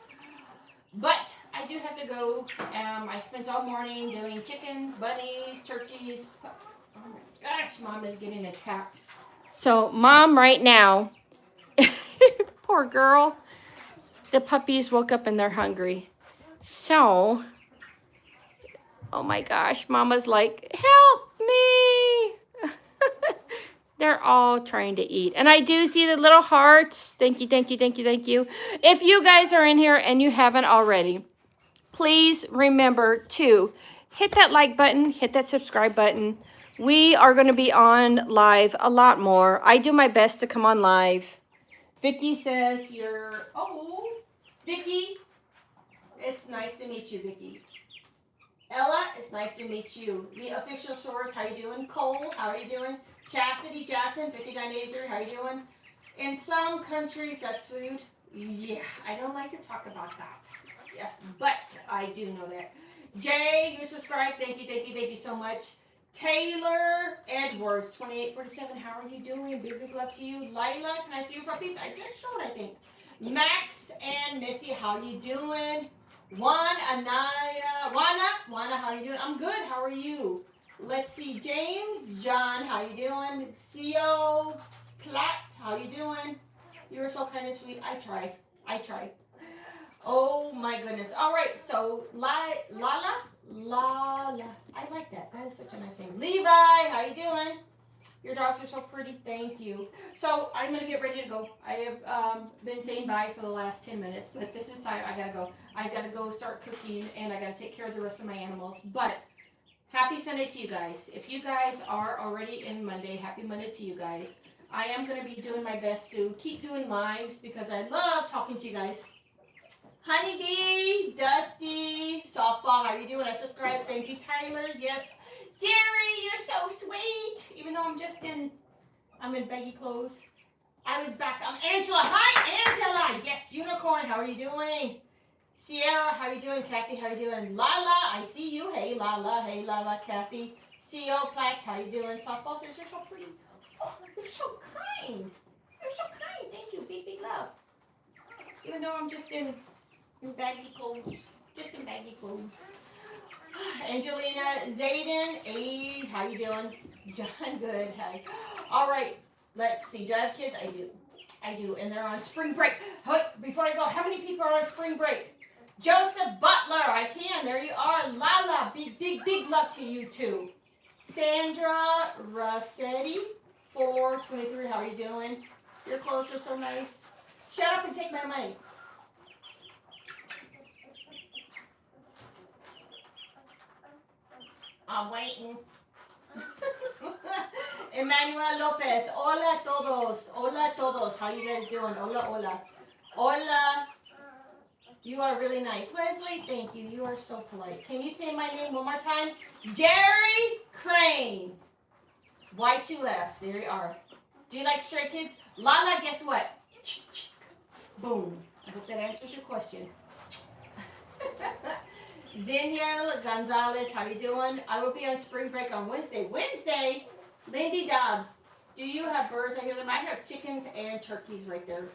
But I do have to go. I spent all morning doing chickens, bunnies, turkeys. Oh my gosh, Mom is getting attacked. So, Mom right now, poor girl. The puppies woke up and they're hungry. So, oh my gosh, Mama's like, help me. They're all trying to eat. And I do see the little hearts. Thank you. If you guys are in here and you haven't already, please remember to hit that like button, hit that subscribe button. We are going to be on live a lot more. I do my best to come on live. Vicky says Vicky, it's nice to meet you, Vicky. Ella, it's nice to meet you. The official shorts, how you doing? Cole, how are you doing? Chastity Jackson, 5983, how you doing? In some countries, that's food. Yeah, I don't like to talk about that. Yeah, but I do know that. Jay, you subscribed. Thank you so much. Taylor Edwards, 2847, how are you doing? Big love to you. Lila, can I see your puppies? I just showed, I think. Max and Missy, how you doing? Anaya, Juana, how you doing? I'm good. How are you? Let's see, James, John, how you doing? Co, Platt, how you doing? You're so kind of sweet. I try. Oh my goodness. All right, so Lala. I like that. That is such a nice name. Levi, how you doing? Your dogs are so pretty. Thank you. So I'm gonna get ready to go. I have been saying bye for the last 10 minutes, but this is time. I gotta go. I gotta go start cooking, and I gotta take care of the rest of my animals. But happy Sunday to you guys. If you guys are already in Monday, happy Monday to you guys. I am gonna be doing my best to keep doing lives because I love talking to you guys. Honeybee, Dusty, Softball, how are you doing? I subscribe. Thank you, Tyler. Yes. Jerry, you're so sweet. Even though I'm in baggy clothes. I was back. I'm Angela. Hi, Angela. Yes, Unicorn, how are you doing? Sierra, how are you doing? Kathy, how are you doing? Lala, I see you. Hey, Lala. Hey, Lala, Kathy. CO Platt, how you doing? Softball says you're so pretty. Oh, you're so kind. You're so kind. Thank you. Big, big love. Even though I'm just in baggy clothes. Just in baggy clothes. Angelina, Zayden, hey, how you doing? John, good, hi. All right, let's see. Do I have kids? I do, and they're on spring break. Wait, before I go, how many people are on spring break? Joseph Butler, I can. There you are. Lala, big, big, big love to you too. Sandra Rossetti, 423, how are you doing? Your clothes are so nice. Shut up and take my money. I'm waiting. Emmanuel Lopez. Hola todos. Hola todos. How you guys doing? Hola, hola. Hola. You are really nice. Wesley, thank you. You are so polite. Can you say my name one more time? Jerry Crane. Y2F. There you are. Do you like stray kids? Lala, guess what? Boom. I hope that answers your question. Zeniel Gonzalez, how you doing? I will be on spring break on Wednesday. Wednesday? Lindy Dobbs, do you have birds? I hear them. I have chickens and turkeys right there.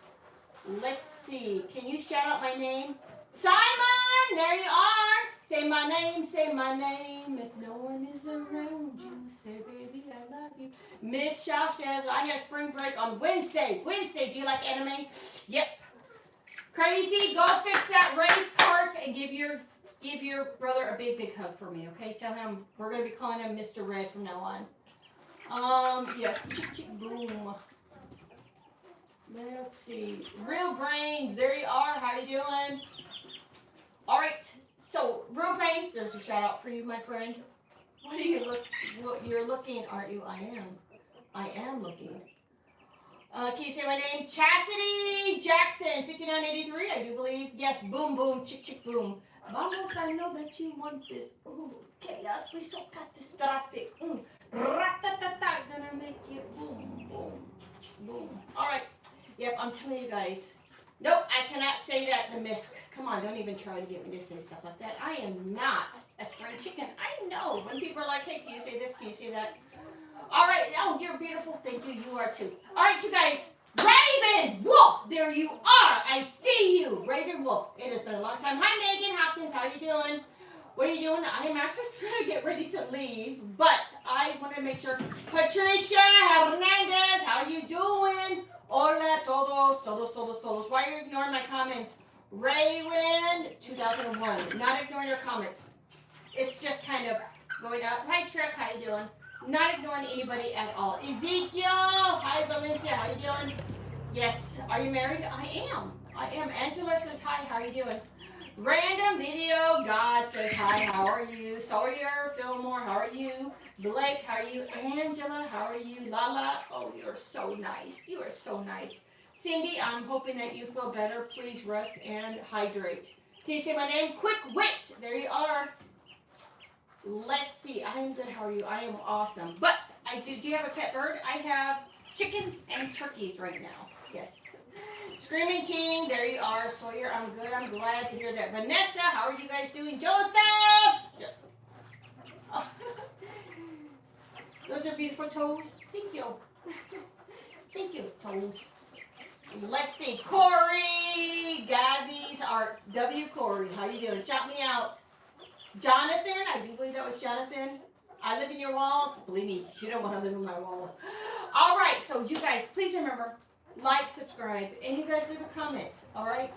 Let's see. Can you shout out my name? Simon, there you are. Say my name, say my name. If no one is around you, say, baby, I love you. Miss Shaw says, I have spring break on Wednesday. Wednesday, do you like anime? Yep. Crazy, go fix that race cart and give your brother a big, big hug for me, okay? Tell him we're going to be calling him Mr. Red from now on. Yes, chick, chick, boom. Let's see. Real Brains, there you are. How you doing? All right, so Real Brains, there's a shout out for you, my friend. What are you you're looking, aren't you? I am looking. Can you say my name? Chastity Jackson, 5983, I do believe. Yes, boom, boom, chick, chick, boom. Vamos, I know that you want this. Ooh, chaos, we so catastrophic. Ratatata, gonna make it boom, boom, boom. All right. Yep, I'm telling you guys. Nope, I cannot say that the misc. Come on, don't even try to get me to say stuff like that. I am not a spring chicken. I know. When people are like, hey, can you say this? Can you say that? All right. Oh, you're beautiful. Thank you. You are too. All right, you guys. Raven Wolf, there you are. I see you. Raven Wolf. It has been a long time. Hi, Megan Hopkins. How are you doing? What are you doing? I am actually going to get ready to leave, but I want to make sure. Patricia Hernandez, how are you doing? Hola, todos. Why are you ignoring my comments? Raywin, 2001. Not ignoring your comments. It's just kind of going up. Hi, Trek. How you doing? Not ignoring anybody at all. Ezekiel, hi Valencia, how you doing? Yes, are you married? I am. Angela says hi, how are you doing? Random video, God says hi, how are you? Sawyer, Fillmore, how are you? Blake, how are you? Angela, how are you? Lala, oh, you're so nice. You are so nice. Cindy, I'm hoping that you feel better. Please rest and hydrate. Can you say my name? Quick Wit, there you are. Let's see. I am good. How are you? I am awesome. But do you have a pet bird? I have chickens and turkeys right now. Yes. Screaming King, there you are. Sawyer, I'm good. I'm glad to hear that. Vanessa, how are you guys doing? Joseph! Oh. Those are beautiful toes. Thank you. Thank you, toes. Let's see. Corey, Gabby's art. W. Corey, how you doing? Shout me out. Jonathan, I do believe that was Jonathan. I live in your walls. Believe me, you don't want to live in my walls. All right, so you guys, please remember, like, subscribe, and you guys leave a comment, all right?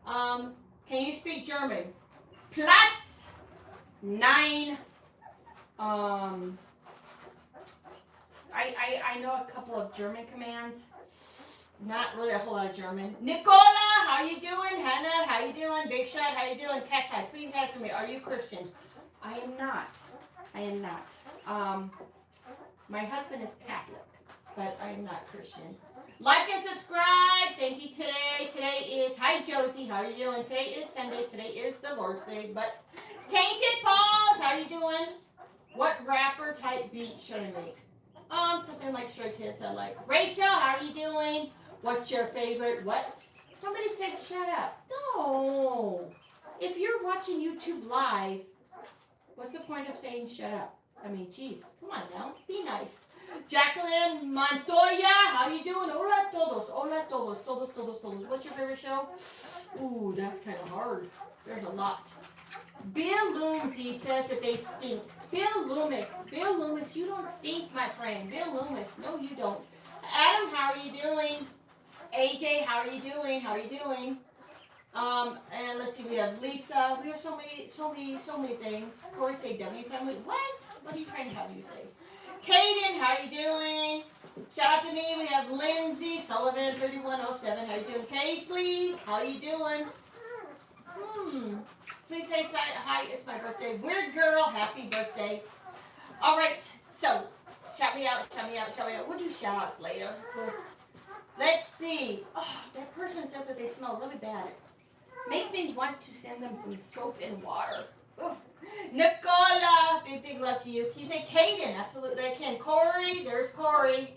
Can you speak German? Platz 9. I know a couple of German commands. Not really a whole lot of German. Nicola, how you doing? Hannah, how you doing? Big Shot, how you doing? Cat's Eye, please answer me. Are you Christian? I am not. I am not. My husband is Catholic, but I am not Christian. Like and subscribe. Thank you today. Today is, hi Josie, how are you doing? Today is Sunday. Today is the Lord's Day, but Tainted Paws, how are you doing? What rapper type beat should I make? Something like Stray Kids I like. Rachel, how are you doing? What's your favorite? What? Somebody said shut up. No. If you're watching YouTube live, what's the point of saying shut up? I mean, geez, come on now. Be nice. Jacqueline Montoya, how you doing? Hola todos. Hola todos. Todos, todos, todos. What's your favorite show? Ooh, that's kind of hard. There's a lot. Bill Loomsy says that they stink. Bill Loomis, you don't stink, my friend. Bill Loomis, no, you don't. Adam, how are you doing? AJ, how are you doing? How are you doing? And let's see, we have Lisa. We have so many things. Corey, say W family. What? What are you trying to have you say? Kaden, how are you doing? Shout out to me. We have Lindsay Sullivan, 3107. How are you doing? Casey, how are you doing? Please say hi, it's my birthday. Weird girl, happy birthday. All right, so shout me out. We'll do shout outs later. Let's see. Oh, that person says that they smell really bad. Makes me want to send them some soap and water. Oof. Nicola, big love to you. Can you say Kaden? Absolutely, I can. Corey, there's Corey.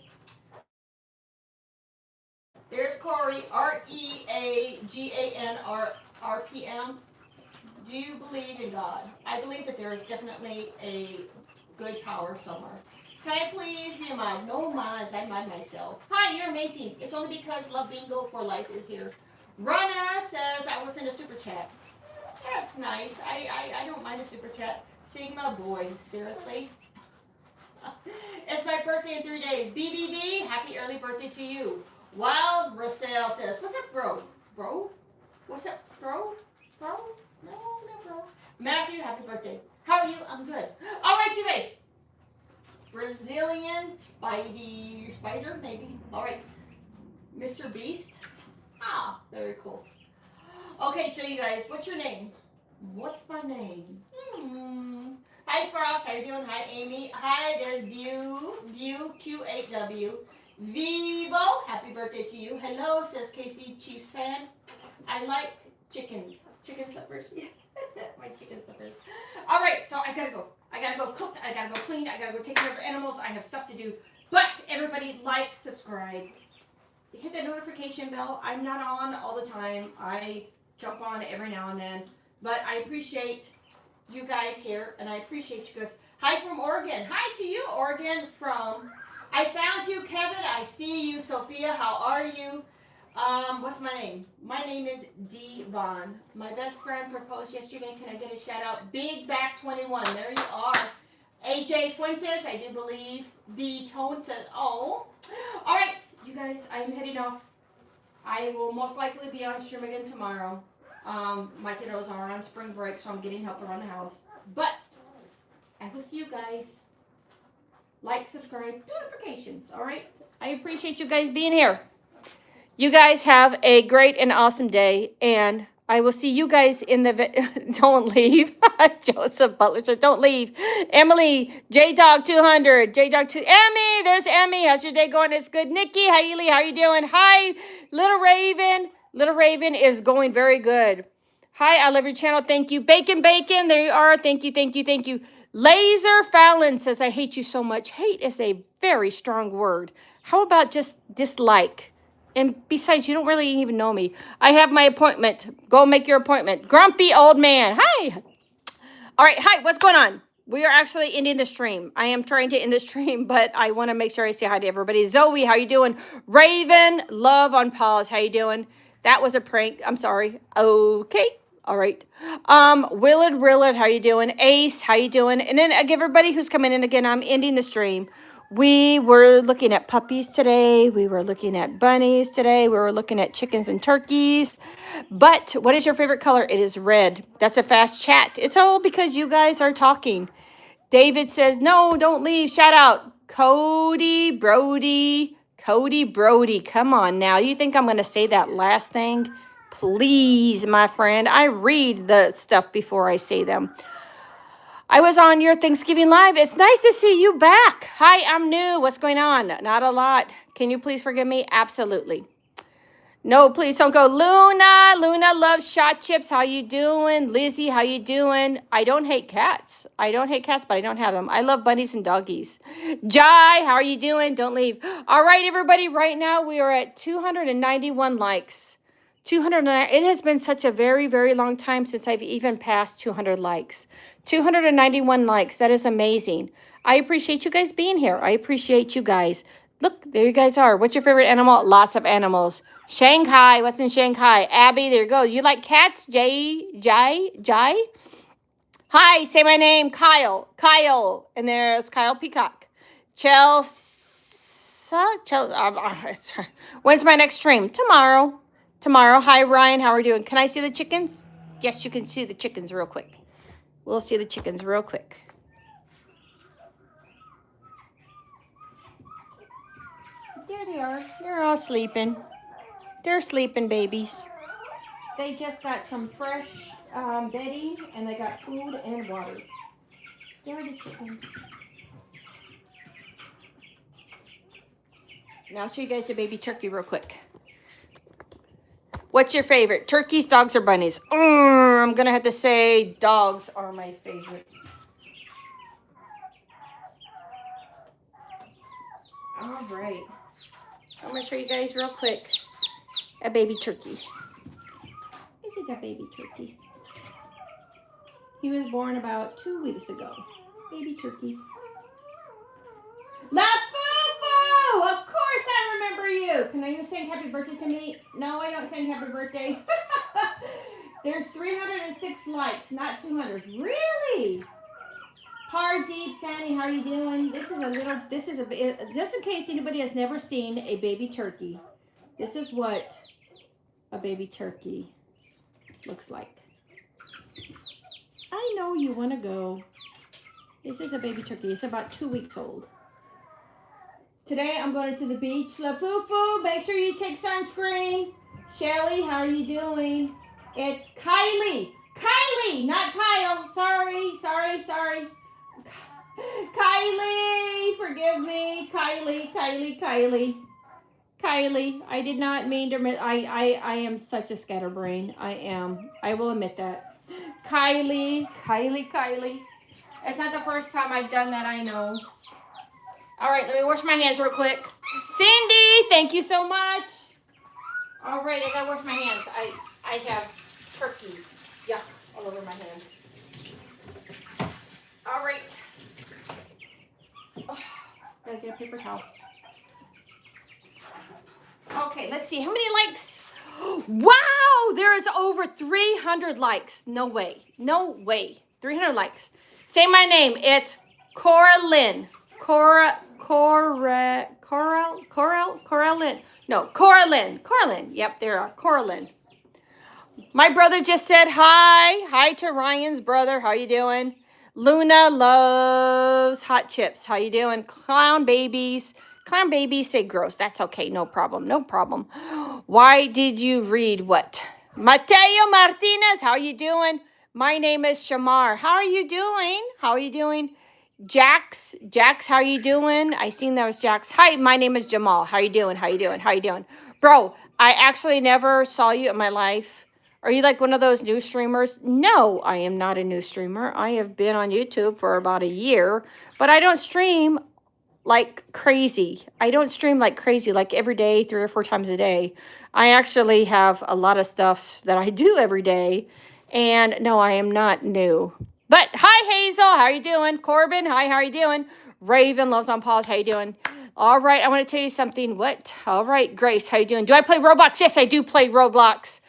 There's Corey, REAGANRPM. Do you believe in God? I believe that there is definitely a good power somewhere. Can I please be a mod? No mods, I mod myself. Hi, you're amazing. It's only because Love Bingo for Life is here. Runner says I was in a super chat. That's nice. I don't mind a super chat. Sigma boy, seriously? It's my birthday in 3 days. BBB, happy early birthday to you. Wild Russell says, what's up, bro? Bro? What's up, bro? Bro? No, not bro. Matthew, happy birthday. How are you? I'm good. All right, you guys. Brazilian spider, maybe. All right. Mr. Beast. Ah, very cool. Okay, so you guys, what's your name? What's my name? Hi, Frost. How you doing? Hi, Amy. Hi, there's View, Q8W. Vivo, happy birthday to you. Hello, says Casey, Chiefs fan. I like chickens. Chicken slippers. My chicken slippers. All right, so I gotta go. I gotta go cook. I gotta go clean. I gotta go take care of animals. I have stuff to do. But everybody, like, subscribe. Hit that notification bell. I'm not on all the time. I jump on every now and then. But I appreciate you guys here, and I appreciate you guys. Hi from Oregon. Hi to you, Oregon, from... I found you, Kevin. I see you, Sophia. How are you? What's my name? My name is Devon. My best friend proposed yesterday. Can I get a shout out? Big Back 21. There you are. AJ Fuentes, I do believe. The Tone says, oh. All right, you guys, I'm heading off. I will most likely be on stream again tomorrow. My kiddos are on spring break, so I'm getting help around the house. But I will see you guys. Like, subscribe, notifications, all right? I appreciate you guys being here. You guys have a great and awesome day, and I will see you guys in the... Don't leave. Joseph Butler says, don't leave. Emily, J-Dog200, J-Dog2... Emmy, there's Emmy. How's your day going? It's good. Nikki, Hailey, how are you doing? Hi, Little Raven. Little Raven is going very good. Hi, I love your channel. Thank you. Bacon, there you are. Thank you. Laser Fallon says, I hate you so much. Hate is a very strong word. How about just dislike? And besides, you don't really even know me. I have my appointment. Go make your appointment. Grumpy old man. Hi. All right. Hi. What's going on? We are actually ending the stream. I am trying to end the stream, but I want to make sure I say hi to everybody. Zoe, how you doing? Raven, love on pause. How you doing? That was a prank. I'm sorry. Okay. All right. Willard, how you doing? Ace, how you doing? And then I give everybody who's coming in again, I'm ending the stream. We were looking at puppies today. We were looking at bunnies today. We were looking at chickens and turkeys. But what is your favorite color? It is red. That's a fast chat. It's all because you guys are talking. David says, no, don't leave. Shout out. Cody Brody. Cody Brody. Come on now. You think I'm going to say that last thing? Please, my friend. I read the stuff before I say them. I was on your Thanksgiving Live. It's nice to see you back. Hi, I'm new. What's going on? Not a lot. Can you please forgive me? Absolutely. No, please don't go. Luna. Luna loves shot chips. How you doing? Lizzie, how you doing? I don't hate cats. I don't hate cats, but I don't have them. I love bunnies and doggies. Jai, how are you doing? Don't leave. All right, everybody. Right now, we are at 291 likes. 209. It has been such a very, very long time since I've even passed 200 likes. 291 likes. That is amazing. I appreciate you guys being here. I appreciate you guys. Look, there you guys are. What's your favorite animal? Lots of animals. Shanghai. What's in Shanghai? Abby, there you go. You like cats? Jai? Hi, say my name. Kyle. Kyle. And there's Kyle Peacock. Chelsea. When's my next stream? Tomorrow. Tomorrow. Hi, Ryan. How are you doing? Can I see the chickens? Yes, you can see the chickens real quick. We'll see the chickens real quick. There they are. They're all sleeping. They're sleeping babies. They just got some fresh bedding and they got food and water. There are the chickens. Now I'll show you guys the baby turkey real quick. What's your favorite? Turkeys, dogs, or bunnies? I'm going to have to say dogs are my favorite. All right. I'm going to show you guys real quick a baby turkey. This is a baby turkey. He was born about 2 weeks ago. Baby turkey. La Fufu! Of course I remember you. Can you sing happy birthday to me? No, I don't sing happy birthday. There's 306 likes, not 200. Really? Deep, Sandy, how are you doing? This is just in case anybody has never seen a baby turkey. This is what a baby turkey looks like. I know you want to go. This is a baby turkey. It's about 2 weeks old. Today I'm going to the beach. La Fufu, make sure you take sunscreen. Shelly, how are you doing? It's Kylie. Kylie, not Kyle. Sorry. Kylie, forgive me. Kylie. I did not mean to. I am such a scatterbrain. I am. I will admit that. Kylie. It's not the first time I've done that, I know. All right, let me wash my hands real quick. Cindy, thank you so much. All right, I gotta wash my hands. I have turkey. Yuck, all over my hands. All right. Oh, gotta get a paper towel. Okay, let's see. How many likes? Wow, there is over 300 likes. No way. 300 likes. Say my name. It's Coraline. Coraline. Yep, there are. Coraline. My brother just said hi. Hi to Ryan's brother. How you doing? Luna loves hot chips. How you doing? Clown babies say gross. That's okay. No problem. Why did you read what? Mateo Martinez, how you doing? My name is Shamar. How are you doing? Jax, how you doing? I seen that was Jax. Hi, my name is Jamal. How you doing? Bro, I actually never saw you in my life. Are you like one of those new streamers? No, I am not a new streamer. I have been on YouTube for about a year, but I don't stream like crazy. Like every day, 3 or 4 times a day. I actually have a lot of stuff that I do every day. And no, I am not new. But hi, Hazel. How are you doing? Corbin, hi, how are you doing? Raven loves on pause. How you doing? All right, I want to tell you something. What? All right, Grace, how you doing? Do I play Roblox? Yes, I do play Roblox.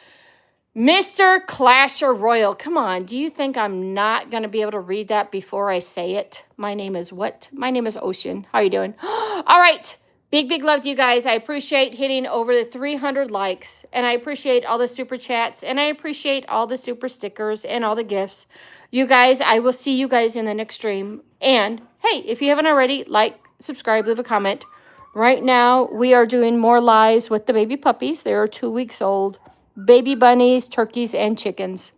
Mr. Clasher Royal. Come on, do you think I'm not going to be able to read that before I say it? My name is what? My name is Ocean. How you doing? All right. Big love to you guys. I appreciate hitting over the 300 likes. And I appreciate all the super chats. And I appreciate all the super stickers and all the gifts. You guys, I will see you guys in the next stream. And, hey, if you haven't already, like, subscribe, leave a comment. Right now, we are doing more lives with the baby puppies. They are 2 weeks old. Baby bunnies, turkeys, and chickens.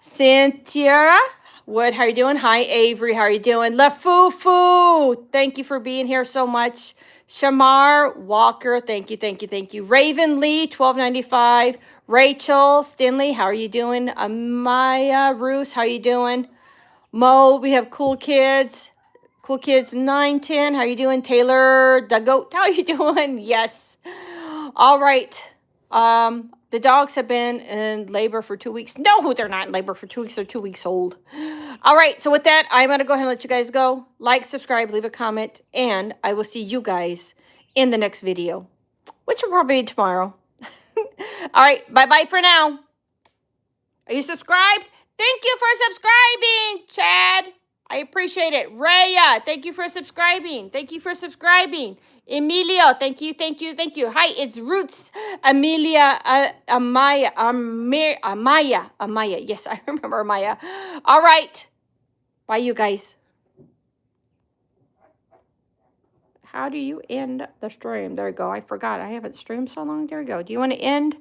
Cynthia Wood, how you doing? Hi, Avery, how are you doing? La Foo, thank you for being here so much. Shamar Walker, thank you. Raven Lee, $12.95. Rachel Stinley, how are you doing? Amaya Roos, how you doing? Mo, we have Cool Kids. Cool Kids 910, how you doing? Taylor the Goat, how you doing? Yes. All right. The dogs have been in labor for 2 weeks. No, they're not in labor for 2 weeks. They're 2 weeks old. All right. So with that, I'm going to go ahead and let you guys go. Like, subscribe, leave a comment, and I will see you guys in the next video, which will probably be tomorrow. All right. Bye-bye for now. Are you subscribed? Thank you for subscribing, Chad. I appreciate it. Raya, thank you for subscribing. Emilio, thank you. Hi, it's Roots. Amelia, Amaya. Yes, I remember Amaya. All right. Bye, you guys. How do you end the stream? There we go. I forgot. I haven't streamed so long. There we go. Do you want to end?